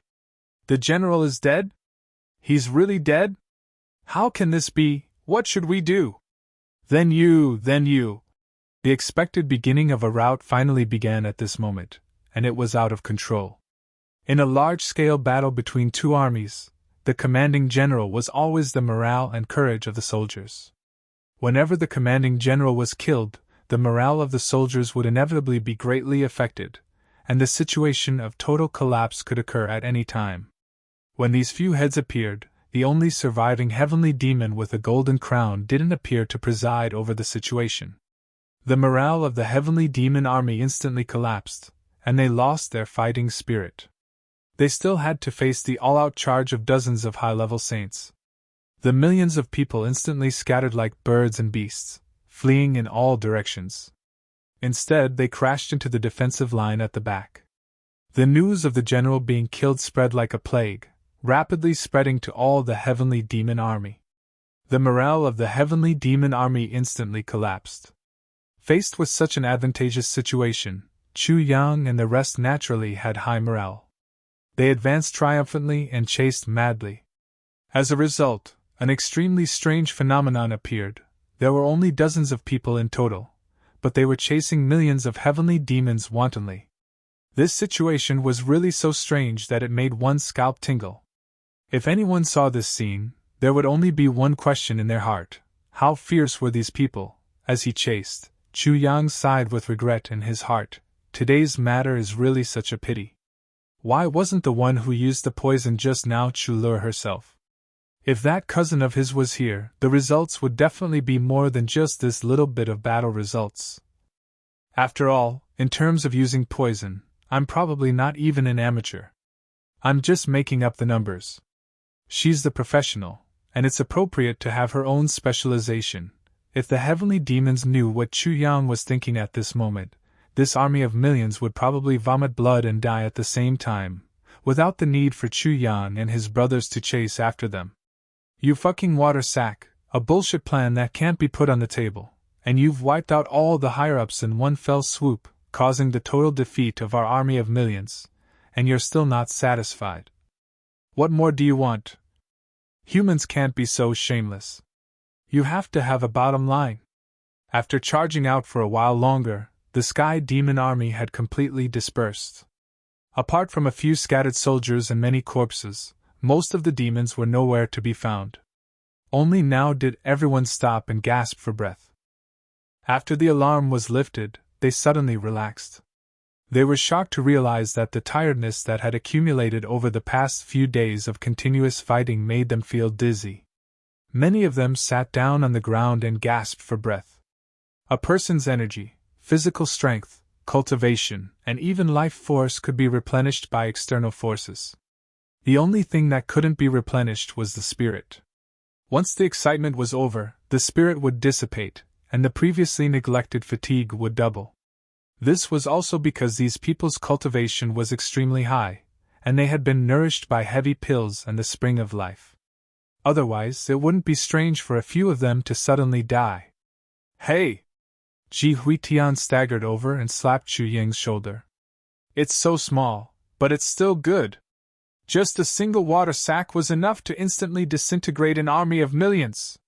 The general is dead? He's really dead? How can this be? What should we do? Then you. The expected beginning of a rout finally began at this moment, and it was out of control. In a large-scale battle between two armies, the commanding general was always the morale and courage of the soldiers. Whenever the commanding general was killed, the morale of the soldiers would inevitably be greatly affected, and the situation of total collapse could occur at any time. When these few heads appeared, the only surviving heavenly demon with a golden crown didn't appear to preside over the situation. The morale of the heavenly demon army instantly collapsed, and they lost their fighting spirit. They still had to face the all-out charge of dozens of high-level saints. The millions of people instantly scattered like birds and beasts, fleeing in all directions. Instead, they crashed into the defensive line at the back. The news of the general being killed spread like a plague, rapidly spreading to all the heavenly demon army. The morale of the heavenly demon army instantly collapsed. Faced with such an advantageous situation, Chu Yang and the rest naturally had high morale. They advanced triumphantly and chased madly. As a result, an extremely strange phenomenon appeared. There were only dozens of people in total, but they were chasing millions of heavenly demons wantonly. This situation was really so strange that it made one's scalp tingle. If anyone saw this scene, there would only be one question in their heart: how fierce were these people? As he chased, Chu Yang sighed with regret in his heart. Today's matter is really such a pity. Why wasn't the one who used the poison just now Chu Lur herself? If that cousin of his was here, the results would definitely be more than just this little bit of battle results. After all, in terms of using poison, I'm probably not even an amateur. I'm just making up the numbers. She's the professional, and it's appropriate to have her own specialization. If the heavenly demons knew what Chu Yang was thinking at this moment, this army of millions would probably vomit blood and die at the same time, without the need for Chu Yang and his brothers to chase after them. You fucking water sack, a bullshit plan that can't be put on the table, and you've wiped out all the higher-ups in one fell swoop, causing the total defeat of our army of millions, and you're still not satisfied. What more do you want? Humans can't be so shameless. You have to have a bottom line. After charging out for a while longer, the Sky Demon army had completely dispersed. Apart from a few scattered soldiers and many corpses, most of the demons were nowhere to be found. Only now did everyone stop and gasp for breath. After the alarm was lifted, they suddenly relaxed. They were shocked to realize that the tiredness that had accumulated over the past few days of continuous fighting made them feel dizzy. Many of them sat down on the ground and gasped for breath. A person's energy, physical strength, cultivation, and even life force could be replenished by external forces. The only thing that couldn't be replenished was the spirit. Once the excitement was over, the spirit would dissipate, and the previously neglected fatigue would double. This was also because these people's cultivation was extremely high, and they had been nourished by heavy pills and the spring of life. Otherwise, it wouldn't be strange for a few of them to suddenly die. Hey! Ji Huitian staggered over and slapped Chu Yang's shoulder. It's so small, but it's still good. Just a single water sack was enough to instantly disintegrate an army of millions.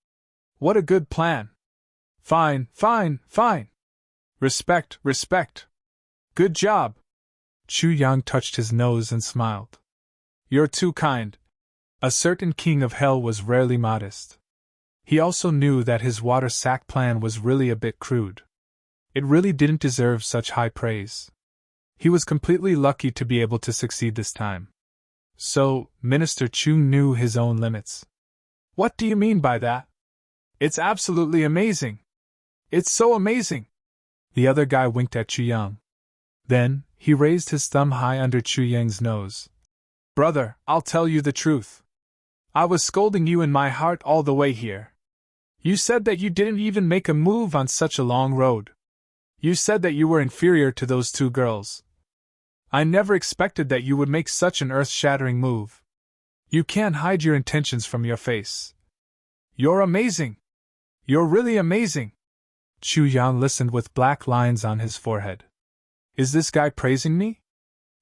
What a good plan. Fine, fine, fine. Respect, respect. Good job. Chu Yang touched his nose and smiled. You're too kind. A certain king of hell was rarely modest. He also knew that his water sack plan was really a bit crude. It really didn't deserve such high praise. He was completely lucky to be able to succeed this time. So, Minister Chu knew his own limits. What do you mean by that? It's absolutely amazing. It's so amazing. The other guy winked at Chu Yang. Then, he raised his thumb high under Chu Yang's nose. Brother, I'll tell you the truth. I was scolding you in my heart all the way here. You said that you didn't even make a move on such a long road. You said that you were inferior to those two girls. I never expected that you would make such an earth-shattering move. You can't hide your intentions from your face. You're amazing. You're really amazing. Chu Yang listened with black lines on his forehead. Is this guy praising me?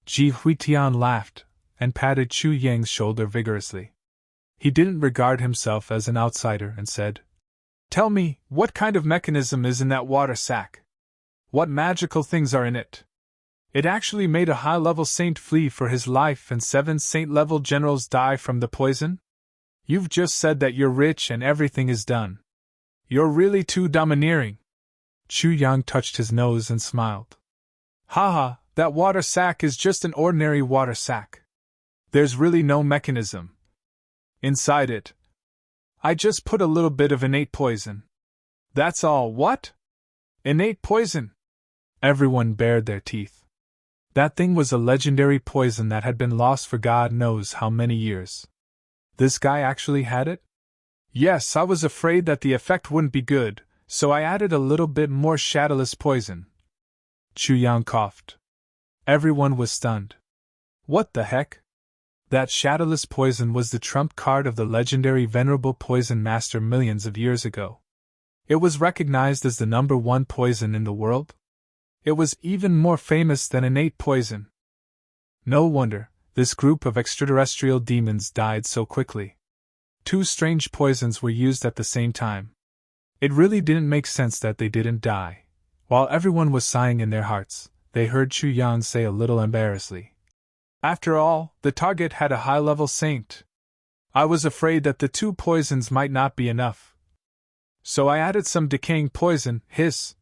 Ji Huitian laughed and patted Chu Yang's shoulder vigorously. He didn't regard himself as an outsider and said, Tell me, what kind of mechanism is in that water sack? What magical things are in it? It actually made a high-level saint flee for his life and 7 saint-level generals die from the poison? You've just said that you're rich and everything is done. You're really too domineering. Chu Yang touched his nose and smiled. Haha, that water sack is just an ordinary water sack. There's really no mechanism inside it. I just put a little bit of innate poison. That's all. What? Innate poison? Everyone bared their teeth. That thing was a legendary poison that had been lost for God knows how many years. This guy actually had it? Yes, I was afraid that the effect wouldn't be good, so I added a little bit more shadowless poison. Chu Yang coughed. Everyone was stunned. What the heck? That shadowless poison was the trump card of the legendary venerable poison master millions of years ago. It was recognized as the #1 poison in the world. It was even more famous than innate poison. No wonder this group of extraterrestrial demons died so quickly. 2 strange poisons were used at the same time. It really didn't make sense that they didn't die. While everyone was sighing in their hearts, they heard Chu Yang say a little embarrassedly, After all, the target had a high-level saint. I was afraid that the 2 poisons might not be enough. So I added some decaying poison, hiss.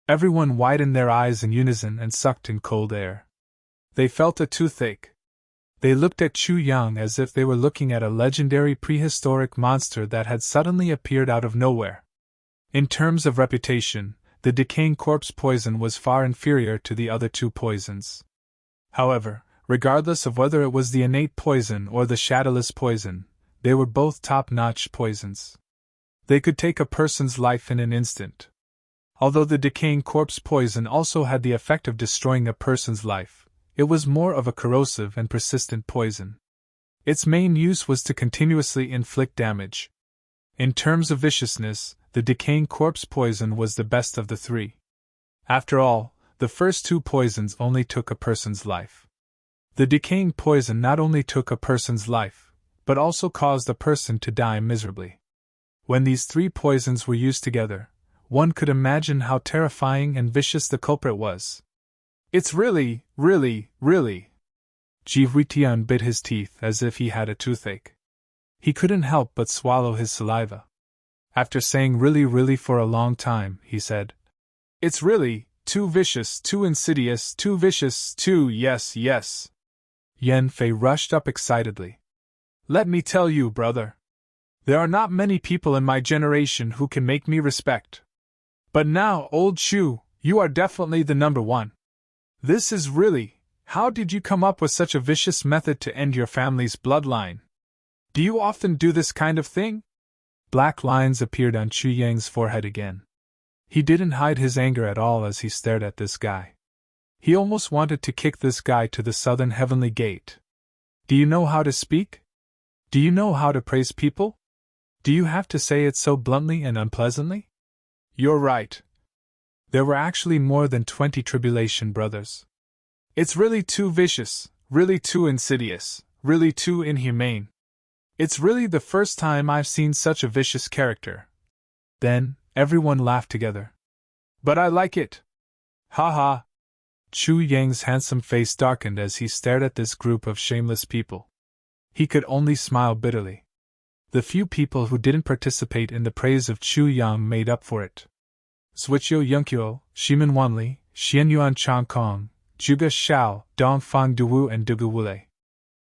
Everyone widened their eyes in unison and sucked in cold air. They felt a toothache. They looked at Chu Yang as if they were looking at a legendary prehistoric monster that had suddenly appeared out of nowhere. In terms of reputation, the decaying corpse poison was far inferior to the other 2 poisons. However, regardless of whether it was the innate poison or the shadowless poison, they were both top-notch poisons. They could take a person's life in an instant. Although the decaying corpse poison also had the effect of destroying a person's life, it was more of a corrosive and persistent poison. Its main use was to continuously inflict damage. In terms of viciousness, the decaying corpse poison was the best of the 3. After all, the first 2 poisons only took a person's life. The decaying poison not only took a person's life, but also caused a person to die miserably. When these 3 poisons were used together, one could imagine how terrifying and vicious the culprit was. It's really. Ji Huitian bit his teeth as if he had a toothache. He couldn't help but swallow his saliva. After saying really for a long time, he said, It's really too vicious, too insidious, too vicious, too yes. Yan Fei rushed up excitedly. Let me tell you, brother. There are not many people in my generation who can make me respect. But now, old Chu, you are definitely the #1. This is really, how did you come up with such a vicious method to end your family's bloodline? Do you often do this kind of thing? Black lines appeared on Chu Yang's forehead again. He didn't hide his anger at all as he stared at this guy. He almost wanted to kick this guy to the southern heavenly gate. Do you know how to speak? Do you know how to praise people? Do you have to say it so bluntly and unpleasantly? You're right. There were actually more than 20 tribulation brothers. It's really too vicious, really too insidious, really too inhumane. It's really the first time I've seen such a vicious character. Then, everyone laughed together. But I like it. Ha ha. Chu Yang's handsome face darkened as he stared at this group of shameless people. He could only smile bitterly. The few people who didn't participate in the praise of Chu Yang made up for it. Zhuqiu Yunqiu, Shimin Wanli, Xianyuan Changkong, Zhuge Xiao, Dongfang Duwu and Dugu Wule.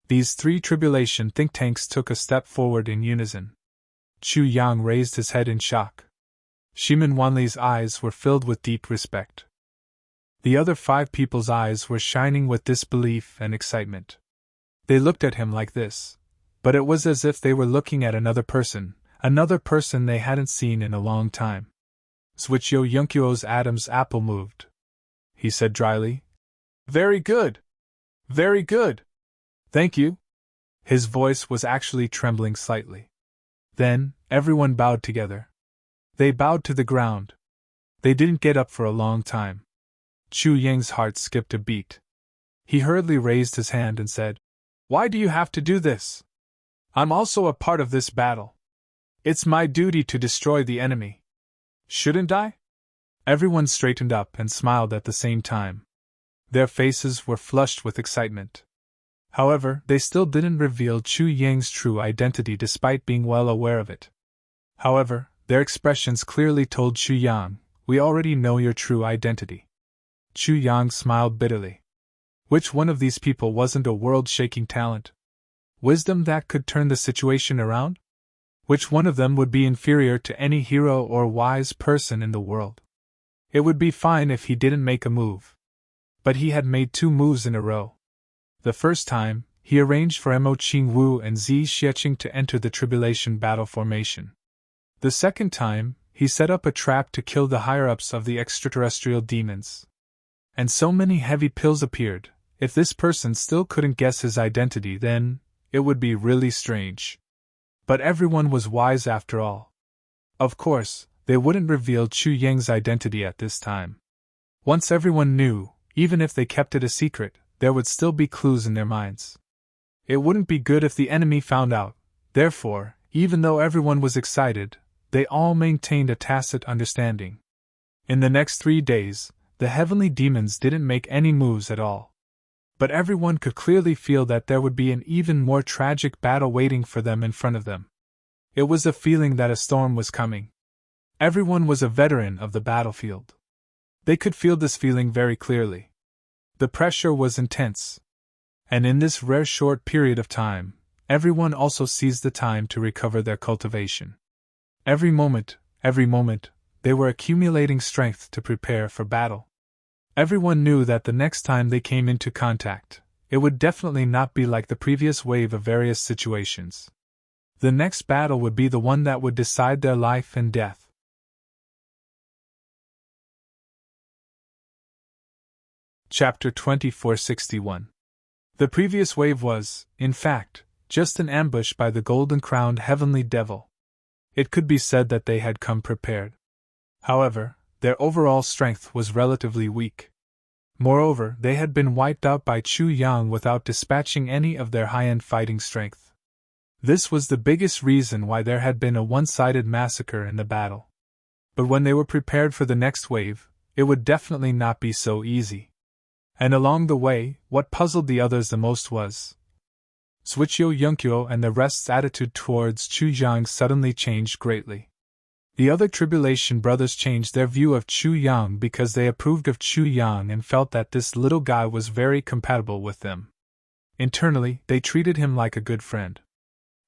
These three tribulation think tanks took a step forward in unison. Chu Yang raised his head in shock. Shimin Wanli's eyes were filled with deep respect. The other 5 people's eyes were shining with disbelief and excitement. They looked at him like this, but it was as if they were looking at another person they hadn't seen in a long time. Zhuqiu Yunqiu's Adam's apple moved. He said dryly, "Very good. Very good. Thank you." His voice was actually trembling slightly. Then, everyone bowed together. They bowed to the ground. They didn't get up for a long time. Chu Yang's heart skipped a beat. He hurriedly raised his hand and said, "Why do you have to do this? I'm also a part of this battle. It's my duty to destroy the enemy. Shouldn't I?" Everyone straightened up and smiled at the same time. Their faces were flushed with excitement. However, they still didn't reveal Chu Yang's true identity despite being well aware of it. However, their expressions clearly told Chu Yang, "We already know your true identity." Chu Yang smiled bitterly. Which one of these people wasn't a world-shaking talent? Wisdom that could turn the situation around? Which one of them would be inferior to any hero or wise person in the world? It would be fine if he didn't make a move. But he had made 2 moves in a row. The first time, he arranged for Mo Qingwu and Zi Xieching to enter the tribulation battle formation. The second time, he set up a trap to kill the higher-ups of the extraterrestrial demons. And so many heavy pills appeared. If this person still couldn't guess his identity, then it would be really strange. But everyone was wise after all. Of course, they wouldn't reveal Chu Yang's identity at this time. Once everyone knew, even if they kept it a secret, there would still be clues in their minds. It wouldn't be good if the enemy found out. Therefore, even though everyone was excited, they all maintained a tacit understanding. In the next 3 days, the heavenly demons didn't make any moves at all. But everyone could clearly feel that there would be an even more tragic battle waiting for them in front of them. It was a feeling that a storm was coming. Everyone was a veteran of the battlefield. They could feel this feeling very clearly. The pressure was intense. And in this rare short period of time, everyone also seized the time to recover their cultivation. Every moment, they were accumulating strength to prepare for battle. Everyone knew that the next time they came into contact, it would definitely not be like the previous wave of various situations. The next battle would be the one that would decide their life and death. Chapter 2461. The previous wave was, in fact, just an ambush by the golden-crowned heavenly devil. It could be said that they had come prepared. However, their overall strength was relatively weak. Moreover, they had been wiped out by Chu Yang without dispatching any of their high-end fighting strength. This was the biggest reason why there had been a one-sided massacre in the battle. But when they were prepared for the next wave, it would definitely not be so easy. And along the way, what puzzled the others the most was Zhuqiu Yunqiu and the rest's attitude towards Chu Yang suddenly changed greatly. The other tribulation brothers changed their view of Chu Yang because they approved of Chu Yang and felt that this little guy was very compatible with them. Internally, they treated him like a good friend.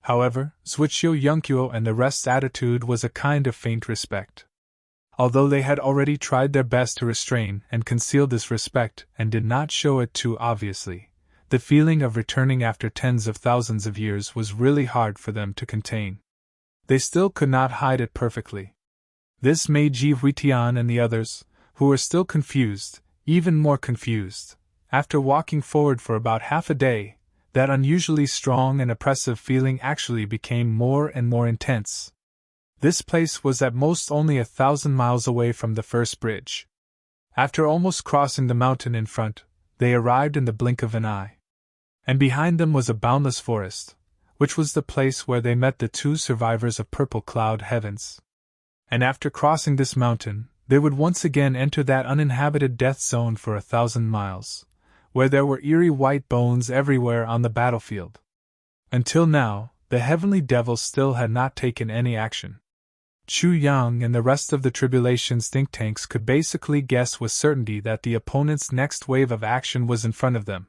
However, Zhuqiu Yunqiu and the rest's attitude was a kind of faint respect. Although they had already tried their best to restrain and conceal this respect and did not show it too obviously, the feeling of returning after tens of thousands of years was really hard for them to contain. They still could not hide it perfectly. This made Ji Huitian and the others, who were still confused, even more confused. After walking forward for about half a day, that unusually strong and oppressive feeling actually became more and more intense. This place was at most only 1,000 miles away from the first bridge. After almost crossing the mountain in front, they arrived in the blink of an eye. And behind them was a boundless forest, which was the place where they met the two survivors of Purple Cloud Heavens. And after crossing this mountain, they would once again enter that uninhabited death zone for 1,000 miles, where there were eerie white bones everywhere on the battlefield. Until now, the heavenly devils still had not taken any action. Chu Yang and the rest of the tribulation's think tanks could basically guess with certainty that the opponent's next wave of action was in front of them.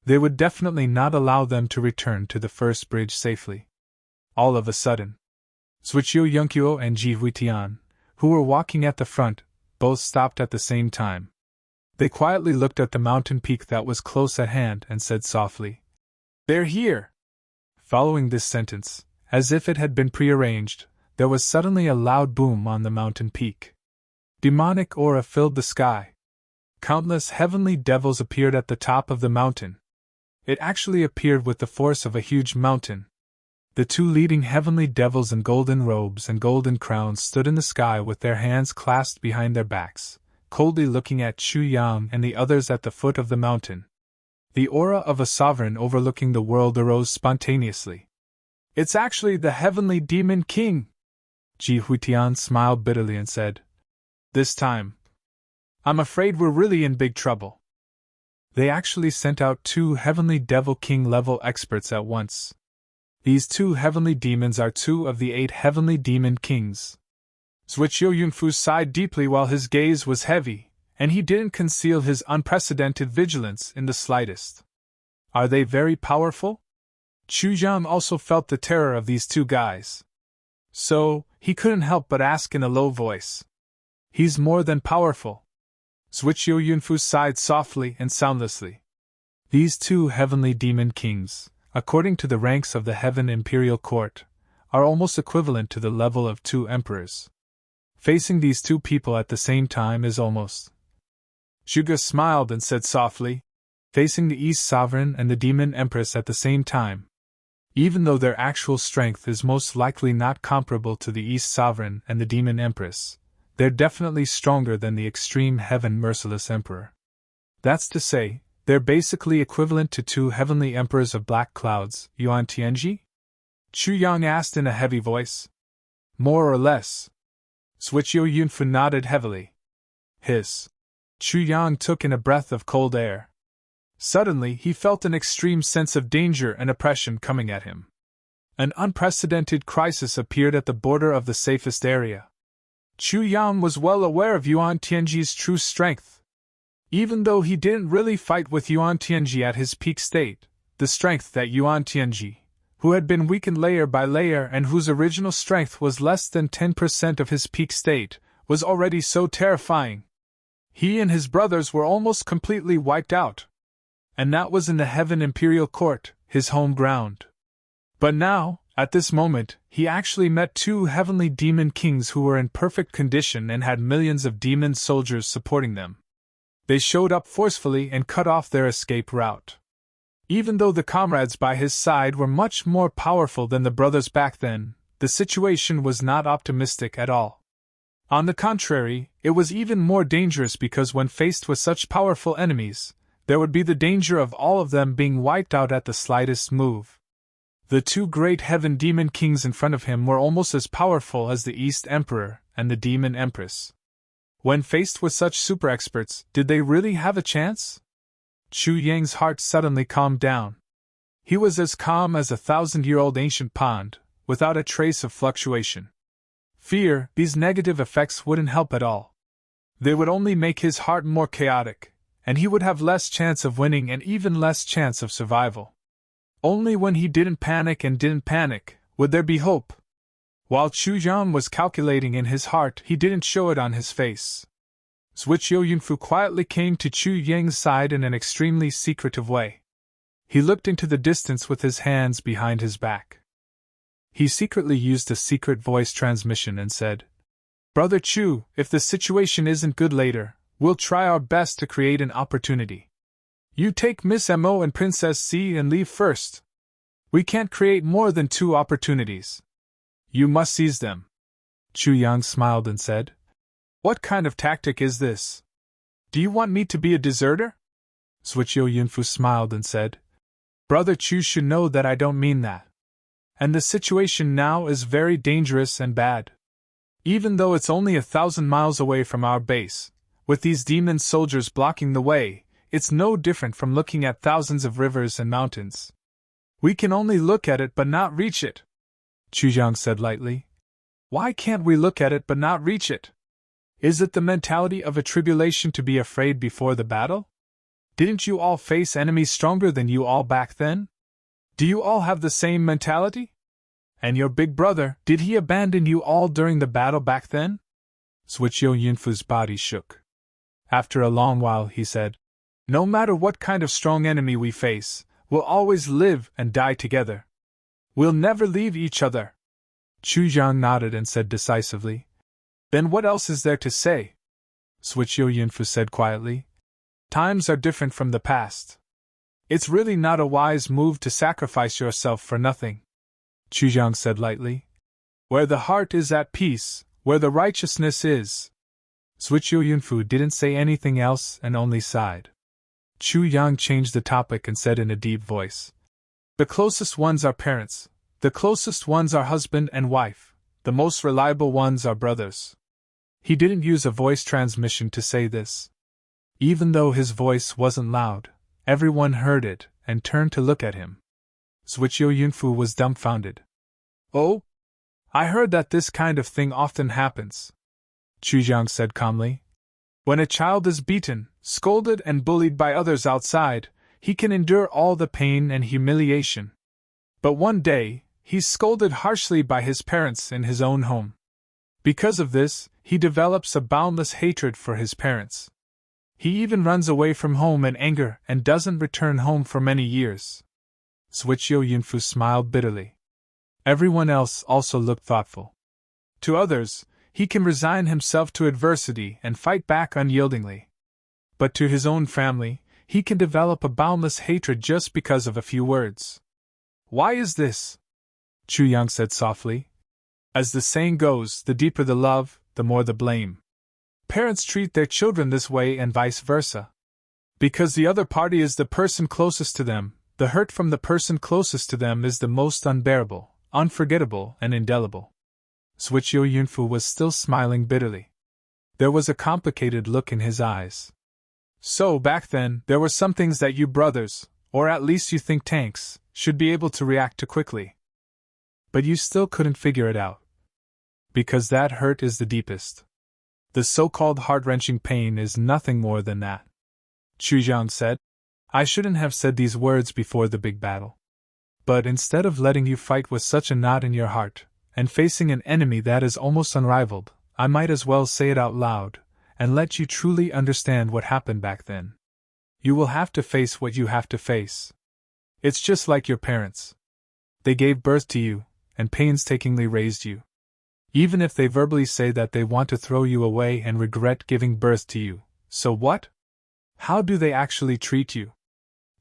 They would definitely not allow them to return to the first bridge safely. All of a sudden, Suiqiu Yunqiu and Ji Huitian, who were walking at the front, both stopped at the same time. They quietly looked at the mountain peak that was close at hand and said softly, "They're here!" Following this sentence, as if it had been prearranged, there was suddenly a loud boom on the mountain peak. Demonic aura filled the sky. Countless heavenly devils appeared at the top of the mountain. It actually appeared with the force of a huge mountain. The two leading heavenly devils in golden robes and golden crowns stood in the sky with their hands clasped behind their backs, coldly looking at Chu Yang and the others at the foot of the mountain. The aura of a sovereign overlooking the world arose spontaneously. "It's actually the heavenly demon king!" Ji Huitian smiled bitterly and said, "This time, I'm afraid we're really in big trouble." They actually sent out 2 heavenly devil king level experts at once. These 2 heavenly demons are 2 of the 8 heavenly demon kings. Suiqiu Yunfu sighed deeply while his gaze was heavy, and he didn't conceal his unprecedented vigilance in the slightest. Are they very powerful? Chu Yang also felt the terror of these 2 guys. So, he couldn't help but ask in a low voice. "He's more than powerful." Suiqiu Yunfu sighed softly and soundlessly. These 2 heavenly demon kings, according to the ranks of the Heaven Imperial Court, are almost equivalent to the level of 2 emperors. Facing these 2 people at the same time is almost. Zhuge smiled and said softly, "Facing the East Sovereign and the Demon Empress at the same time. Even though their actual strength is most likely not comparable to the East Sovereign and the Demon Empress, they're definitely stronger than the extreme Heaven Merciless Emperor. That's to say, they're basically equivalent to 2 heavenly emperors of black clouds, Yuan Tianji?" Chu Yang asked in a heavy voice. "More or less." Suiqiu Yunfu nodded heavily. Hiss. Chu Yang took in a breath of cold air. Suddenly he felt an extreme sense of danger and oppression coming at him. An unprecedented crisis appeared at the border of the safest area. Chu Yang was well aware of Yuan Tianji's true strength. Even though he didn't really fight with Yuan Tianji at his peak state, the strength that Yuan Tianji, who had been weakened layer by layer and whose original strength was less than 10% of his peak state, was already so terrifying. He and his brothers were almost completely wiped out. And that was in the Heaven Imperial Court, his home ground. But now, at this moment, he actually met 2 heavenly demon kings who were in perfect condition and had millions of demon soldiers supporting them. They showed up forcefully and cut off their escape route. Even though the comrades by his side were much more powerful than the brothers back then, the situation was not optimistic at all. On the contrary, it was even more dangerous because when faced with such powerful enemies, there would be the danger of all of them being wiped out at the slightest move. The 2 great heaven demon kings in front of him were almost as powerful as the East Emperor and the Demon Empress. When faced with such super experts, did they really have a chance? Chu Yang's heart suddenly calmed down. He was as calm as a 1,000-year-old ancient pond, without a trace of fluctuation. Fear, these negative effects wouldn't help at all. They would only make his heart more chaotic, and he would have less chance of winning and even less chance of survival. Only when he didn't panic would there be hope. While Chu Yang was calculating in his heart, he didn't show it on his face. Suiqiu Yunfu quietly came to Chu Yang's side in an extremely secretive way. He looked into the distance with his hands behind his back. He secretly used a secret voice transmission and said, "Brother Chu, if the situation isn't good later, we'll try our best to create an opportunity. You take Miss Mo and Princess C and leave first. We can't create more than 2 opportunities. You must seize them." Chu Yang smiled and said, "What kind of tactic is this? Do you want me to be a deserter?" Zhuqiu Yunfu smiled and said, "Brother Chu should know that I don't mean that. And the situation now is very dangerous and bad. Even though it's only 1,000 miles away from our base, with these demon soldiers blocking the way, it's no different from looking at thousands of rivers and mountains. We can only look at it but not reach it," Chu Yang said lightly. "Why can't we look at it but not reach it? Is it the mentality of a tribulation to be afraid before the battle? Didn't you all face enemies stronger than you all back then? Do you all have the same mentality? And your big brother, did he abandon you all during the battle back then?" Zhuqiu Yunfu's body shook. After a long while he said, "No matter what kind of strong enemy we face, we'll always live and die together. We'll never leave each other." Chu Yang nodded and said decisively, "Then what else is there to say?" Zhuqiu Yunfu said quietly, "Times are different from the past. It's really not a wise move to sacrifice yourself for nothing." Chu Yang said lightly, "Where the heart is at peace, where the righteousness is." Zhuqiu Yunfu didn't say anything else and only sighed. Chu Yang changed the topic and said in a deep voice, "The closest ones are parents, the closest ones are husband and wife, the most reliable ones are brothers." He didn't use a voice transmission to say this. Even though his voice wasn't loud, everyone heard it and turned to look at him. Zhuqiu Yunfu was dumbfounded. "Oh? I heard that this kind of thing often happens," Chu Yang said calmly. "When a child is beaten, scolded and bullied by others outside, he can endure all the pain and humiliation. But one day, he's scolded harshly by his parents in his own home. Because of this, he develops a boundless hatred for his parents. He even runs away from home in anger and doesn't return home for many years." Zhuqiu Yunfu smiled bitterly. Everyone else also looked thoughtful. To others, he can resign himself to adversity and fight back unyieldingly. But to his own family, he can develop a boundless hatred just because of a few words. "Why is this?" Chu Yang said softly. "As the saying goes, the deeper the love, the more the blame. Parents treat their children this way and vice versa. Because the other party is the person closest to them, the hurt from the person closest to them is the most unbearable, unforgettable, and indelible." Zhuqiu Yunfu was still smiling bitterly. There was a complicated look in his eyes. "So back then, there were some things that you brothers, or at least you think tanks, should be able to react to quickly. But you still couldn't figure it out. Because that hurt is the deepest. The so-called heart-wrenching pain is nothing more than that." Chu Yang said, "I shouldn't have said these words before the big battle. But instead of letting you fight with such a knot in your heart, and facing an enemy that is almost unrivaled, I might as well say it out loud, and let you truly understand what happened back then. You will have to face what you have to face. It's just like your parents. They gave birth to you, and painstakingly raised you. Even if they verbally say that they want to throw you away and regret giving birth to you, so what? How do they actually treat you?"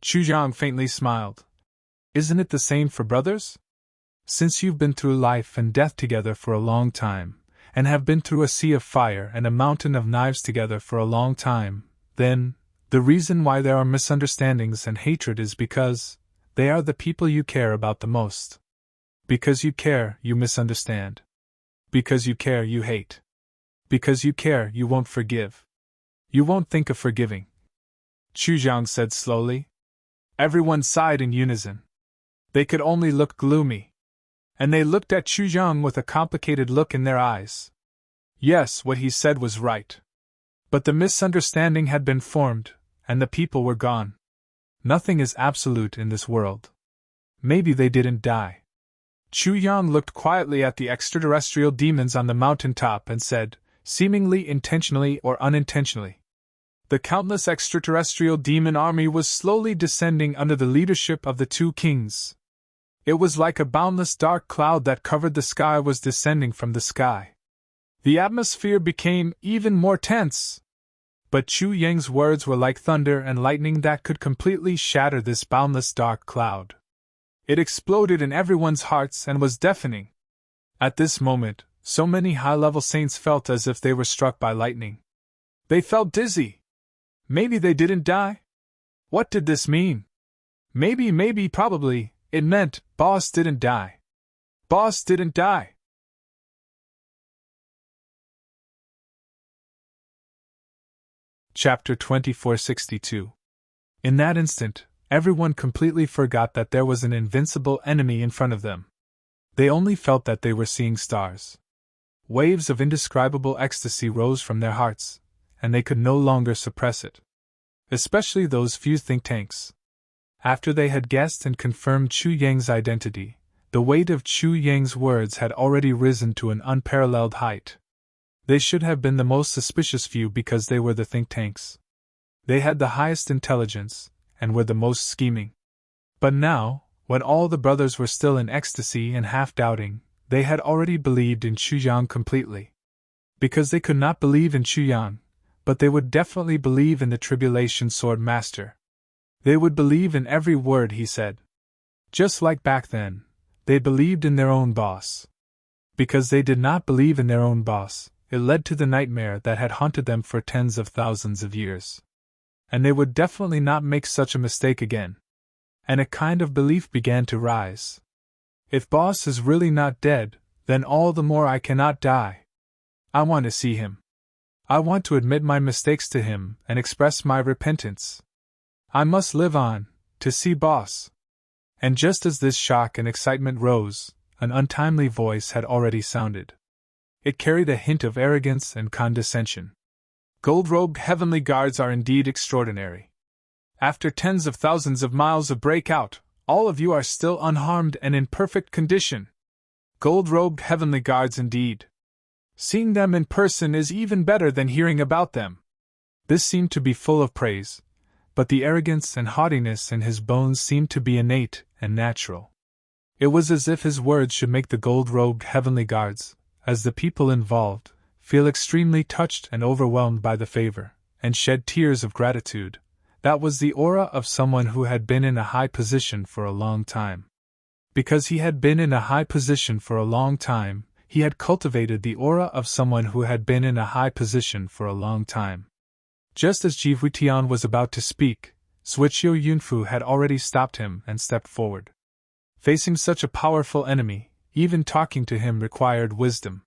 Chu Yang faintly smiled. "Isn't it the same for brothers? Since you've been through life and death together for a long time, and have been through a sea of fire and a mountain of knives together for a long time, then, the reason why there are misunderstandings and hatred is because they are the people you care about the most. Because you care, you misunderstand. Because you care, you hate. Because you care, you won't forgive. You won't think of forgiving." Chu Yang said slowly. Everyone sighed in unison. They could only look gloomy. And they looked at Chu Yang with a complicated look in their eyes. Yes, what he said was right. But the misunderstanding had been formed, and the people were gone. Nothing is absolute in this world. Maybe they didn't die. Chu Yang looked quietly at the extraterrestrial demons on the mountain top and said, seemingly intentionally or unintentionally, "The countless extraterrestrial demon army was slowly descending under the leadership of the two kings. It was like a boundless dark cloud that covered the sky was descending from the sky. The atmosphere became even more tense. But Chu Yang's words were like thunder and lightning that could completely shatter this boundless dark cloud. It exploded in everyone's hearts and was deafening. At this moment, So many high-level saints felt as if they were struck by lightning. They felt dizzy. Maybe they didn't die? What did this mean? Maybe, probably, it meant Boss didn't die. Boss didn't die. Chapter 2462. In that instant, everyone completely forgot that there was an invincible enemy in front of them. They only felt that they were seeing stars. Waves of indescribable ecstasy rose from their hearts, and they could no longer suppress it. Especially those few think tanks. After they had guessed and confirmed Chu Yang's identity, the weight of Chu Yang's words had already risen to an unparalleled height. They should have been the most suspicious few because they were the think tanks. They had the highest intelligence, and were the most scheming. But now, when all the brothers were still in ecstasy and half-doubting, they had already believed in Chu Yang completely. Because they could not believe in Chu Yang, but they would definitely believe in the Tribulation Sword Master. They would believe in every word he said. Just like back then, they believed in their own boss. Because they did not believe in their own boss, it led to the nightmare that had haunted them for tens of thousands of years. And they would definitely not make such a mistake again. And a kind of belief began to rise. If Boss is really not dead, then all the more I cannot die. I want to see him. I want to admit my mistakes to him and express my repentance. I must live on, to see Boss. And just as this shock and excitement rose, an untimely voice had already sounded. It carried a hint of arrogance and condescension. Gold-robed heavenly guards are indeed extraordinary. After tens of thousands of miles of breakout, all of you are still unharmed and in perfect condition. Gold-robed heavenly guards indeed. Seeing them in person is even better than hearing about them. This seemed to be full of praise, but the arrogance and haughtiness in his bones seemed to be innate and natural. It was as if his words should make the gold-robed heavenly guards, as the people involved, feel extremely touched and overwhelmed by the favor, and shed tears of gratitude. That was the aura of someone who had been in a high position for a long time. Because he had been in a high position for a long time, he had cultivated the aura of someone who had been in a high position for a long time. Just as Ji Huitian was about to speak, Suiqiu Yunfu had already stopped him and stepped forward. Facing such a powerful enemy, even talking to him required wisdom.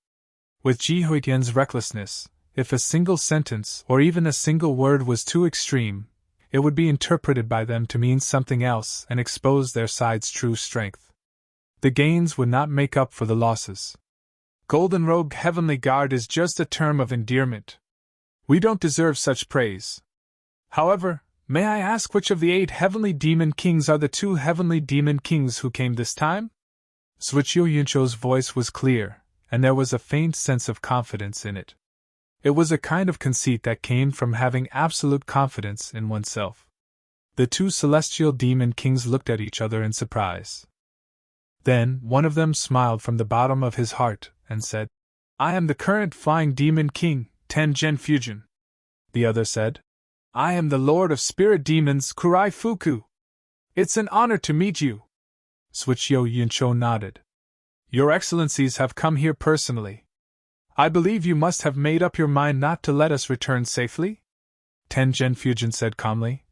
With Ji Huitian's recklessness, if a single sentence or even a single word was too extreme, it would be interpreted by them to mean something else and expose their side's true strength. The gains would not make up for the losses. Golden-robed heavenly guard is just a term of endearment. We don't deserve such praise. However, may I ask which of the 8 heavenly demon kings are the 2 heavenly demon kings who came this time? Suiqiu Yuncho's voice was clear, and there was a faint sense of confidence in it. It was a kind of conceit that came from having absolute confidence in oneself. The 2 celestial demon kings looked at each other in surprise. Then one of them smiled from the bottom of his heart and said, "I am the current flying demon king, Tengen Fujin." The other said, "I am the lord of spirit demons, Kurai Fuku. It's an honor to meet you." Suiqiu Yuncho nodded. "Your excellencies have come here personally. I believe you must have made up your mind not to let us return safely?" Tengen Fujin said calmly.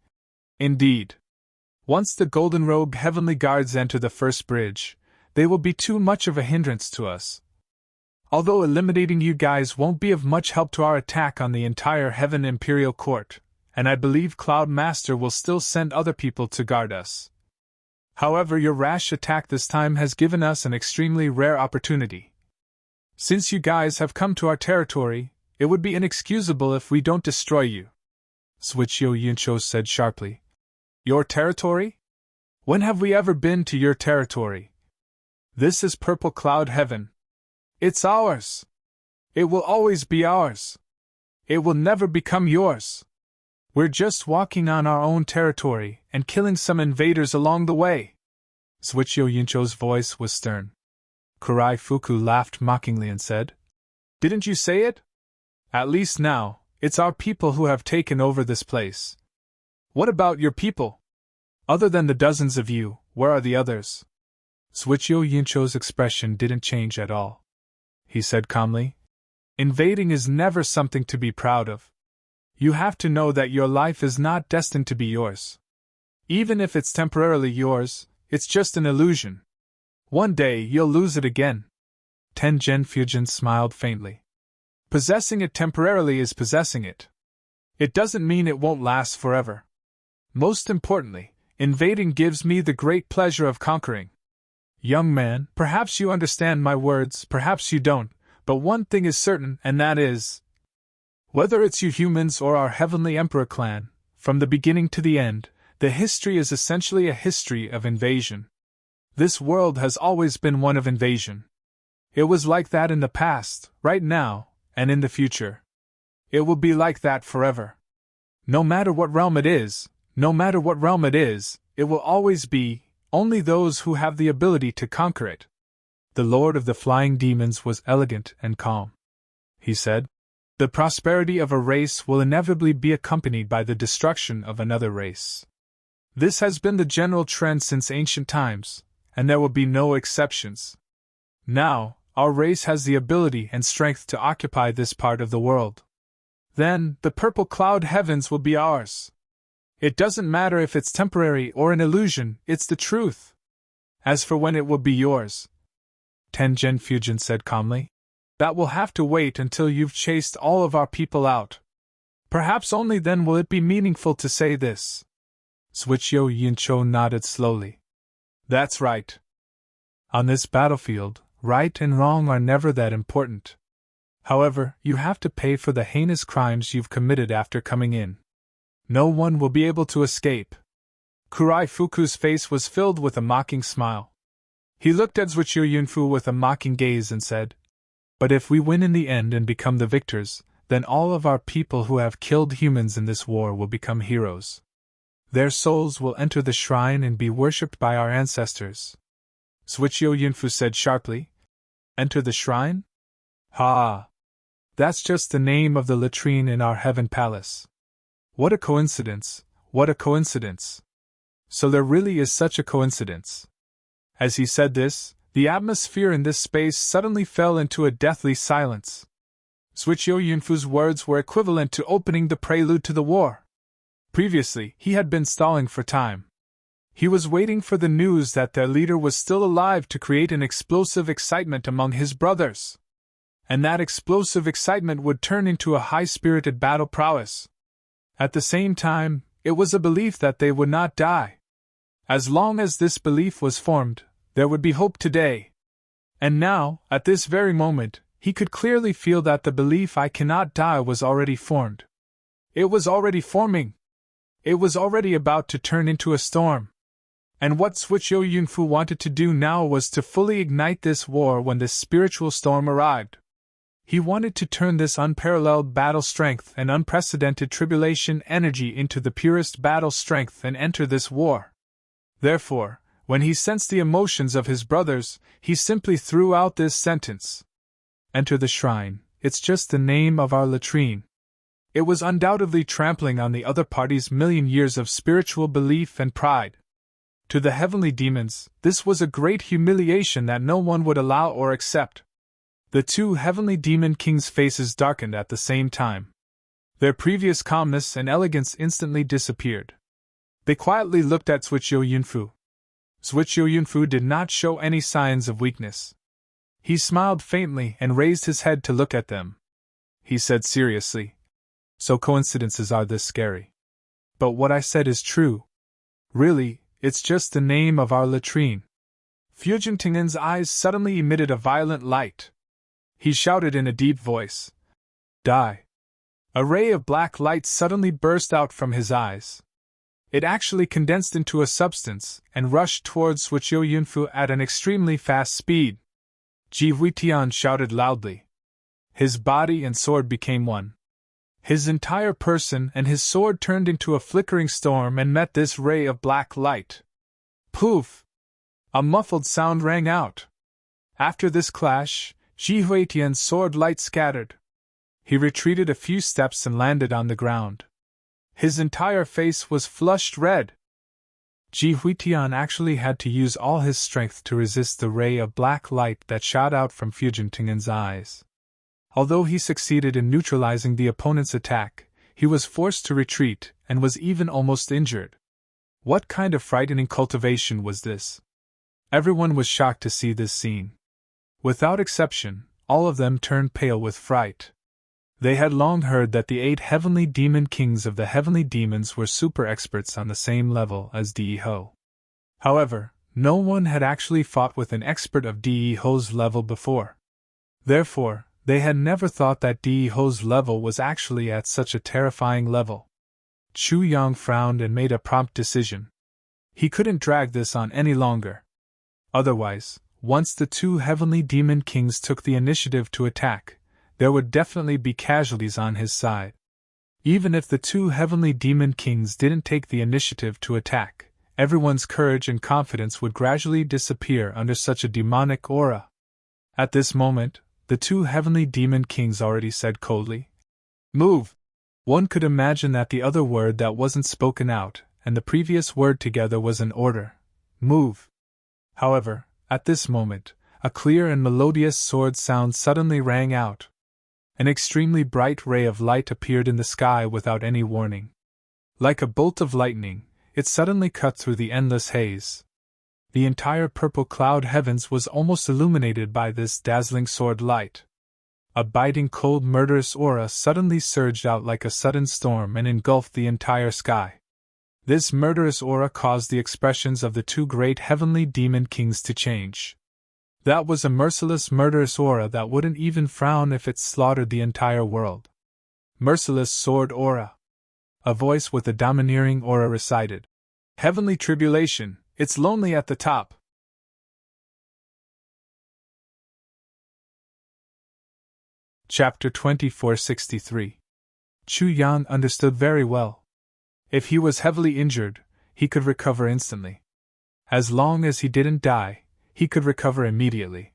"Indeed. Once the golden-robed heavenly guards enter the first bridge, they will be too much of a hindrance to us. Although eliminating you guys won't be of much help to our attack on the entire Heaven Imperial Court, and I believe Cloud Master will still send other people to guard us. However, your rash attack this time has given us an extremely rare opportunity. Since you guys have come to our territory, it would be inexcusable if we don't destroy you." Suiqiu Yuncho said sharply. "Your territory? When have we ever been to your territory? This is Purple Cloud Heaven. It's ours. It will always be ours. It will never become yours. We're just walking on our own territory and killing some invaders along the way." Suiqiu Yuncho's voice was stern. Kurai Fuku laughed mockingly and said, "Didn't you say it? At least now, it's our people who have taken over this place. What about your people? Other than the dozens of you, where are the others?" Suiqiu Yuncho's expression didn't change at all. he said calmly. Invading is never something to be proud of. You have to know that your life is not destined to be yours. Even if it's temporarily yours, it's just an illusion. One day you'll lose it again. Tengen Fujin smiled faintly. Possessing it temporarily is possessing it. It doesn't mean it won't last forever. Most importantly, invading gives me the great pleasure of conquering. Young man, perhaps you understand my words, perhaps you don't, but one thing is certain, and that is, whether it's you humans or our Heavenly Emperor clan, from the beginning to the end, the history is essentially a history of invasion. This world has always been one of invasion. It was like that in the past, right now, and in the future. It will be like that forever. No matter what realm it is, it will always be, only those who have the ability to conquer it. The Lord of the Flying Demons was elegant and calm. He said, the prosperity of a race will inevitably be accompanied by the destruction of another race. This has been the general trend since ancient times, and there will be no exceptions. Now, our race has the ability and strength to occupy this part of the world. Then, the purple cloud heavens will be ours. It doesn't matter if it's temporary or an illusion, it's the truth. As for when it will be yours, Tengen Fujin said calmly, that will have to wait until you've chased all of our people out. Perhaps only then will it be meaningful to say this. Suichyo Yincho nodded slowly. That's right. On this battlefield, right and wrong are never that important. However, you have to pay for the heinous crimes you've committed after coming in. No one will be able to escape. Kurai Fuku's face was filled with a mocking smile. He looked at Suichyo Yunfu with a mocking gaze and said, but if we win in the end and become the victors, then all of our people who have killed humans in this war will become heroes. Their souls will enter the shrine and be worshipped by our ancestors. Suichyo Yunfu said sharply, enter the shrine? Ha! That's just the name of the latrine in our heaven palace. What a coincidence, what a coincidence. So there really is such a coincidence. As he said this, the atmosphere in this space suddenly fell into a deathly silence. Suichyo Yunfu's words were equivalent to opening the prelude to the war. Previously, he had been stalling for time. He was waiting for the news that their leader was still alive to create an explosive excitement among his brothers. And that explosive excitement would turn into a high-spirited battle prowess. At the same time, it was a belief that they would not die. As long as this belief was formed, there would be hope today. And now, at this very moment, he could clearly feel that the belief I cannot die was already formed. It was already forming. It was already about to turn into a storm. And what Suichyo Yunfu wanted to do now was to fully ignite this war when this spiritual storm arrived. He wanted to turn this unparalleled battle strength and unprecedented tribulation energy into the purest battle strength and enter this war. Therefore, when he sensed the emotions of his brothers, he simply threw out this sentence. Enter the shrine, it's just the name of our latrine. It was undoubtedly trampling on the other party's million years of spiritual belief and pride. To the heavenly demons, this was a great humiliation that no one would allow or accept. The two heavenly demon kings' faces darkened at the same time. Their previous calmness and elegance instantly disappeared. They quietly looked at Suichyo Yunfu. Suichyo Yunfu did not show any signs of weakness. He smiled faintly and raised his head to look at them. He said seriously, so coincidences are this scary. But what I said is true. Really, it's just the name of our latrine. Fujin Tingnen's eyes suddenly emitted a violent light. He shouted in a deep voice, die. A ray of black light suddenly burst out from his eyes. It actually condensed into a substance and rushed towards Suichyo Yunfu at an extremely fast speed. Ji Huitian shouted loudly. His body and sword became one. His entire person and his sword turned into a flickering storm and met this ray of black light. Poof! A muffled sound rang out. After this clash, Ji Huitian's sword light scattered. He retreated a few steps and landed on the ground. His entire face was flushed red. Ji Huitian actually had to use all his strength to resist the ray of black light that shot out from Fujin Tingen's eyes. Although he succeeded in neutralizing the opponent's attack, he was forced to retreat and was even almost injured. What kind of frightening cultivation was this? Everyone was shocked to see this scene. Without exception, all of them turned pale with fright. They had long heard that the 8 heavenly demon kings of the heavenly demons were super experts on the same level as Di Ho. However, no one had actually fought with an expert of Di Ho's level before. Therefore, they had never thought that Di Ho's level was actually at such a terrifying level. Chu Yang frowned and made a prompt decision. He couldn't drag this on any longer. Otherwise, once the 2 heavenly demon kings took the initiative to attack, there would definitely be casualties on his side. Even if the 2 heavenly demon kings didn't take the initiative to attack, everyone's courage and confidence would gradually disappear under such a demonic aura. At this moment, the 2 heavenly demon kings already said coldly, "Move!" One could imagine that the other word that wasn't spoken out, and the previous word together was an order, "Move." However, at this moment, a clear and melodious sword sound suddenly rang out. An extremely bright ray of light appeared in the sky without any warning. Like a bolt of lightning, it suddenly cut through the endless haze. The entire purple cloud heavens was almost illuminated by this dazzling sword light. A biting cold murderous aura suddenly surged out like a sudden storm and engulfed the entire sky. This murderous aura caused the expressions of the 2 great heavenly demon kings to change. That was a merciless murderous aura that wouldn't even frown if it slaughtered the entire world. Merciless sword aura. A voice with a domineering aura recited. Heavenly tribulation, it's lonely at the top. Chapter 2463. Chu Yang understood very well. If he was heavily injured, he could recover instantly. As long as he didn't die, he could recover immediately.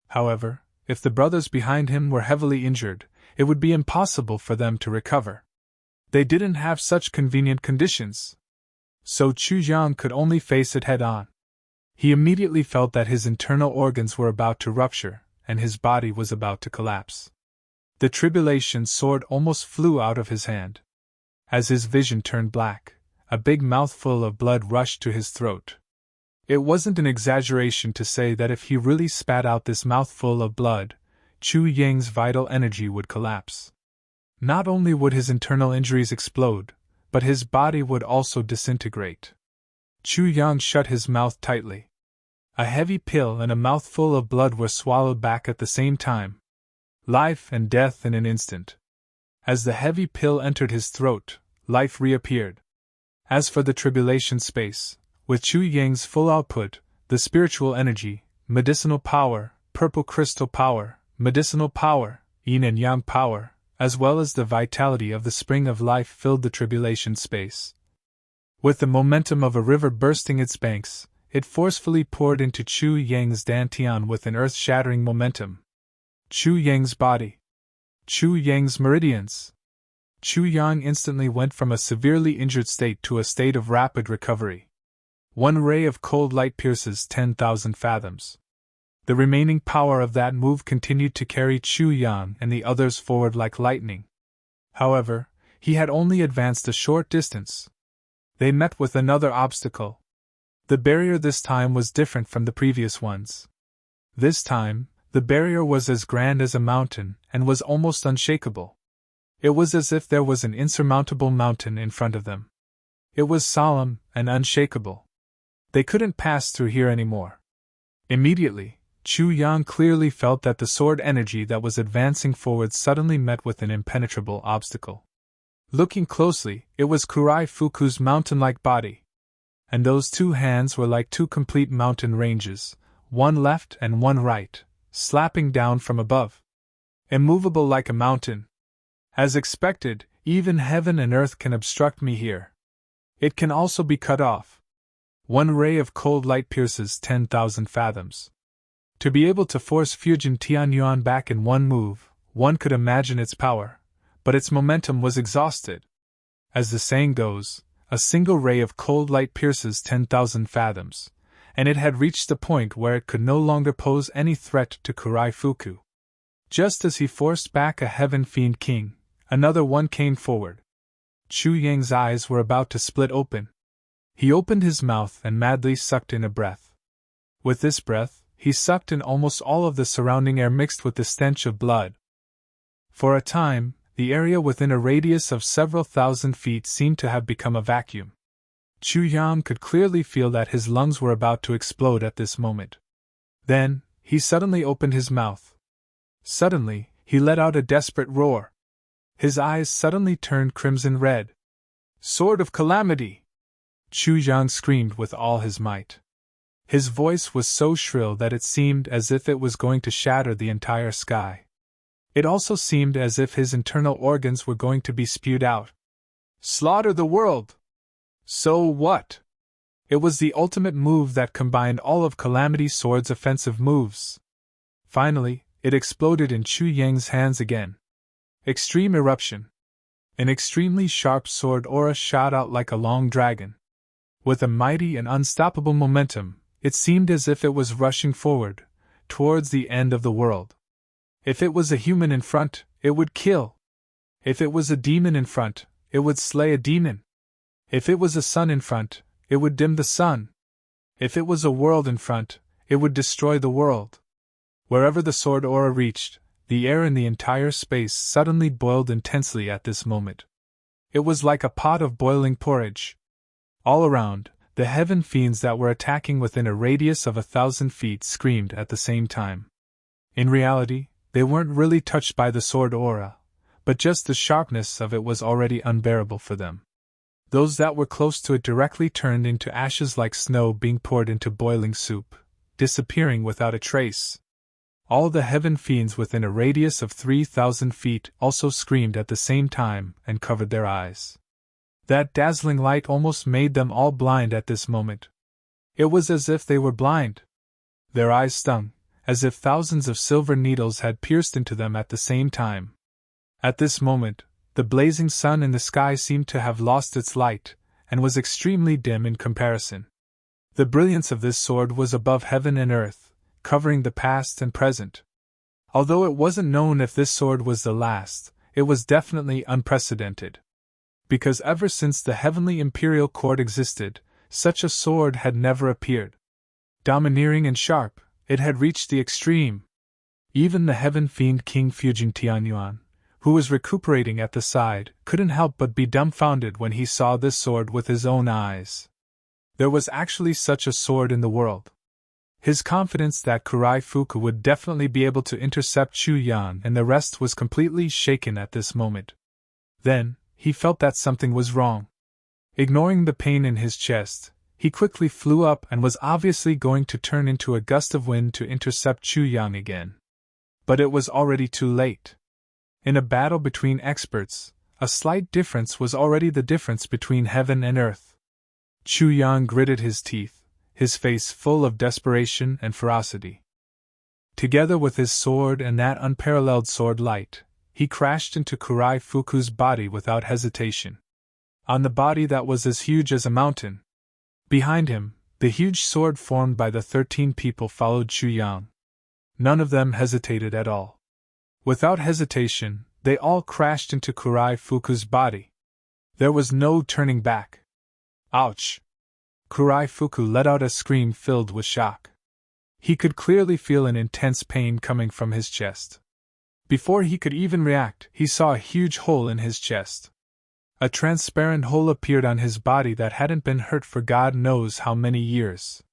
However, if the brothers behind him were heavily injured, it would be impossible for them to recover. They didn't have such convenient conditions. So Chu Yang could only face it head-on. He immediately felt that his internal organs were about to rupture, and his body was about to collapse. The tribulation sword almost flew out of his hand. As his vision turned black, a big mouthful of blood rushed to his throat. It wasn't an exaggeration to say that if he really spat out this mouthful of blood, Chu Yang's vital energy would collapse. Not only would his internal injuries explode, but his body would also disintegrate. Chu Yang shut his mouth tightly. A heavy pill and a mouthful of blood were swallowed back at the same time. Life and death in an instant. As the heavy pill entered his throat, life reappeared. As for the tribulation space, with Chu Yang's full output, the spiritual energy, medicinal power, purple crystal power, medicinal power, yin and yang power, as well as the vitality of the spring of life filled the tribulation space. With the momentum of a river bursting its banks, it forcefully poured into Chu Yang's dantian with an earth-shattering momentum. Chu Yang's body. Chu Yang's meridians. Chu Yang instantly went from a severely injured state to a state of rapid recovery. One ray of cold light pierces 10,000 fathoms. The remaining power of that move continued to carry Chu Yang and the others forward like lightning. However, he had only advanced a short distance. They met with another obstacle. The barrier this time was different from the previous ones. This time, the barrier was as grand as a mountain and was almost unshakable. It was as if there was an insurmountable mountain in front of them. It was solemn and unshakable. They couldn't pass through here anymore. Immediately, Chu Yang clearly felt that the sword energy that was advancing forward suddenly met with an impenetrable obstacle. Looking closely, it was Kurai Fuku's mountain-like body. And those 2 hands were like 2 complete mountain ranges, one left and one right, slapping down from above. Immovable like a mountain. As expected, even heaven and earth can obstruct me here. It can also be cut off. One ray of cold light pierces 10,000 fathoms. To be able to force Fujin Tianyuan back in one move, one could imagine its power, but its momentum was exhausted. As the saying goes, a single ray of cold light pierces 10,000 fathoms, and it had reached the point where it could no longer pose any threat to Kurai Fuku. Just as he forced back a heaven fiend king, another one came forward. Chu Yang's eyes were about to split open. He opened his mouth and madly sucked in a breath. With this breath, he sucked in almost all of the surrounding air mixed with the stench of blood. For a time, the area within a radius of several thousand feet seemed to have become a vacuum. Chu Yang could clearly feel that his lungs were about to explode at this moment. Then, he suddenly opened his mouth. Suddenly, he let out a desperate roar. His eyes suddenly turned crimson red. "Sword of Calamity!" Chu Yang screamed with all his might. His voice was so shrill that it seemed as if it was going to shatter the entire sky. It also seemed as if his internal organs were going to be spewed out. "Slaughter the world!" So what? It was the ultimate move that combined all of Calamity Sword's offensive moves. Finally, it exploded in Chu Yang's hands again. Extreme Eruption. An extremely sharp sword aura shot out like a long dragon. With a mighty and unstoppable momentum, it seemed as if it was rushing forward, towards the end of the world. If it was a human in front, it would kill. If it was a demon in front, it would slay a demon. If it was a sun in front, it would dim the sun. If it was a world in front, it would destroy the world. Wherever the sword aura reached, the air in the entire space suddenly boiled intensely at this moment. It was like a pot of boiling porridge. All around, the heaven fiends that were attacking within a radius of 1,000 feet screamed at the same time. In reality, they weren't really touched by the sword aura, but just the sharpness of it was already unbearable for them. Those that were close to it directly turned into ashes like snow being poured into boiling soup, disappearing without a trace. All the heaven fiends within a radius of 3,000 feet also screamed at the same time and covered their eyes. That dazzling light almost made them all blind at this moment. It was as if they were blind. Their eyes stung, as if thousands of silver needles had pierced into them at the same time. At this moment, the blazing sun in the sky seemed to have lost its light, and was extremely dim in comparison. The brilliance of this sword was above heaven and earth, covering the past and present. Although it wasn't known if this sword was the last, it was definitely unprecedented. Because ever since the heavenly imperial court existed, such a sword had never appeared. Domineering and sharp, it had reached the extreme. Even the heaven fiend King Fujin Tianyuan, who was recuperating at the side, couldn't help but be dumbfounded when he saw this sword with his own eyes. There was actually such a sword in the world. His confidence that Kurai Fuku would definitely be able to intercept Chu Yan and the rest was completely shaken at this moment. Then, he felt that something was wrong. Ignoring the pain in his chest, he quickly flew up and was obviously going to turn into a gust of wind to intercept Chu Yang again. But it was already too late. In a battle between experts, a slight difference was already the difference between heaven and earth. Chu Yang gritted his teeth, his face full of desperation and ferocity. Together with his sword and that unparalleled sword light, he crashed into Kurai Fuku's body without hesitation. On the body that was as huge as a mountain. Behind him, the huge sword formed by the 13 people followed Chu Yang. None of them hesitated at all. Without hesitation, they all crashed into Kurai Fuku's body. There was no turning back. Ouch! Kurai Fuku let out a scream filled with shock. He could clearly feel an intense pain coming from his chest. Before he could even react, he saw a huge hole in his chest. A transparent hole appeared on his body that hadn't been hurt for God knows how many years.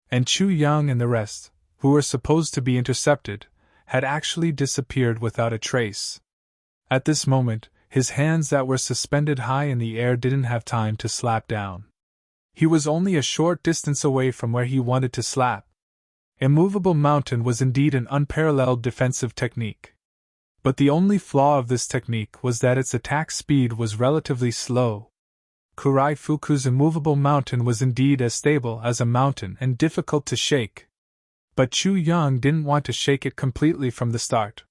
And Chu Yang and the rest, who were supposed to be intercepted, had actually disappeared without a trace. At this moment, his hands that were suspended high in the air didn't have time to slap down. He was only a short distance away from where he wanted to slap. Immovable mountain was indeed an unparalleled defensive technique. But the only flaw of this technique was that its attack speed was relatively slow. Kurai Fuku's immovable mountain was indeed as stable as a mountain and difficult to shake. But Chu Yang didn't want to shake it completely from the start.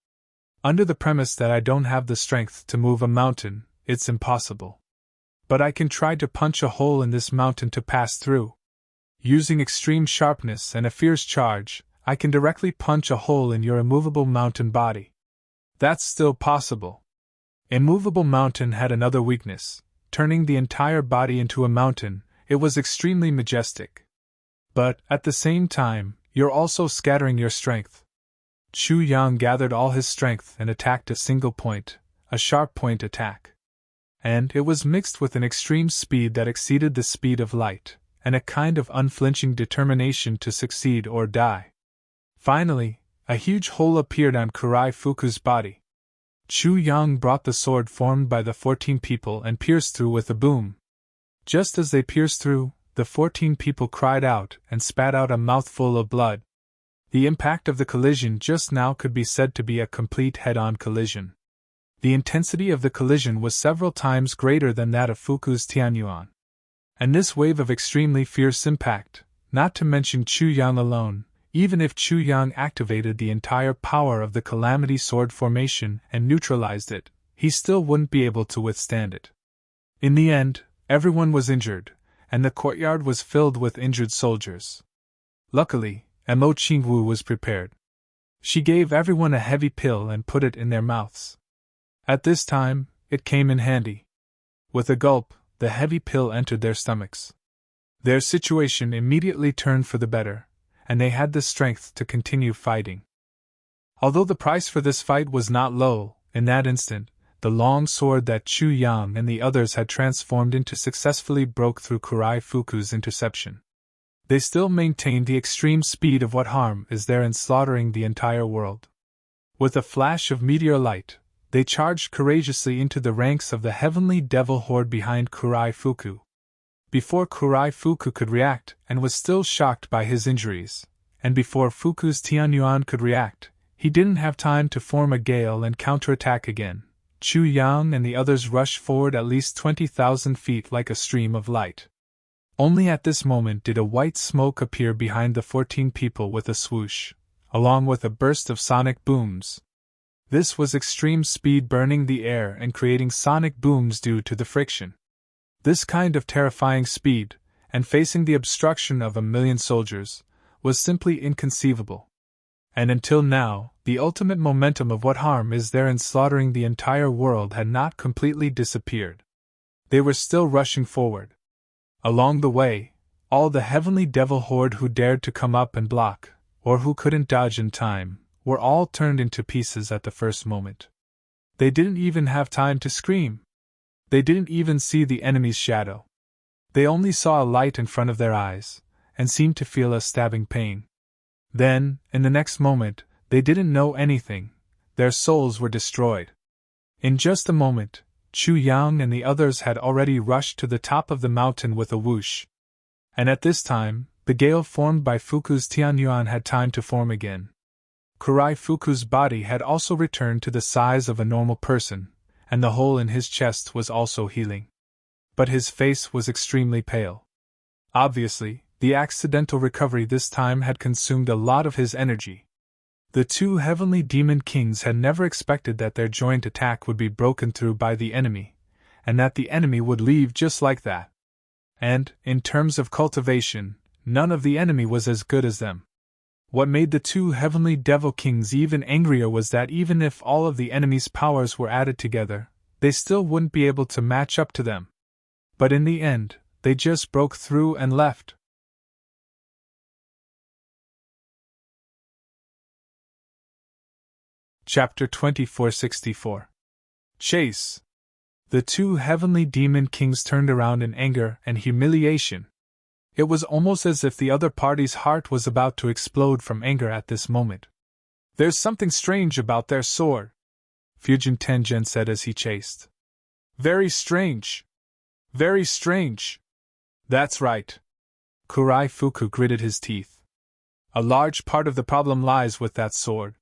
Under the premise that I don't have the strength to move a mountain, it's impossible. But I can try to punch a hole in this mountain to pass through. Using extreme sharpness and a fierce charge, I can directly punch a hole in your immovable mountain body. That's still possible. Immovable mountain had another weakness, turning the entire body into a mountain. It was extremely majestic. But, at the same time, you're also scattering your strength. Chu Yang gathered all his strength and attacked a single point, a sharp point attack. And it was mixed with an extreme speed that exceeded the speed of light, and a kind of unflinching determination to succeed or die. Finally, a huge hole appeared on Kurai Fuku's body. Chu Yang brought the sword formed by the 14 people and pierced through with a boom. Just as they pierced through, the 14 people cried out and spat out a mouthful of blood. The impact of the collision just now could be said to be a complete head-on collision. The intensity of the collision was several times greater than that of Fuku's Tianyuan. And this wave of extremely fierce impact, not to mention Chu Yang alone, even if Chu Yang activated the entire power of the Calamity Sword formation and neutralized it, he still wouldn't be able to withstand it. In the end, everyone was injured, and the courtyard was filled with injured soldiers. Luckily, Mo Qingwu was prepared. She gave everyone a heavy pill and put it in their mouths. At this time, it came in handy. With a gulp, the heavy pill entered their stomachs. Their situation immediately turned for the better, and they had the strength to continue fighting. Although the price for this fight was not low, in that instant, the long sword that Chu Yang and the others had transformed into successfully broke through Kurai Fuku's interception. They still maintained the extreme speed of what harm is there in slaughtering the entire world. With a flash of meteor light, they charged courageously into the ranks of the heavenly devil horde behind Kurai Fuku. Before Kurai Fuku could react and was still shocked by his injuries, and before Fuku's Tianyuan could react, he didn't have time to form a gale and counterattack again. Chu Yang and the others rushed forward at least 20,000 feet like a stream of light. Only at this moment did a white smoke appear behind the 14 people with a swoosh, along with a burst of sonic booms. This was extreme speed burning the air and creating sonic booms due to the friction. This kind of terrifying speed, and facing the obstruction of 1,000,000 soldiers, was simply inconceivable. And until now, the ultimate momentum of what harm is there in slaughtering the entire world had not completely disappeared. They were still rushing forward. Along the way, all the heavenly devil horde who dared to come up and block, or who couldn't dodge in time, were all turned into pieces at the first moment. They didn't even have time to scream. They didn't even see the enemy's shadow. They only saw a light in front of their eyes, and seemed to feel a stabbing pain. Then, in the next moment, they didn't know anything. Their souls were destroyed. In just a moment, Chu Yang and the others had already rushed to the top of the mountain with a whoosh. And at this time, the gale formed by Fuku's Tianyuan had time to form again. Kurai Fuku's body had also returned to the size of a normal person, and the hole in his chest was also healing. But his face was extremely pale. Obviously, the accidental recovery this time had consumed a lot of his energy. The two heavenly demon kings had never expected that their joint attack would be broken through by the enemy, and that the enemy would leave just like that. And, in terms of cultivation, none of the enemy was as good as them. What made the two heavenly devil kings even angrier was that even if all of the enemy's powers were added together, they still wouldn't be able to match up to them. But in the end, they just broke through and left. Chapter 2464. Chase. The two heavenly demon kings turned around in anger and humiliation. It was almost as if the other party's heart was about to explode from anger at this moment. "There's something strange about their sword," Fujin Tengen said as he chased. "Very strange. Very strange." "That's right." Kurai Fuku gritted his teeth. "A large part of the problem lies with that sword.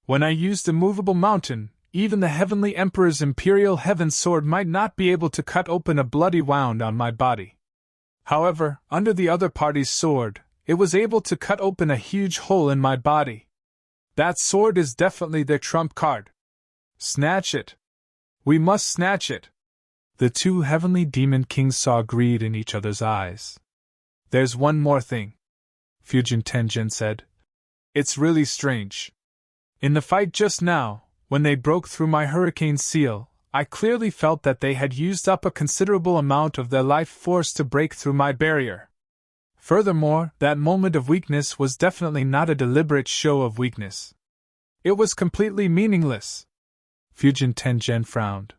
When I used a movable mountain, even the Heavenly Emperor's Imperial Heaven Sword might not be able to cut open a bloody wound on my body. However, under the other party's sword, it was able to cut open a huge hole in my body. That sword is definitely their trump card. Snatch it. We must snatch it." The two heavenly demon kings saw greed in each other's eyes. "There's one more thing," Fujin Tenjin said. "It's really strange. In the fight just now, when they broke through my hurricane seal, I clearly felt that they had used up a considerable amount of their life force to break through my barrier. Furthermore, that moment of weakness was definitely not a deliberate show of weakness. It was completely meaningless." Fujin Tenjin frowned.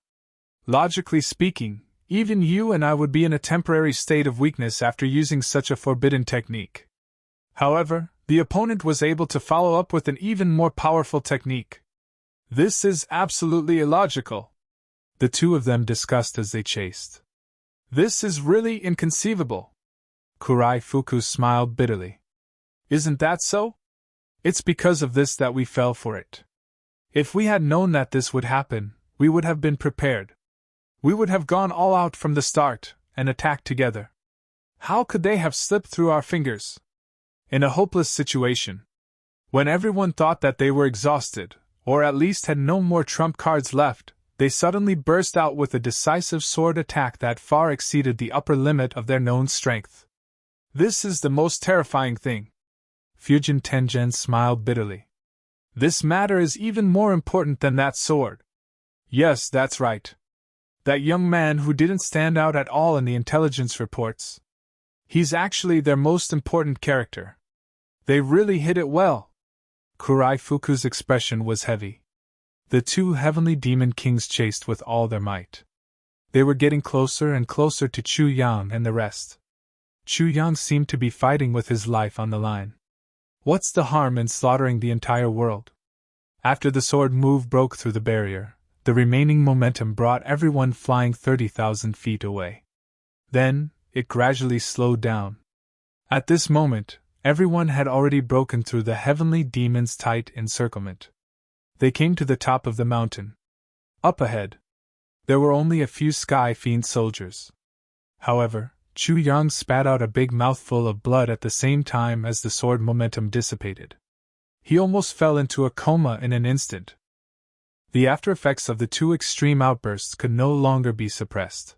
"Logically speaking, even you and I would be in a temporary state of weakness after using such a forbidden technique. However, the opponent was able to follow up with an even more powerful technique. This is absolutely illogical," the two of them discussed as they chased. "This is really inconceivable." Kurai Fuku smiled bitterly. "Isn't that so? It's because of this that we fell for it. If we had known that this would happen, we would have been prepared. We would have gone all out from the start, and attacked together. How could they have slipped through our fingers? In a hopeless situation, when everyone thought that they were exhausted, or at least had no more trump cards left, they suddenly burst out with a decisive sword attack that far exceeded the upper limit of their known strength. This is the most terrifying thing." Fujin Tenjin smiled bitterly. "This matter is even more important than that sword. Yes, that's right. That young man who didn't stand out at all in the intelligence reports. He's actually their most important character. They really hit it well." Kurai Fuku's expression was heavy. The two heavenly demon kings chased with all their might. They were getting closer and closer to Chu Yang and the rest. Chu Yang seemed to be fighting with his life on the line. What's the harm in slaughtering the entire world? After the sword move broke through the barrier, the remaining momentum brought everyone flying 30,000 feet away. Then, it gradually slowed down. At this moment, everyone had already broken through the heavenly demon's tight encirclement. They came to the top of the mountain. Up ahead, there were only a few Sky Fiend soldiers. However, Chu Yang spat out a big mouthful of blood at the same time as the sword momentum dissipated. He almost fell into a coma in an instant. The after-effects of the two extreme outbursts could no longer be suppressed.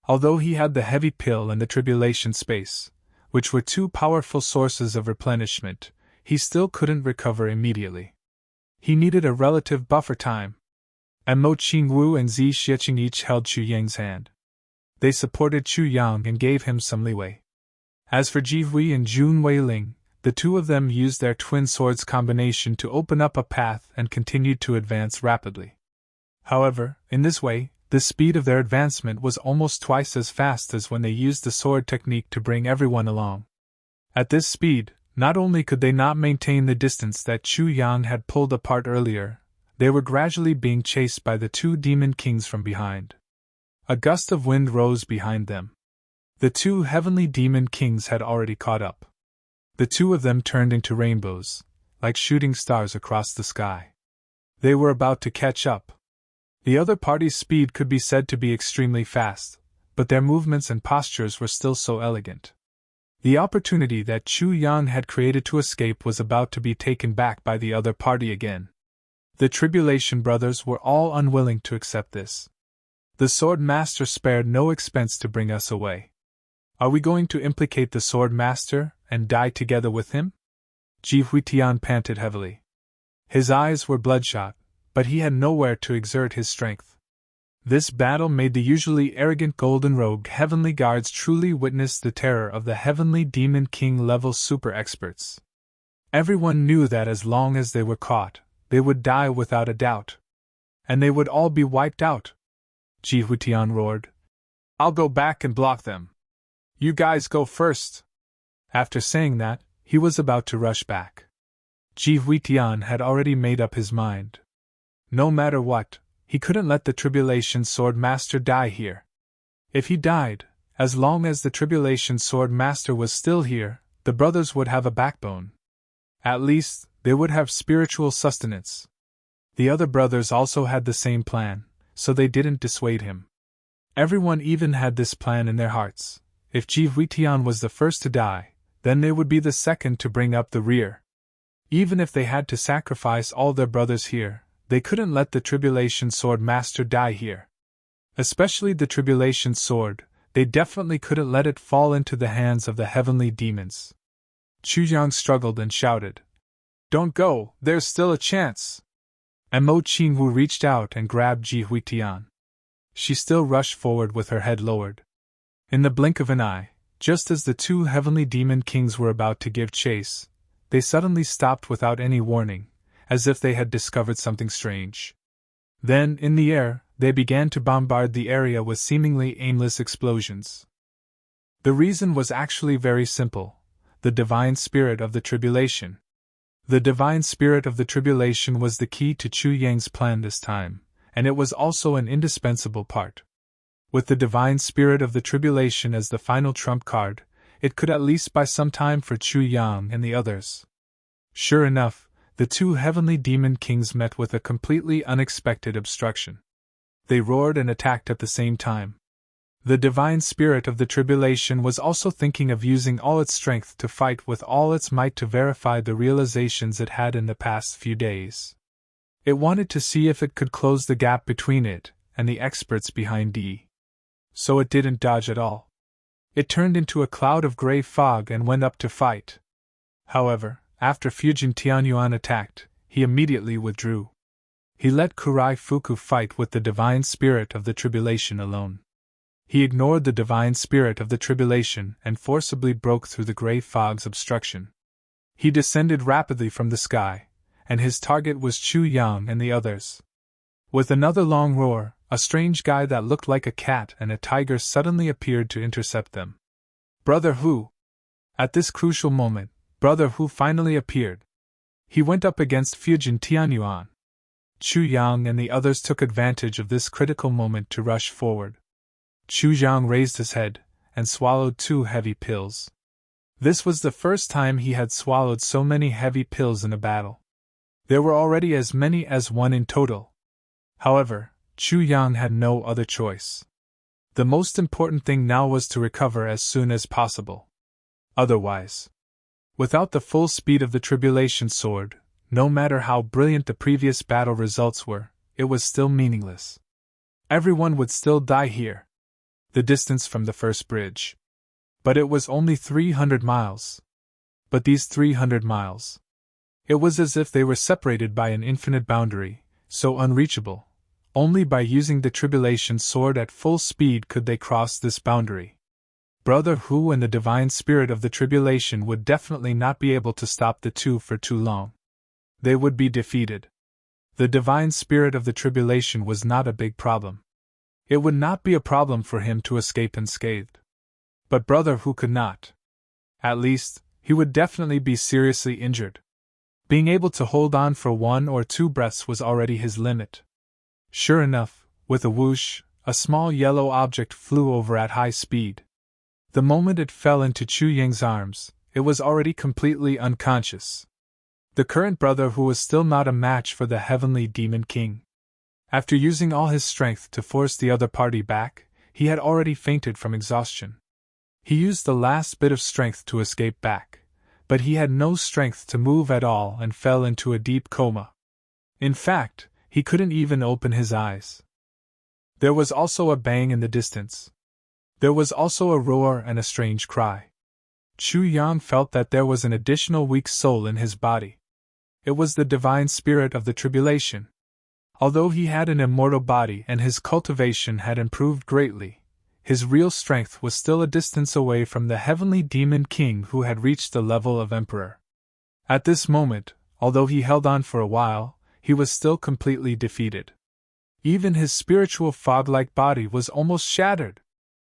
Although he had the heavy pill and the tribulation space, which were two powerful sources of replenishment, he still couldn't recover immediately. He needed a relative buffer time. And Mo Qingwu and Zi Xiecheng each held Chu Yang's hand. They supported Chu Yang and gave him some leeway. As for Ji Hui and Jun Weiling, the two of them used their twin swords combination to open up a path and continued to advance rapidly. However, in this way, the speed of their advancement was almost twice as fast as when they used the sword technique to bring everyone along. At this speed, not only could they not maintain the distance that Chu Yang had pulled apart earlier, they were gradually being chased by the two demon kings from behind. A gust of wind rose behind them. The two heavenly demon kings had already caught up. The two of them turned into rainbows, like shooting stars across the sky. They were about to catch up. The other party's speed could be said to be extremely fast, but their movements and postures were still so elegant. The opportunity that Chu Yang had created to escape was about to be taken back by the other party again. The Tribulation Brothers were all unwilling to accept this. The Sword Master spared no expense to bring us away. Are we going to implicate the Sword Master and die together with him? Ji Huitian panted heavily. His eyes were bloodshot, but he had nowhere to exert his strength. This battle made the usually arrogant Golden Rogue Heavenly Guards truly witness the terror of the Heavenly Demon King level super experts. Everyone knew that as long as they were caught, they would die without a doubt. And they would all be wiped out. Ji Huitian roared. I'll go back and block them. You guys go first. After saying that, he was about to rush back. Ji Huitian had already made up his mind. No matter what, he couldn't let the Tribulation Sword Master die here. If he died, as long as the Tribulation Sword Master was still here, the brothers would have a backbone. At least, they would have spiritual sustenance. The other brothers also had the same plan, so they didn't dissuade him. Everyone even had this plan in their hearts. If Ji Huitian was the first to die, then they would be the second to bring up the rear. Even if they had to sacrifice all their brothers here, they couldn't let the Tribulation Sword Master die here. Especially the tribulation sword, they definitely couldn't let it fall into the hands of the heavenly demons. Chu Yang struggled and shouted, "Don't go, there's still a chance!" And Mo Qingwu reached out and grabbed Ji Huitian. She still rushed forward with her head lowered. In the blink of an eye, just as the two heavenly demon kings were about to give chase, they suddenly stopped without any warning, as if they had discovered something strange. Then, in the air, they began to bombard the area with seemingly aimless explosions. The reason was actually very simple: the divine spirit of the tribulation. The divine spirit of the tribulation was the key to Chu Yang's plan this time, and it was also an indispensable part. With the divine spirit of the tribulation as the final trump card, it could at least buy some time for Chu Yang and the others. Sure enough, the two heavenly demon kings met with a completely unexpected obstruction. They roared and attacked at the same time. The divine spirit of the tribulation was also thinking of using all its strength to fight with all its might to verify the realizations it had in the past few days. It wanted to see if it could close the gap between it and the experts behind D. So it didn't dodge at all. It turned into a cloud of gray fog and went up to fight. However, after Fujin Tianyuan attacked, he immediately withdrew. He let Kurai Fuku fight with the divine spirit of the tribulation alone. He ignored the divine spirit of the tribulation and forcibly broke through the gray fog's obstruction. He descended rapidly from the sky, and his target was Chu Yang and the others. With another long roar, a strange guy that looked like a cat and a tiger suddenly appeared to intercept them. Brother Hu! At this crucial moment, Brother Hu finally appeared. He went up against Fujin Tianyuan. Chu Yang and the others took advantage of this critical moment to rush forward. Chu Yang raised his head and swallowed 2 heavy pills. This was the first time he had swallowed so many heavy pills in a battle. There were already as many as 1 in total. However, Chu Yang had no other choice. The most important thing now was to recover as soon as possible. Otherwise, without the full speed of the tribulation sword, no matter how brilliant the previous battle results were, it was still meaningless. Everyone would still die here. The distance from the first bridge. But it was only 300 miles. But these 300 miles. It was as if they were separated by an infinite boundary, so unreachable. Only by using the tribulation sword at full speed could they cross this boundary. Brother Hu and the divine spirit of the tribulation would definitely not be able to stop the two for too long. They would be defeated. The divine spirit of the tribulation was not a big problem. It would not be a problem for him to escape unscathed. But Brother Hu could not. At least, he would definitely be seriously injured. Being able to hold on for 1 or 2 breaths was already his limit. Sure enough, with a whoosh, a small yellow object flew over at high speed. The moment it fell into Chu Yang's arms, it was already completely unconscious. The current Brother Hu was still not a match for the heavenly demon king. After using all his strength to force the other party back, he had already fainted from exhaustion. He used the last bit of strength to escape back, but he had no strength to move at all and fell into a deep coma. In fact, he couldn't even open his eyes. There was also a bang in the distance. There was also a roar and a strange cry. Chu Yang felt that there was an additional weak soul in his body. It was the divine spirit of the tribulation. Although he had an immortal body and his cultivation had improved greatly, his real strength was still a distance away from the heavenly demon king who had reached the level of emperor. At this moment, although he held on for a while, he was still completely defeated. Even his spiritual fog-like body was almost shattered.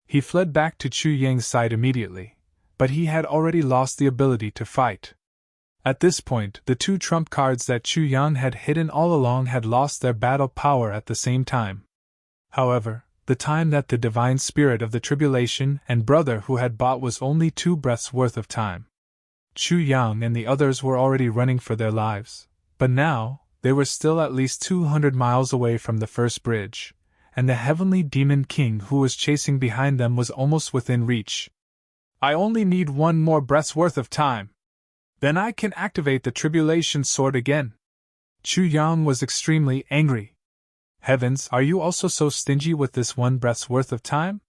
He fled back to Chu Yang's side immediately, but he had already lost the ability to fight. At this point, the 2 trump cards that Chu Yang had hidden all along had lost their battle power at the same time. However, the time that the divine spirit of the tribulation and Brother Hu had bought was only 2 breaths worth of time. Chu Yang and the others were already running for their lives, but now, they were still at least 200 miles away from the first bridge, and the heavenly demon king who was chasing behind them was almost within reach. I only need 1 more breath's worth of time. Then I can activate the tribulation sword again. Chu Yang was extremely angry. Heavens, are you also so stingy with this one breath's worth of time?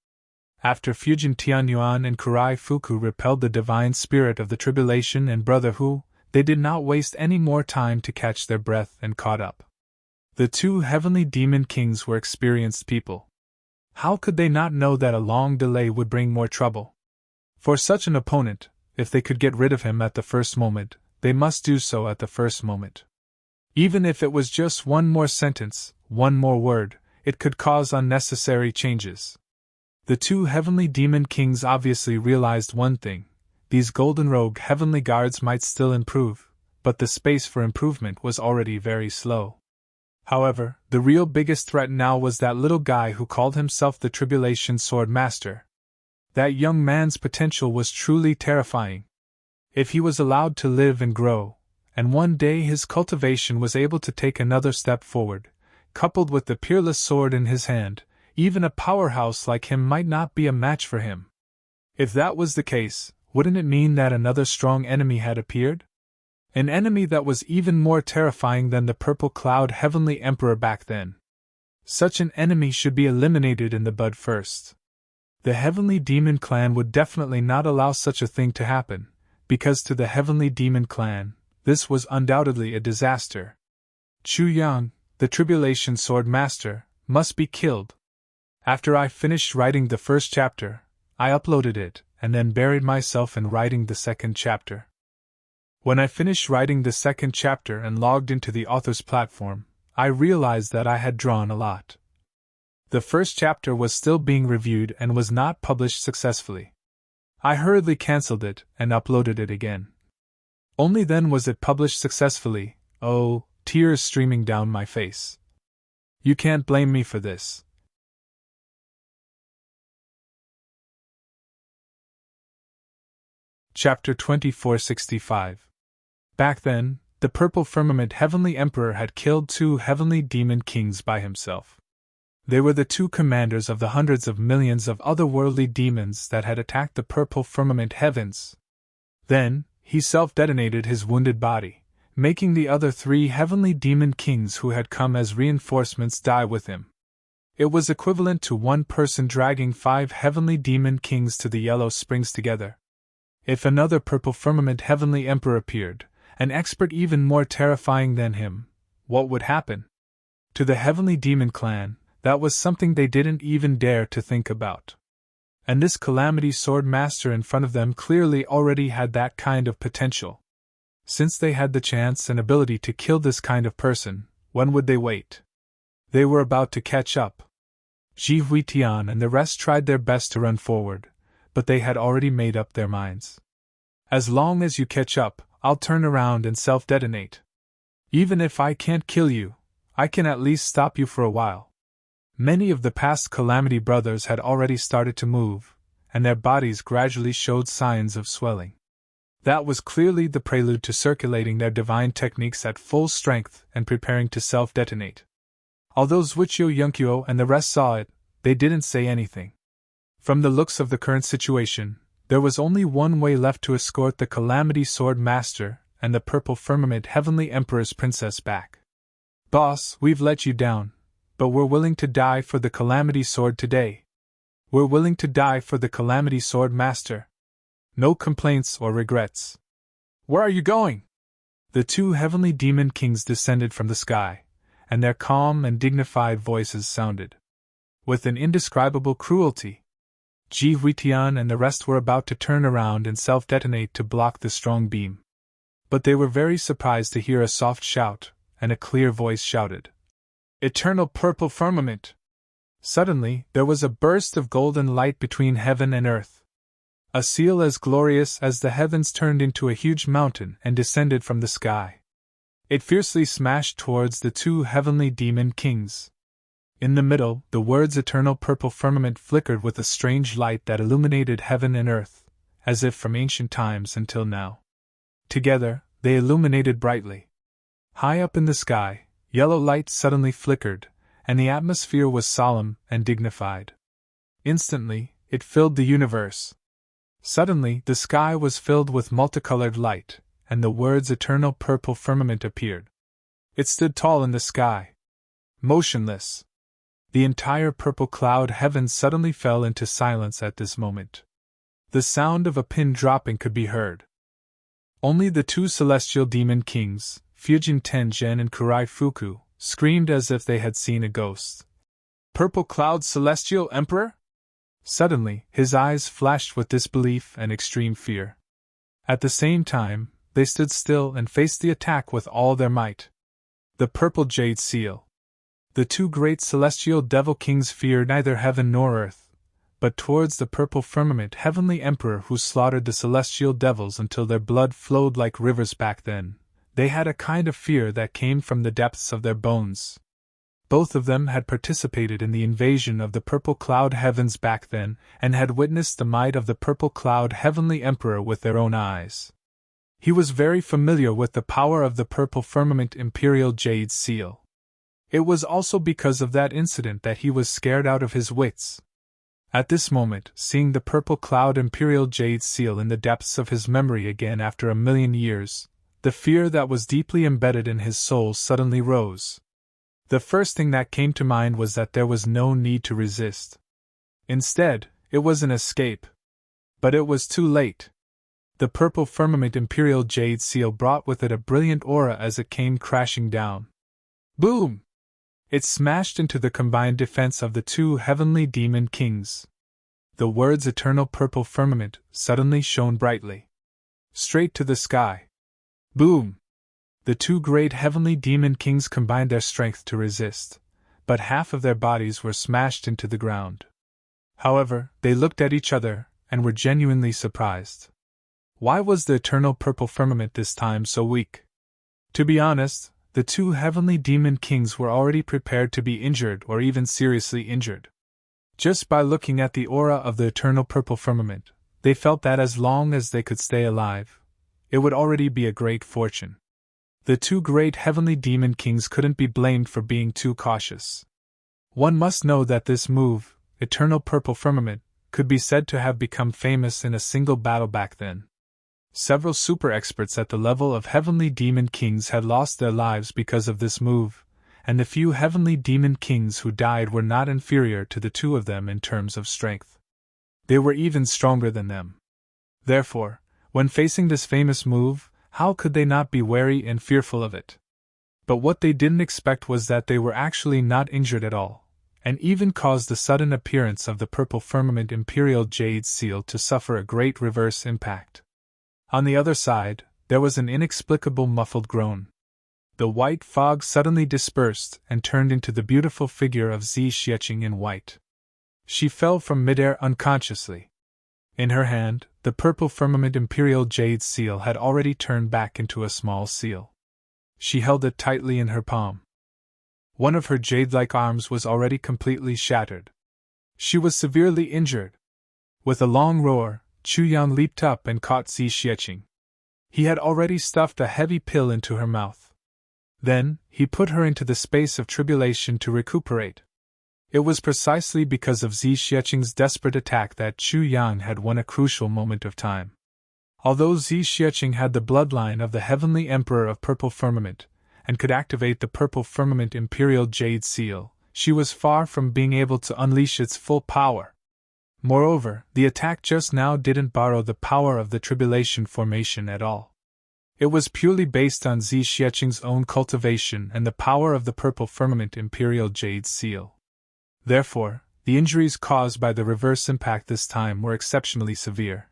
After Fujin Tianyuan and Kurai Fuku repelled the divine spirit of the tribulation and brotherhood, they did not waste any more time to catch their breath and caught up. The two heavenly demon kings were experienced people. How could they not know that a long delay would bring more trouble? For such an opponent, if they could get rid of him at the first moment, they must do so at the first moment. Even if it was just one more sentence, one more word, it could cause unnecessary changes. The two heavenly demon kings obviously realized one thing: these golden rogue heavenly guards might still improve, but the space for improvement was already very slow. However, the real biggest threat now was that little guy who called himself the Tribulation Sword Master. That young man's potential was truly terrifying. If he was allowed to live and grow, and one day his cultivation was able to take another step forward, coupled with the peerless sword in his hand, even a powerhouse like him might not be a match for him. If that was the case, wouldn't it mean that another strong enemy had appeared? An enemy that was even more terrifying than the Purple Cloud Heavenly Emperor back then. Such an enemy should be eliminated in the bud first. The Heavenly Demon Clan would definitely not allow such a thing to happen, because to the Heavenly Demon Clan, this was undoubtedly a disaster. Chu Yang, the Tribulation Sword Master, must be killed. After I finished writing the first chapter, I uploaded it, and then buried myself in writing the second chapter. When I finished writing the second chapter and logged into the author's platform, I realized that I had drawn a lot. The first chapter was still being reviewed and was not published successfully. I hurriedly cancelled it and uploaded it again. Only then was it published successfully. Oh, tears streaming down my face. You can't blame me for this. Chapter 2465. Back then, the Purple Firmament Heavenly Emperor had killed two heavenly demon kings by himself. They were the two commanders of the hundreds of millions of otherworldly demons that had attacked the Purple Firmament Heavens. Then, he self-detonated his wounded body, making the other three heavenly demon kings who had come as reinforcements die with him. It was equivalent to one person dragging 5 heavenly demon kings to the Yellow Springs together. If another Purple Firmament Heavenly Emperor appeared, an expert even more terrifying than him, what would happen? To the Heavenly Demon Clan, that was something they didn't even dare to think about. And this Calamity Sword Master in front of them clearly already had that kind of potential. Since they had the chance and ability to kill this kind of person, when would they wait? They were about to catch up. Ji Huitian and the rest tried their best to run forward, but they had already made up their minds. As long as you catch up, I'll turn around and self-detonate. Even if I can't kill you, I can at least stop you for a while. Many of the past Calamity Brothers had already started to move, and their bodies gradually showed signs of swelling. That was clearly the prelude to circulating their divine techniques at full strength and preparing to self-detonate. Although Zwichio Yunkyo and the rest saw it, they didn't say anything. From the looks of the current situation, there was only one way left to escort the Calamity Sword Master and the Purple Firmament Heavenly Emperor's princess back. Boss, we've let you down, but we're willing to die for the Calamity Sword today. We're willing to die for the Calamity Sword Master. No complaints or regrets. Where are you going? The two heavenly demon kings descended from the sky, and their calm and dignified voices sounded with an indescribable cruelty. Ji Huitian and the rest were about to turn around and self-detonate to block the strong beam. But they were very surprised to hear a soft shout, and a clear voice shouted, "Eternal Purple Firmament!" Suddenly, there was a burst of golden light between heaven and earth. A seal as glorious as the heavens turned into a huge mountain and descended from the sky. It fiercely smashed towards the two heavenly demon kings. In the middle, the words Eternal Purple Firmament flickered with a strange light that illuminated heaven and earth, as if from ancient times until now. Together, they illuminated brightly. High up in the sky, yellow light suddenly flickered, and the atmosphere was solemn and dignified. Instantly, it filled the universe. Suddenly, the sky was filled with multicolored light, and the words Eternal Purple Firmament appeared. It stood tall in the sky. motionless. The entire purple cloud heaven suddenly fell into silence at this moment. The sound of a pin dropping could be heard. Only the two celestial demon kings, Fujin Tengen and Kurai Fuku, screamed as if they had seen a ghost. Purple Cloud's celestial emperor? Suddenly, his eyes flashed with disbelief and extreme fear. At the same time, they stood still and faced the attack with all their might. The purple jade seal. The two great celestial devil kings feared neither heaven nor earth, but towards the purple firmament heavenly emperor who slaughtered the celestial devils until their blood flowed like rivers back then. They had a kind of fear that came from the depths of their bones. Both of them had participated in the invasion of the purple cloud heavens back then, and had witnessed the might of the purple cloud heavenly emperor with their own eyes. He was very familiar with the power of the purple firmament imperial jade seal. It was also because of that incident that he was scared out of his wits. At this moment, seeing the purple cloud imperial jade seal in the depths of his memory again after 1,000,000 years, the fear that was deeply embedded in his soul suddenly rose. The first thing that came to mind was that there was no need to resist. Instead, it was an escape. But it was too late. The purple firmament imperial jade seal brought with it a brilliant aura as it came crashing down. Boom! It smashed into the combined defense of the two heavenly demon kings. The words eternal purple firmament suddenly shone brightly. Straight to the sky. Boom! The two great heavenly demon kings combined their strength to resist, but half of their bodies were smashed into the ground. However, they looked at each other, and were genuinely surprised. Why was the eternal purple firmament this time so weak? To be honest, the two heavenly demon kings were already prepared to be injured or even seriously injured. Just by looking at the aura of the eternal purple firmament, they felt that as long as they could stay alive, it would already be a great fortune. The two great heavenly demon kings couldn't be blamed for being too cautious. One must know that this move, eternal purple firmament, could be said to have become famous in a single battle back then. Several super experts at the level of heavenly demon kings had lost their lives because of this move, and the few heavenly demon kings who died were not inferior to the two of them in terms of strength. They were even stronger than them. Therefore, when facing this famous move, how could they not be wary and fearful of it? But what they didn't expect was that they were actually not injured at all, and even caused the sudden appearance of the purple firmament imperial jade seal to suffer a great reverse impact. On the other side, there was an inexplicable muffled groan. The white fog suddenly dispersed and turned into the beautiful figure of Zi Xieching in white. She fell from midair unconsciously. In her hand, the purple firmament imperial jade seal had already turned back into a small seal. She held it tightly in her palm. One of her jade-like arms was already completely shattered. She was severely injured. With a long roar, Chu Yan leaped up and caught Zi Xieching. He had already stuffed a heavy pill into her mouth. Then, he put her into the space of tribulation to recuperate. It was precisely because of Zi Xieching's desperate attack that Chu Yan had won a crucial moment of time. Although Zi Xieching had the bloodline of the heavenly emperor of purple firmament, and could activate the purple firmament imperial jade seal, she was far from being able to unleash its full power. Moreover, the attack just now didn't borrow the power of the tribulation formation at all. It was purely based on Zi Xieching's own cultivation and the power of the purple firmament imperial jade seal. Therefore, the injuries caused by the reverse impact this time were exceptionally severe.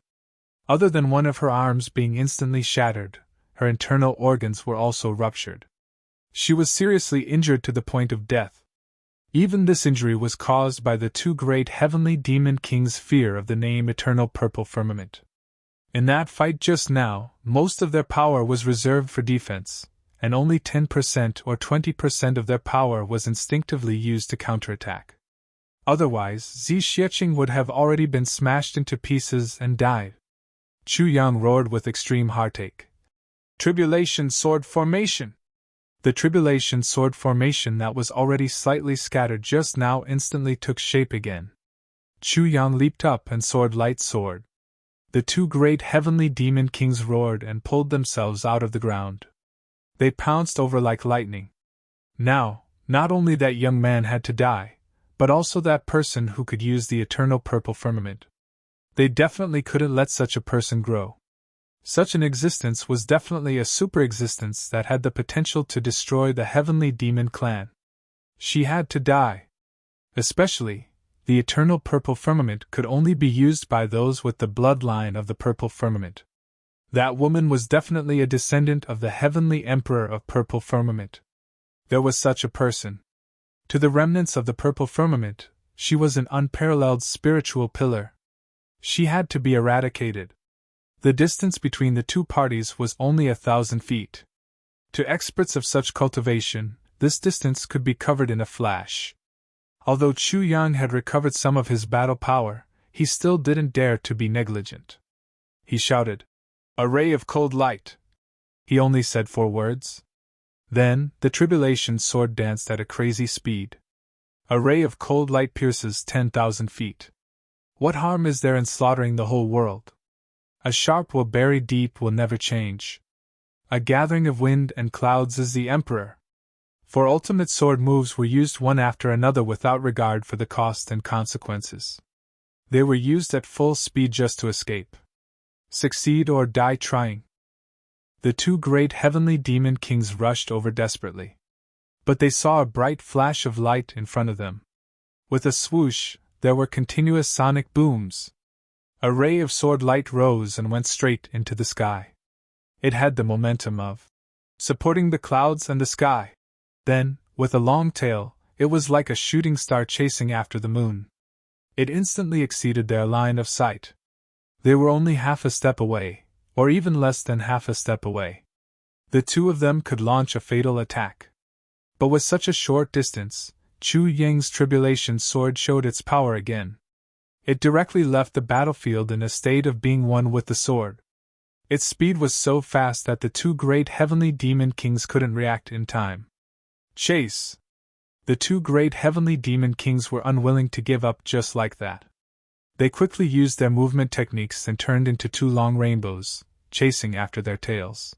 Other than one of her arms being instantly shattered, her internal organs were also ruptured. She was seriously injured to the point of death. Even this injury was caused by the two great heavenly demon kings' fear of the name Eternal Purple Firmament. In that fight just now, most of their power was reserved for defense, and only 10% or 20% of their power was instinctively used to counterattack. Otherwise, Zi Xieching would have already been smashed into pieces and died. Chu Yang roared with extreme heartache. Tribulation Sword Formation! The tribulation sword formation that was already slightly scattered just now instantly took shape again. Chu Yan leaped up and soared light sword. The two great heavenly demon kings roared and pulled themselves out of the ground. They pounced over like lightning. Now Not only that young man had to die, but also that person who could use the eternal purple firmament. They definitely couldn't let such a person grow. Such an existence was definitely a super-existence that had the potential to destroy the heavenly demon clan. She had to die. Especially, the eternal purple firmament could only be used by those with the bloodline of the purple firmament. That woman was definitely a descendant of the heavenly emperor of purple firmament. There was such a person. To the remnants of the purple firmament, she was an unparalleled spiritual pillar. She had to be eradicated. The distance between the two parties was only 1,000 feet. To experts of such cultivation, this distance could be covered in a flash. Although Chu Yang had recovered some of his battle power, he still didn't dare to be negligent. He shouted, "A ray of cold light!" He only said 4 words. Then, the tribulation sword danced at a crazy speed. A ray of cold light pierces 10,000 feet. What harm is there in slaughtering the whole world? A sharp will buried deep will never change. A gathering of wind and clouds is the emperor. For ultimate sword moves were used one after another without regard for the cost and consequences. They were used at full speed just to escape. Succeed or die trying. The 2 great heavenly demon kings rushed over desperately. But they saw a bright flash of light in front of them. With a swoosh, there were continuous sonic booms. A ray of sword light rose and went straight into the sky. It had the momentum of supporting the clouds and the sky. Then, with a long tail, it was like a shooting star chasing after the moon. It instantly exceeded their line of sight. They were only half a step away, or even less than half a step away. The 2 of them could launch a fatal attack. But with such a short distance, Chu Yang's tribulation sword showed its power again. It directly left the battlefield in a state of being one with the sword. Its speed was so fast that the 2 great heavenly demon kings couldn't react in time. Chase! The 2 great heavenly demon kings were unwilling to give up just like that. They quickly used their movement techniques and turned into 2 long rainbows, chasing after their tails.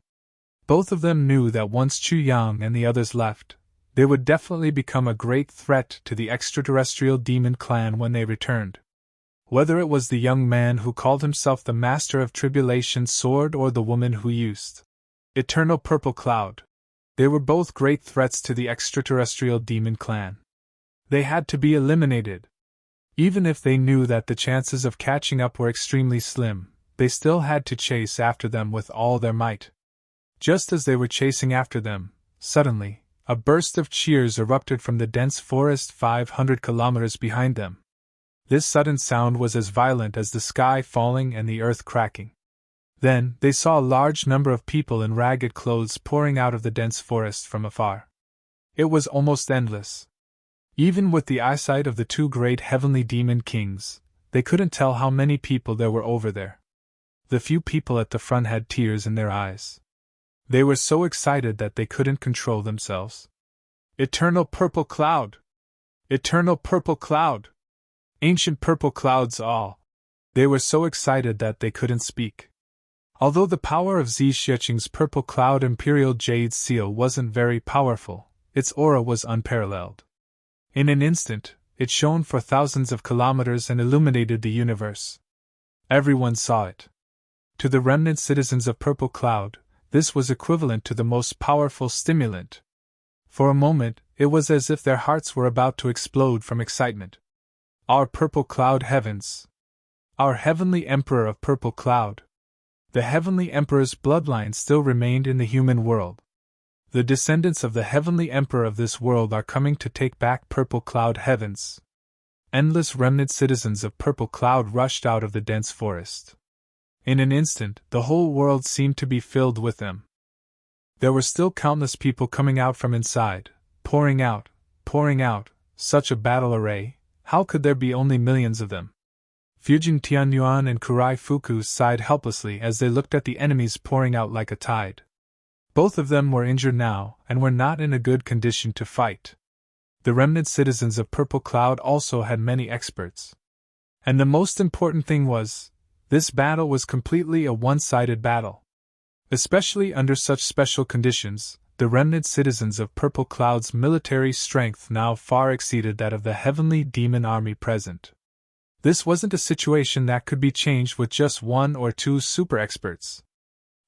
Both of them knew that once Chu Yang and the others left, they would definitely become a great threat to the extraterrestrial demon clan when they returned. Whether it was the young man who called himself the Master of Tribulation Sword or the woman who used Eternal Purple Cloud, they were both great threats to the extraterrestrial demon clan. They had to be eliminated. Even if they knew that the chances of catching up were extremely slim, they still had to chase after them with all their might. Just as they were chasing after them, suddenly, a burst of cheers erupted from the dense forest 500 kilometers behind them. This sudden sound was as violent as the sky falling and the earth cracking. Then, they saw a large number of people in ragged clothes pouring out of the dense forest from afar. It was almost endless. Even with the eyesight of the 2 great heavenly demon kings, they couldn't tell how many people there were over there. The few people at the front had tears in their eyes. They were so excited that they couldn't control themselves. Eternal Purple Cloud! Eternal Purple Cloud! Ancient purple clouds all! They were so excited that they couldn't speak. Although the power of Zhixing's purple cloud imperial jade seal wasn't very powerful, its aura was unparalleled. In an instant, it shone for thousands of kilometers and illuminated the universe. Everyone saw it. To the remnant citizens of Purple Cloud, this was equivalent to the most powerful stimulant. For a moment, it was as if their hearts were about to explode from excitement. Our Purple Cloud heavens! Our heavenly Emperor of Purple Cloud! The heavenly Emperor's bloodline still remained in the human world. The descendants of the heavenly Emperor of this world are coming to take back Purple Cloud heavens. Endless remnant citizens of Purple Cloud rushed out of the dense forest. In an instant, the whole world seemed to be filled with them. There were still countless people coming out from inside, pouring out, such a battle array, how could there be only millions of them? Fujin Tianyuan and Kurai Fuku sighed helplessly as they looked at the enemies pouring out like a tide. Both of them were injured now and were not in a good condition to fight. The remnant citizens of Purple Cloud also had many experts. And the most important thing was, this battle was completely a one-sided battle. Especially under such special conditions, the remnant citizens of Purple Cloud's military strength now far exceeded that of the heavenly demon army present. This wasn't a situation that could be changed with just one or two super experts.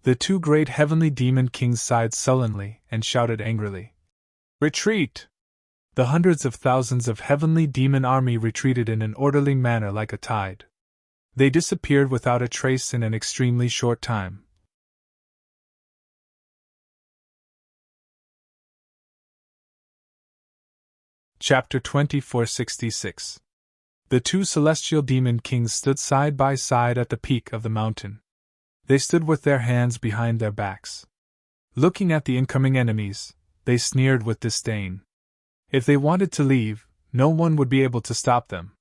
The two great heavenly demon kings sighed sullenly and shouted angrily, "Retreat!" The hundreds of thousands of heavenly demon army retreated in an orderly manner like a tide. They disappeared without a trace in an extremely short time. Chapter 2466. The two celestial demon kings stood side by side at the peak of the mountain. They stood with their hands behind their backs. Looking at the incoming enemies, they sneered with disdain. If they wanted to leave, no one would be able to stop them.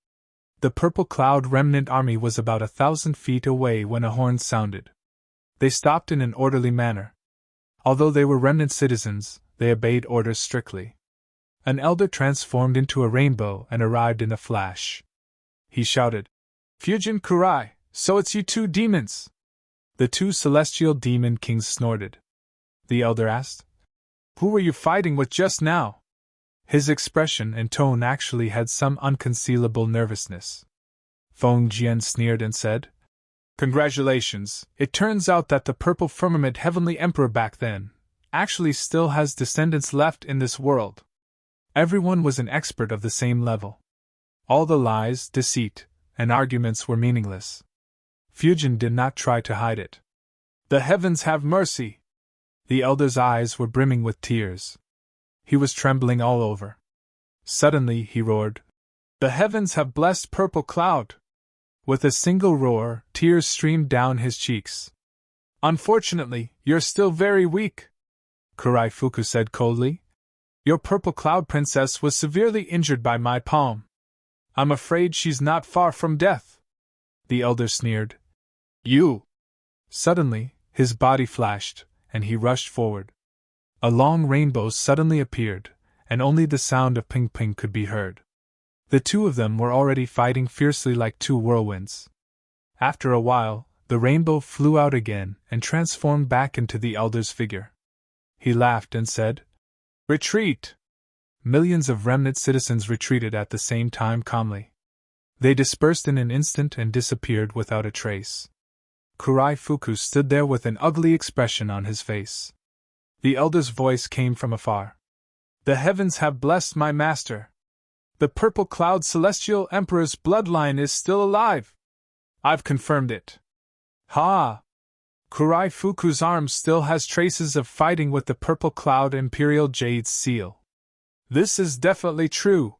The Purple Cloud remnant army was about 1,000 feet away when a horn sounded. They stopped in an orderly manner. Although they were remnant citizens, they obeyed orders strictly. An elder transformed into a rainbow and arrived in a flash. He shouted, "Fujin Kurai, so it's you two demons!" The two celestial demon kings snorted. The elder asked, "Who were you fighting with just now?" His expression and tone actually had some unconcealable nervousness. Feng Jian sneered and said, "Congratulations, it turns out that the Purple Firmament Heavenly Emperor back then actually still has descendants left in this world." Everyone was an expert of the same level. All the lies, deceit, and arguments were meaningless. Fujin did not try to hide it. "The heavens have mercy!" The elder's eyes were brimming with tears. He was trembling all over. Suddenly he roared, "The heavens have blessed Purple Cloud!" With a single roar, tears streamed down his cheeks. "Unfortunately, you're still very weak," Kurai Fuku said coldly. "Your Purple Cloud princess was severely injured by my palm. I'm afraid she's not far from death." The elder sneered. "You!" Suddenly, his body flashed, and he rushed forward. A long rainbow suddenly appeared, and only the sound of ping-ping could be heard. The two of them were already fighting fiercely like two whirlwinds. After a while, the rainbow flew out again and transformed back into the elder's figure. He laughed and said, "Retreat!" Millions of remnant citizens retreated at the same time calmly. They dispersed in an instant and disappeared without a trace. Kurai Fuku stood there with an ugly expression on his face. The elder's voice came from afar. "The heavens have blessed my master. The Purple Cloud Celestial Emperor's bloodline is still alive. I've confirmed it." "Ha!" Kurai Fuku's arm still has traces of fighting with the Purple Cloud Imperial Jade's seal. "This is definitely true.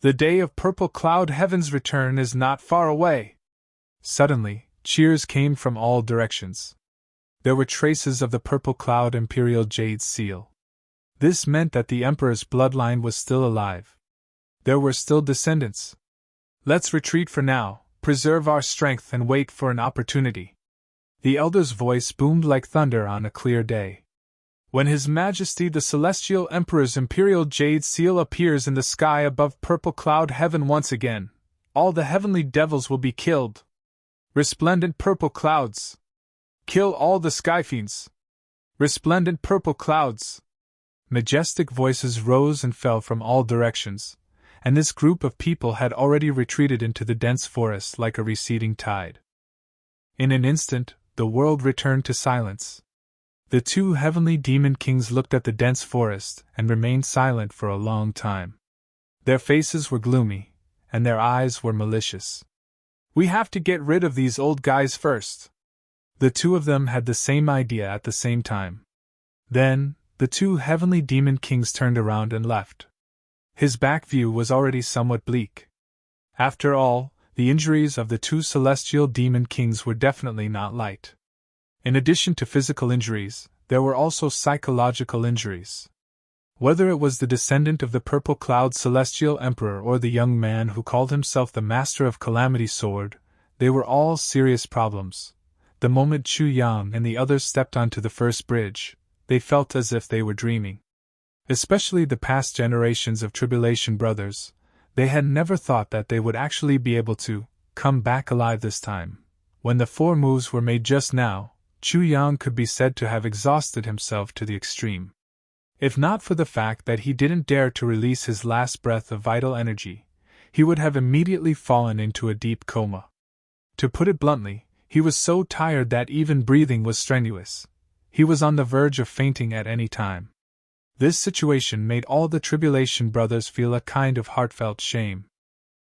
The day of Purple Cloud Heaven's return is not far away." Suddenly, cheers came from all directions. There were traces of the Purple Cloud Imperial Jade's seal. This meant that the Emperor's bloodline was still alive. There were still descendants. "Let's retreat for now, preserve our strength and wait for an opportunity." The elder's voice boomed like thunder on a clear day. "When His Majesty the Celestial Emperor's Imperial Jade Seal appears in the sky above Purple Cloud Heaven once again, all the heavenly devils will be killed. Resplendent purple clouds! Kill all the skyfiends! Resplendent purple clouds!" Majestic voices rose and fell from all directions, and this group of people had already retreated into the dense forest like a receding tide. In an instant, the world returned to silence. The two heavenly demon kings looked at the dense forest and remained silent for a long time. Their faces were gloomy, and their eyes were malicious. "We have to get rid of these old guys first." The two of them had the same idea at the same time. Then, the two heavenly demon kings turned around and left. His back view was already somewhat bleak. After all, the injuries of the two celestial demon kings were definitely not light. In addition to physical injuries, there were also psychological injuries. Whether it was the descendant of the Purple Cloud Celestial Emperor or the young man who called himself the Master of Calamity Sword, they were all serious problems. The moment Chu Yang and the others stepped onto the first bridge, they felt as if they were dreaming. Especially the past generations of Tribulation Brothers, they had never thought that they would actually be able to come back alive this time. When the 4 moves were made just now, Chu Yang could be said to have exhausted himself to the extreme. If not for the fact that he didn't dare to release his last breath of vital energy, he would have immediately fallen into a deep coma. To put it bluntly, he was so tired that even breathing was strenuous. He was on the verge of fainting at any time. This situation made all the Tribulation brothers feel a kind of heartfelt shame.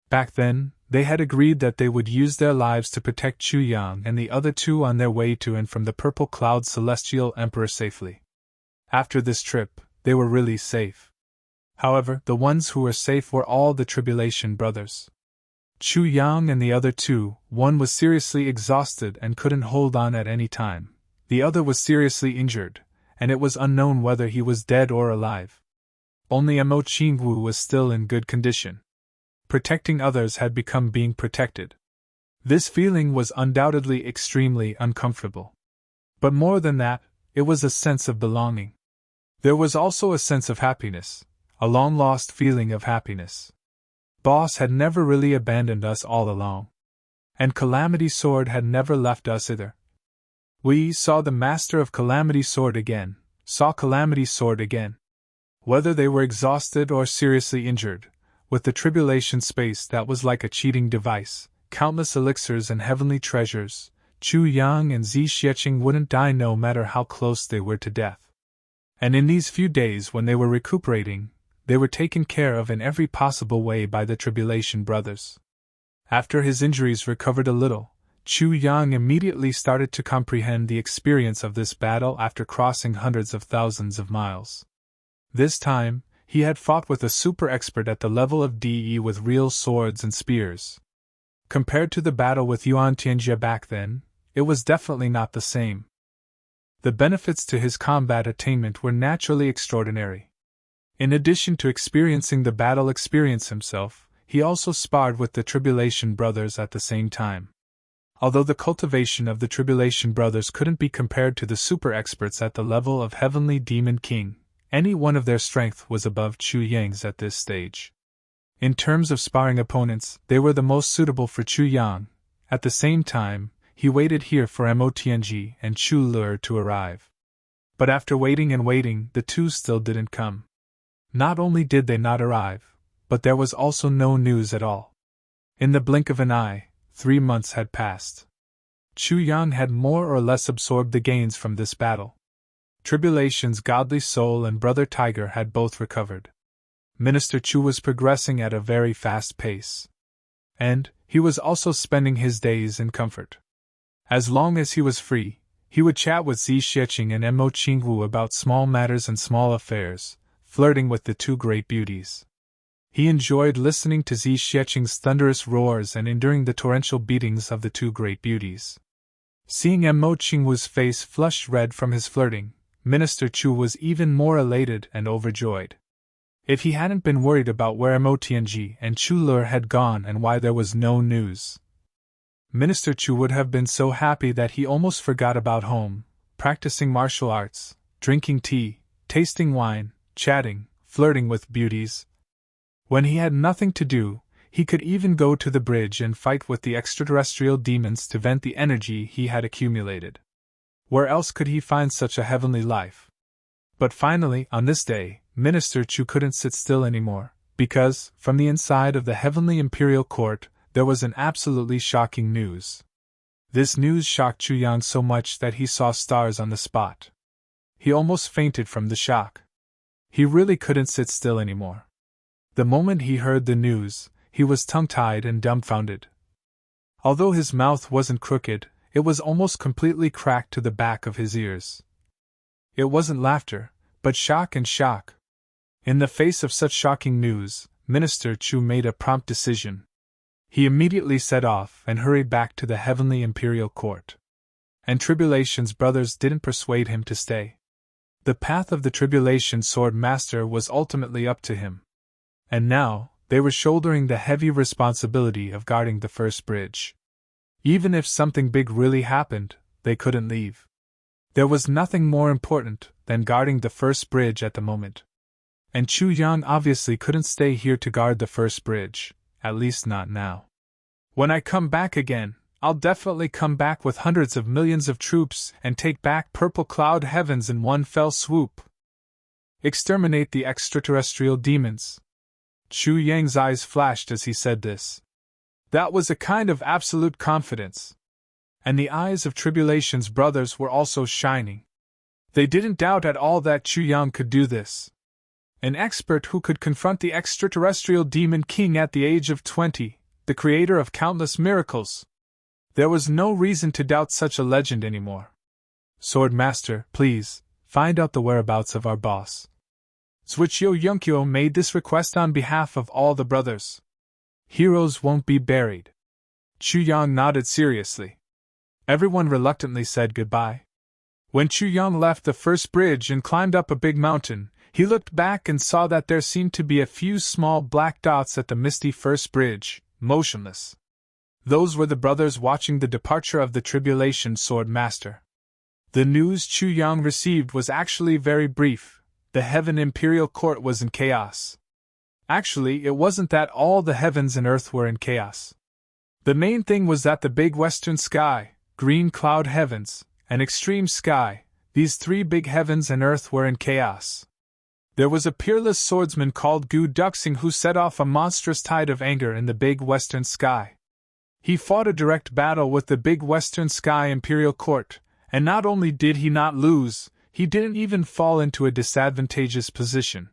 Back then, they had agreed that they would use their lives to protect Chu Yang and the other two on their way to and from the Purple Cloud Celestial Emperor safely. After this trip, they were really safe. However, the ones who were safe were all the Tribulation brothers. Chu Yang and the other two, one was seriously exhausted and couldn't hold on at any time. The other was seriously injured, and it was unknown whether he was dead or alive. Only Mo Qingwu was still in good condition. Protecting others had become being protected. This feeling was undoubtedly extremely uncomfortable. But more than that, it was a sense of belonging. There was also a sense of happiness, a long-lost feeling of happiness. Boss had never really abandoned us all along. And Calamity Sword had never left us either. We saw the Master of Calamity Sword again, saw Calamity Sword again. Whether they were exhausted or seriously injured, with the tribulation space that was like a cheating device, countless elixirs and heavenly treasures, Chu Yang and Zi Xieching wouldn't die no matter how close they were to death. And in these few days when they were recuperating, they were taken care of in every possible way by the Tribulation brothers. After his injuries recovered a little, Chu Yang immediately started to comprehend the experience of this battle after crossing hundreds of thousands of miles. This time, he had fought with a super expert at the level of DE with real swords and spears. Compared to the battle with Yuan Tianjie back then, it was definitely not the same. The benefits to his combat attainment were naturally extraordinary. In addition to experiencing the battle experience himself, he also sparred with the Tribulation brothers at the same time. Although the cultivation of the Tribulation brothers couldn't be compared to the super experts at the level of Heavenly Demon King, any one of their strength was above Chu Yang's at this stage. In terms of sparring opponents, they were the most suitable for Chu Yang. At the same time, he waited here for Mo Tianjie and Chu Lur to arrive. But after waiting and waiting, the two still didn't come. Not only did they not arrive, but there was also no news at all. In the blink of an eye, 3 months had passed. Chu Yang had more or less absorbed the gains from this battle. Tribulation's godly soul and Brother Tiger had both recovered. Minister Chu was progressing at a very fast pace. And he was also spending his days in comfort. As long as he was free, he would chat with Zi Xieching and Mo Qingwu about small matters and small affairs, flirting with the two great beauties. He enjoyed listening to Zi Xieching's thunderous roars and enduring the torrential beatings of the two great beauties. Seeing Mo Qingwu's face flushed red from his flirting, Minister Chu was even more elated and overjoyed. If he hadn't been worried about where Mo Tianjie and Chu Lur had gone and why there was no news, Minister Chu would have been so happy that he almost forgot about home, practicing martial arts, drinking tea, tasting wine, chatting, flirting with beauties. When he had nothing to do, he could even go to the bridge and fight with the extraterrestrial demons to vent the energy he had accumulated. Where else could he find such a heavenly life? But finally, on this day, Minister Chu couldn't sit still anymore, because, from the inside of the Heavenly Imperial Court, there was an absolutely shocking news. This news shocked Chu Yang so much that he saw stars on the spot. He almost fainted from the shock. He really couldn't sit still anymore. The moment he heard the news, he was tongue-tied and dumbfounded. Although his mouth wasn't crooked, it was almost completely cracked to the back of his ears. It wasn't laughter, but shock and shock. In the face of such shocking news, Minister Chu made a prompt decision. He immediately set off and hurried back to the Heavenly Imperial Court. And Tribulation's brothers didn't persuade him to stay. The path of the Tribulation Sword Master was ultimately up to him. And now, they were shouldering the heavy responsibility of guarding the first bridge. Even if something big really happened, they couldn't leave. There was nothing more important than guarding the first bridge at the moment. And Chu Yang obviously couldn't stay here to guard the first bridge, at least not now. When I come back again, I'll definitely come back with hundreds of millions of troops and take back Purple Cloud Heavens in one fell swoop. exterminate the extraterrestrial demons. Chu Yang's eyes flashed as he said this. That was a kind of absolute confidence. And the eyes of Tribulation's brothers were also shining. They didn't doubt at all that Chu Yang could do this. An expert who could confront the extraterrestrial demon king at the age of 20, the creator of countless miracles. There was no reason to doubt such a legend anymore. Sword Master, please, find out the whereabouts of our boss. Zhuqiu Yunqiu made this request on behalf of all the brothers. Heroes won't be buried. Chu Yang nodded seriously. Everyone reluctantly said goodbye. When Chu Yang left the first bridge and climbed up a big mountain, he looked back and saw that there seemed to be a few small black dots at the misty first bridge, motionless. Those were the brothers watching the departure of the Tribulation Sword Master. The news Chu Yang received was actually very brief. The Heaven Imperial Court was in chaos. Actually, it wasn't that all the heavens and earth were in chaos. The main thing was that the big western sky, green cloud heavens, and extreme sky, these three big heavens and earth were in chaos. There was a peerless swordsman called Gu Duxing who set off a monstrous tide of anger in the big western sky. He fought a direct battle with the big western sky Imperial Court, and not only did he not lose, he didn't even fall into a disadvantageous position.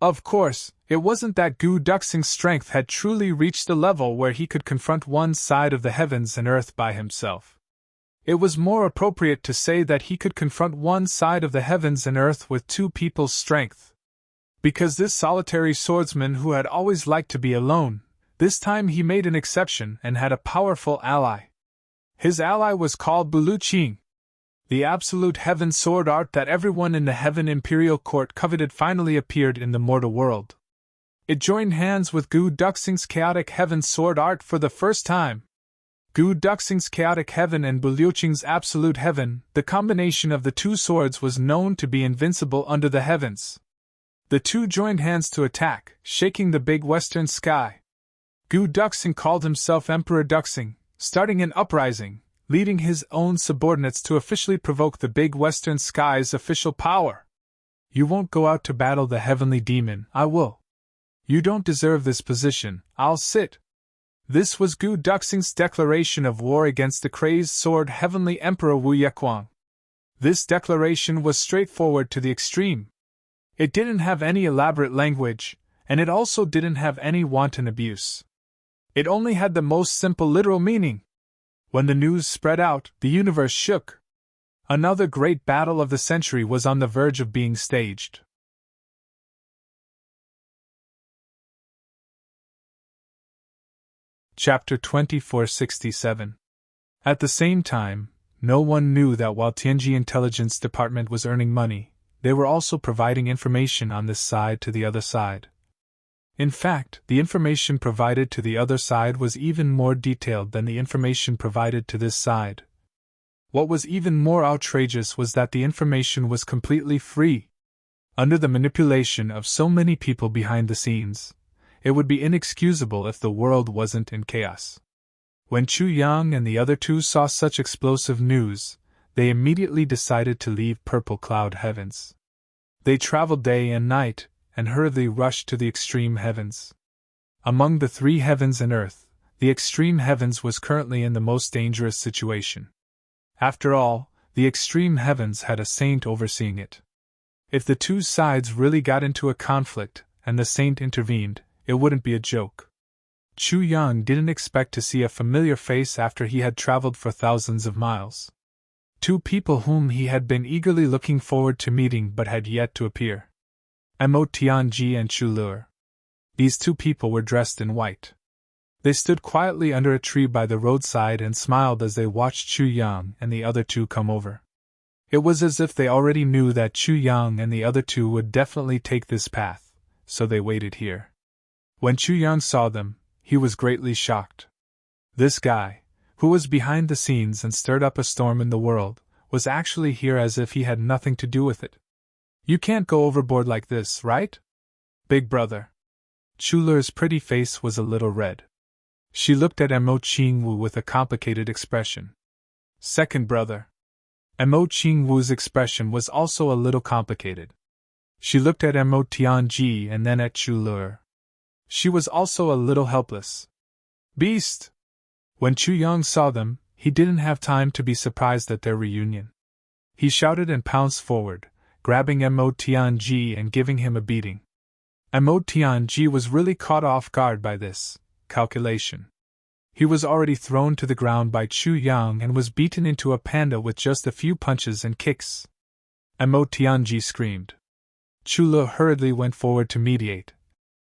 Of course, it wasn't that Gu Duxing's strength had truly reached a level where he could confront one side of the heavens and earth by himself. It was more appropriate to say that he could confront one side of the heavens and earth with two people's strength. Because this solitary swordsman who had always liked to be alone, this time he made an exception and had a powerful ally. His ally was called Bulu Qing. The absolute heaven sword art that everyone in the Heaven Imperial Court coveted finally appeared in the mortal world. It joined hands with Gu Duxing's chaotic heaven sword art for the first time. Gu Duxing's chaotic heaven and Bulu Qing's absolute heaven, the combination of the two swords was known to be invincible under the heavens. The two joined hands to attack, shaking the big western sky. Gu Duxing called himself Emperor Duxing, starting an uprising, leading his own subordinates to officially provoke the big western sky's official power. You won't go out to battle the heavenly demon, I will. You don't deserve this position, I'll sit. This was Gu Duxing's declaration of war against the crazed sword heavenly Emperor Wu Yequang. This declaration was straightforward to the extreme. It didn't have any elaborate language, and it also didn't have any wanton abuse. It only had the most simple literal meaning. When the news spread out, the universe shook. Another great battle of the century was on the verge of being staged. Chapter 2467. At the same time, no one knew that while Tianji Intelligence Department was earning money, they were also providing information on this side to the other side. In fact, the information provided to the other side was even more detailed than the information provided to this side. What was even more outrageous was that the information was completely free. Under the manipulation of so many people behind the scenes, it would be inexcusable if the world wasn't in chaos. When Chu Yang and the other two saw such explosive news, they immediately decided to leave Purple Cloud Heavens. They traveled day and night, and hurriedly rushed to the extreme heavens. Among the three heavens and earth, the extreme heavens was currently in the most dangerous situation. After all, the extreme heavens had a saint overseeing it. If the two sides really got into a conflict, and the saint intervened, it wouldn't be a joke. Chu Yang didn't expect to see a familiar face after he had traveled for thousands of miles. Two people whom he had been eagerly looking forward to meeting but had yet to appear. Mo Tianji and Chu Lur. These two people were dressed in white. They stood quietly under a tree by the roadside and smiled as they watched Chu Yang and the other two come over. It was as if they already knew that Chu Yang and the other two would definitely take this path, so they waited here. When Chu Yang saw them, he was greatly shocked. This guy, who was behind the scenes and stirred up a storm in the world, was actually here as if he had nothing to do with it. You can't go overboard like this, right? Big brother. Chu Lur's pretty face was a little red. She looked at Mo Qingwu with a complicated expression. Second brother. Mo Qingwu's expression was also a little complicated. She looked at Mo Tianji and then at Chu Lur. She was also a little helpless. Beast! When Chu Yang saw them, he didn't have time to be surprised at their reunion. He shouted and pounced forward, grabbing Mo Tianji and giving him a beating. Mo Tianji was really caught off guard by this calculation. He was already thrown to the ground by Chu Yang and was beaten into a panda with just a few punches and kicks. Mo Tianji screamed. Chu Le hurriedly went forward to mediate.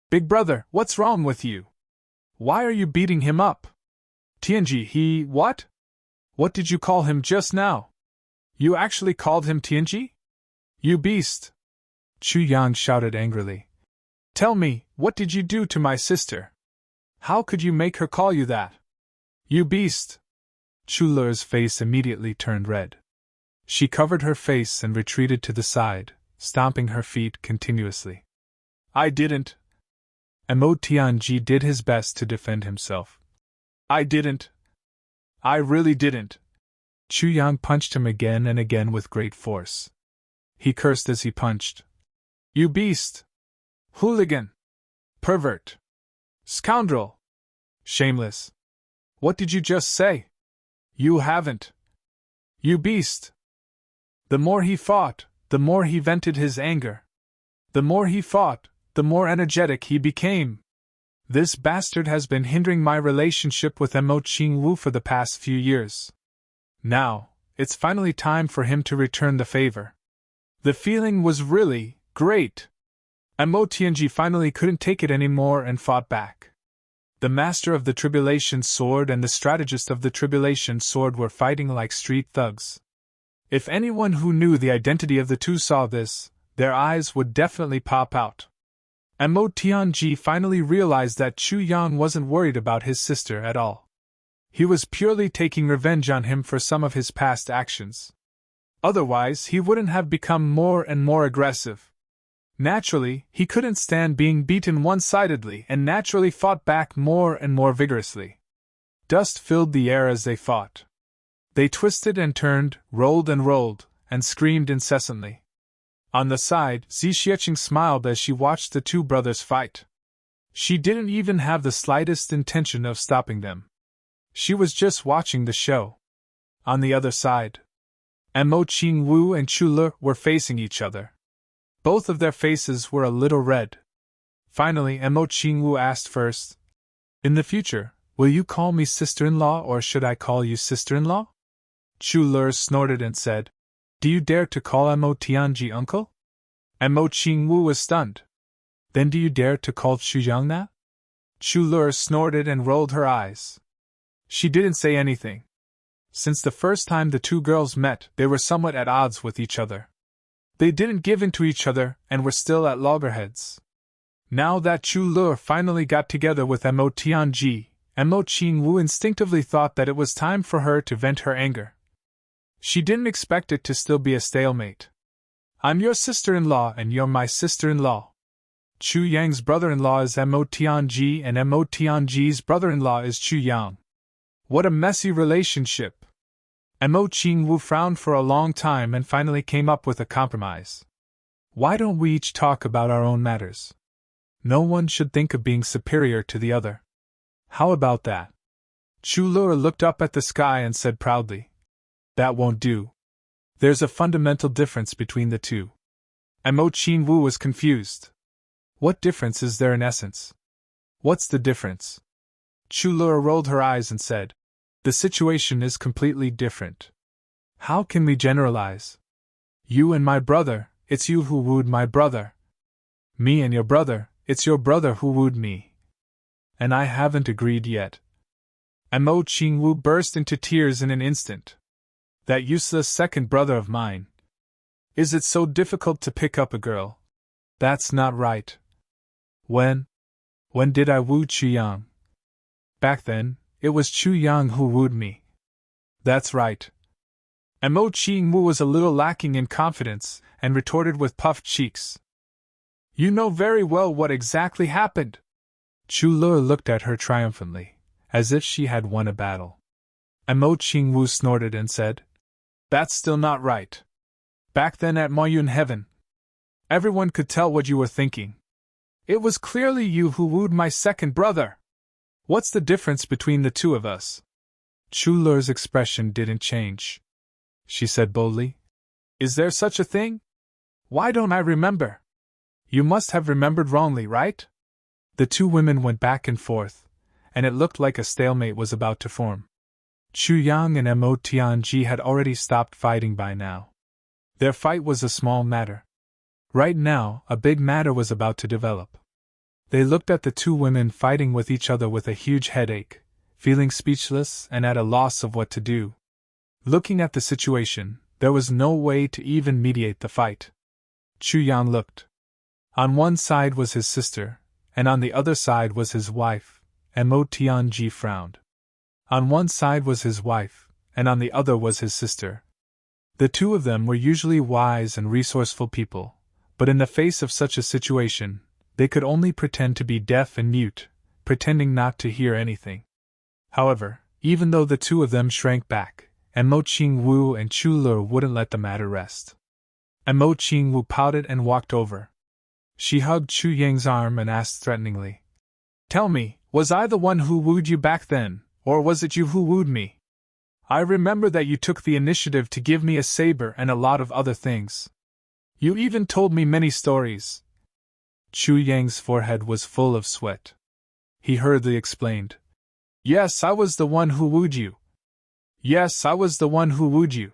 Big brother, what's wrong with you? Why are you beating him up? Tianji, what? What did you call him just now? You actually called him Tianji? You beast! Chu Yang shouted angrily. Tell me, what did you do to my sister? How could you make her call you that? You beast! Chu Le's face immediately turned red. She covered her face and retreated to the side, stomping her feet continuously. I didn't. Mo Tianji did his best to defend himself. I didn't. I really didn't. Chu Yang punched him again and again with great force. He cursed as he punched. You beast! Hooligan! Pervert! Scoundrel! Shameless! What did you just say? You haven't. You beast! The more he fought, the more he vented his anger. The more he fought, the more energetic he became. This bastard has been hindering my relationship with Mo Qingwu for the past few years. Now, it's finally time for him to return the favor. The feeling was really great. Mo Tianji finally couldn't take it anymore and fought back. The master of the Tribulation Sword and the strategist of the Tribulation Sword were fighting like street thugs. If anyone who knew the identity of the two saw this, their eyes would definitely pop out. Mo Tianji finally realized that Chu Yang wasn't worried about his sister at all. He was purely taking revenge on him for some of his past actions. Otherwise, he wouldn't have become more and more aggressive. Naturally, he couldn't stand being beaten one-sidedly and naturally fought back more and more vigorously. Dust filled the air as they fought. They twisted and turned, rolled and screamed incessantly. On the side, Xi Xiecheng smiled as she watched the two brothers fight. She didn't even have the slightest intention of stopping them. She was just watching the show. On the other side, Mo Qingwu and Chu Le were facing each other. Both of their faces were a little red. Finally, Mo Qingwu asked first, In the future, will you call me sister-in-law or should I call you sister-in-law? Chu Le snorted and said, Do you dare to call Mo Tianji uncle? Mo Qingwu was stunned. Then do you dare to call Chu Yang that? Chu Le snorted and rolled her eyes. She didn't say anything. Since the first time the two girls met, they were somewhat at odds with each other. They didn't give in to each other and were still at loggerheads. Now that Chu Le finally got together with Mo Tianji, Mo Qingwu instinctively thought that it was time for her to vent her anger. She didn't expect it to still be a stalemate. I'm your sister-in-law and you're my sister-in-law. Chu Yang's brother-in-law is Mo Tianji and Mo Tianji's brother-in-law is Chu Yang. What a messy relationship. Mo Qingwu frowned for a long time and finally came up with a compromise. Why don't we each talk about our own matters? No one should think of being superior to the other. How about that? Chu Le looked up at the sky and said proudly. That won't do. There's a fundamental difference between the two. Mo Qingwu was confused. What difference is there in essence? What's the difference? Chu Le rolled her eyes and said, The situation is completely different. How can we generalize? You and my brother, it's you who wooed my brother. Me and your brother, it's your brother who wooed me. And I haven't agreed yet. Mo Qingwu burst into tears in an instant. That useless second brother of mine. Is it so difficult to pick up a girl? That's not right. When did I woo Chu Yang? Back then, it was Chu Yang who wooed me. That's right. Mo Qingwu was a little lacking in confidence and retorted with puffed cheeks. You know very well what exactly happened. Chu Le looked at her triumphantly, as if she had won a battle. Mo Qingwu snorted and said, That's still not right. Back then at Moyun Heaven, Everyone could tell what you were thinking. It was clearly you who wooed my second brother. What's the difference between the two of us? Chuler's expression didn't change. She said boldly, Is there such a thing? Why don't I remember? You must have remembered wrongly, right? The two women went back and forth, and it looked like a stalemate was about to form. Chu Yang and Mo Tianji had already stopped fighting by now. Their fight was a small matter. Right now, a big matter was about to develop. They looked at the two women fighting with each other with a huge headache, feeling speechless and at a loss of what to do. Looking at the situation, there was no way to even mediate the fight. Chu Yang looked. On one side was his sister, and on the other side was his wife, and Mo Tianji frowned. On one side was his wife, and on the other was his sister. The two of them were usually wise and resourceful people, but in the face of such a situation, they could only pretend to be deaf and mute, pretending not to hear anything. However, even though the two of them shrank back, and Mo Qingwu and Chu Le wouldn't let the matter rest. And Mo Qingwu pouted and walked over. She hugged Chu Yang's arm and asked threateningly, Tell me, was I the one who wooed you back then, or was it you who wooed me? I remember that you took the initiative to give me a saber and a lot of other things. You even told me many stories. Chu Yang's forehead was full of sweat. He hurriedly explained, Yes, I was the one who wooed you. Yes, I was the one who wooed you.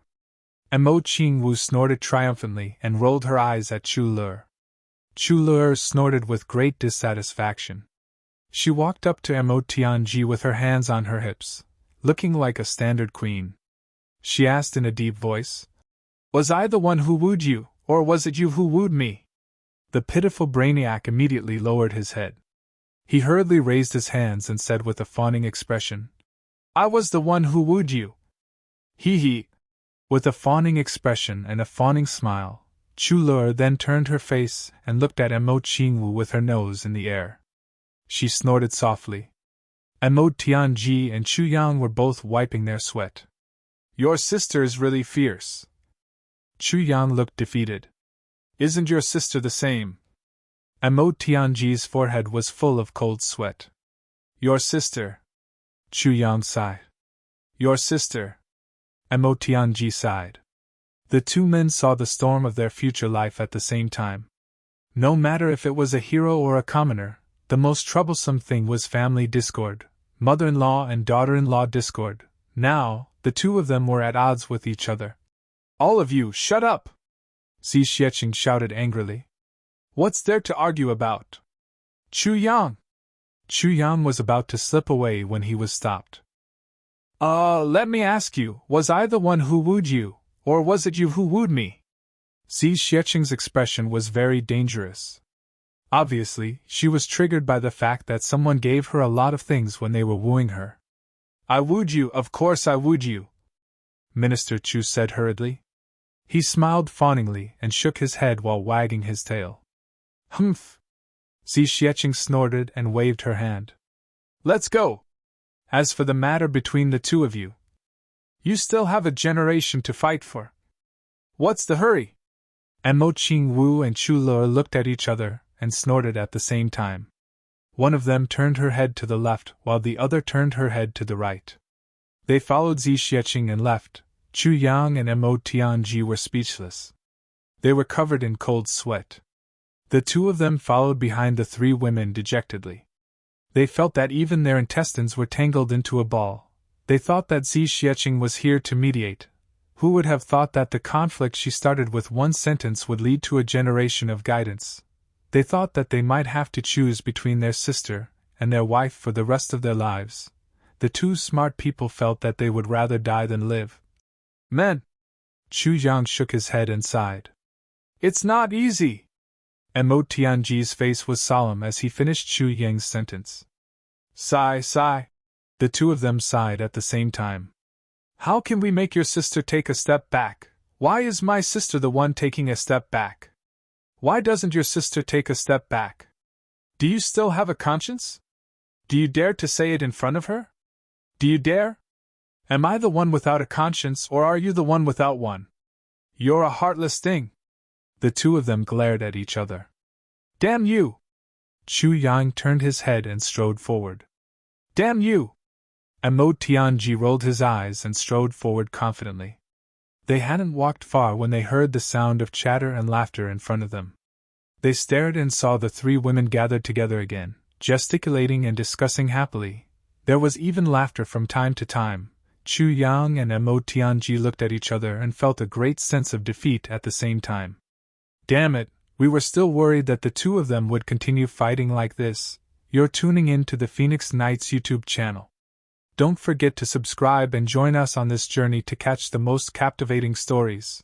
And Mo Qingwu snorted triumphantly and rolled her eyes at Chu Le. Chu Le snorted with great dissatisfaction. She walked up to Mo Tianji with her hands on her hips, looking like a standard queen. She asked in a deep voice, Was I the one who wooed you, or was it you who wooed me? The pitiful brainiac immediately lowered his head. He hurriedly raised his hands and said with a fawning expression, I was the one who wooed you. He. With a fawning expression and a fawning smile, Chu Le then turned her face and looked at Mo Qingwu with her nose in the air. She snorted softly. Mo Tianji and Chu Yang were both wiping their sweat. Your sister is really fierce. Chu Yang looked defeated. Isn't your sister the same? Mo Tianji's forehead was full of cold sweat. Your sister. Chu Yang sighed. Your sister. Mo Tianji sighed. The two men saw the storm of their future life at the same time. No matter if it was a hero or a commoner, the most troublesome thing was family discord, mother-in-law and daughter-in-law discord. Now, the two of them were at odds with each other. All of you, shut up! Xi Xiecheng shouted angrily. What's there to argue about? Chu Yang! Chu Yang was about to slip away when he was stopped. Let me ask you, was I the one who wooed you, or was it you who wooed me? Xi Xiecheng's expression was very dangerous. Obviously, she was triggered by the fact that someone gave her a lot of things when they were wooing her. I wooed you, of course I wooed you, Minister Chu said hurriedly. He smiled fawningly and shook his head while wagging his tail. Humph! Xi Xiecheng snorted and waved her hand. Let's go! As for the matter between the two of you, you still have a generation to fight for. What's the hurry? And Mo Qingwu and Chu Le looked at each other and snorted at the same time. One of them turned her head to the left while the other turned her head to the right. They followed Xi Xiecheng and left. Chu Yang and Mo Tianji were speechless. They were covered in cold sweat. The two of them followed behind the three women dejectedly. They felt that even their intestines were tangled into a ball. They thought that Xi Xiecheng was here to mediate. Who would have thought that the conflict she started with one sentence would lead to a generation of guidance? They thought that they might have to choose between their sister and their wife for the rest of their lives. The two smart people felt that they would rather die than live. Men! Chu Yang shook his head and sighed. It's not easy! And Mo Tianji's face was solemn as he finished Chu Yang's sentence. Sigh, sigh. The two of them sighed at the same time. How can we make your sister take a step back? Why is my sister the one taking a step back? Why doesn't your sister take a step back? Do you still have a conscience? Do you dare to say it in front of her? Do you dare? Am I the one without a conscience, or are you the one without one? You're a heartless thing. The two of them glared at each other. Damn you! Chu Yang turned his head and strode forward. Damn you! Amo Tianji rolled his eyes and strode forward confidently. They hadn't walked far when they heard the sound of chatter and laughter in front of them. They stared and saw the three women gathered together again, gesticulating and discussing happily. There was even laughter from time to time. Chu Yang and Amo Tianji looked at each other and felt a great sense of defeat at the same time. Damn it, we were still worried that the two of them would continue fighting like this. You're tuning in to the Phoenix Nights YouTube channel. Don't forget to subscribe and join us on this journey to catch the most captivating stories.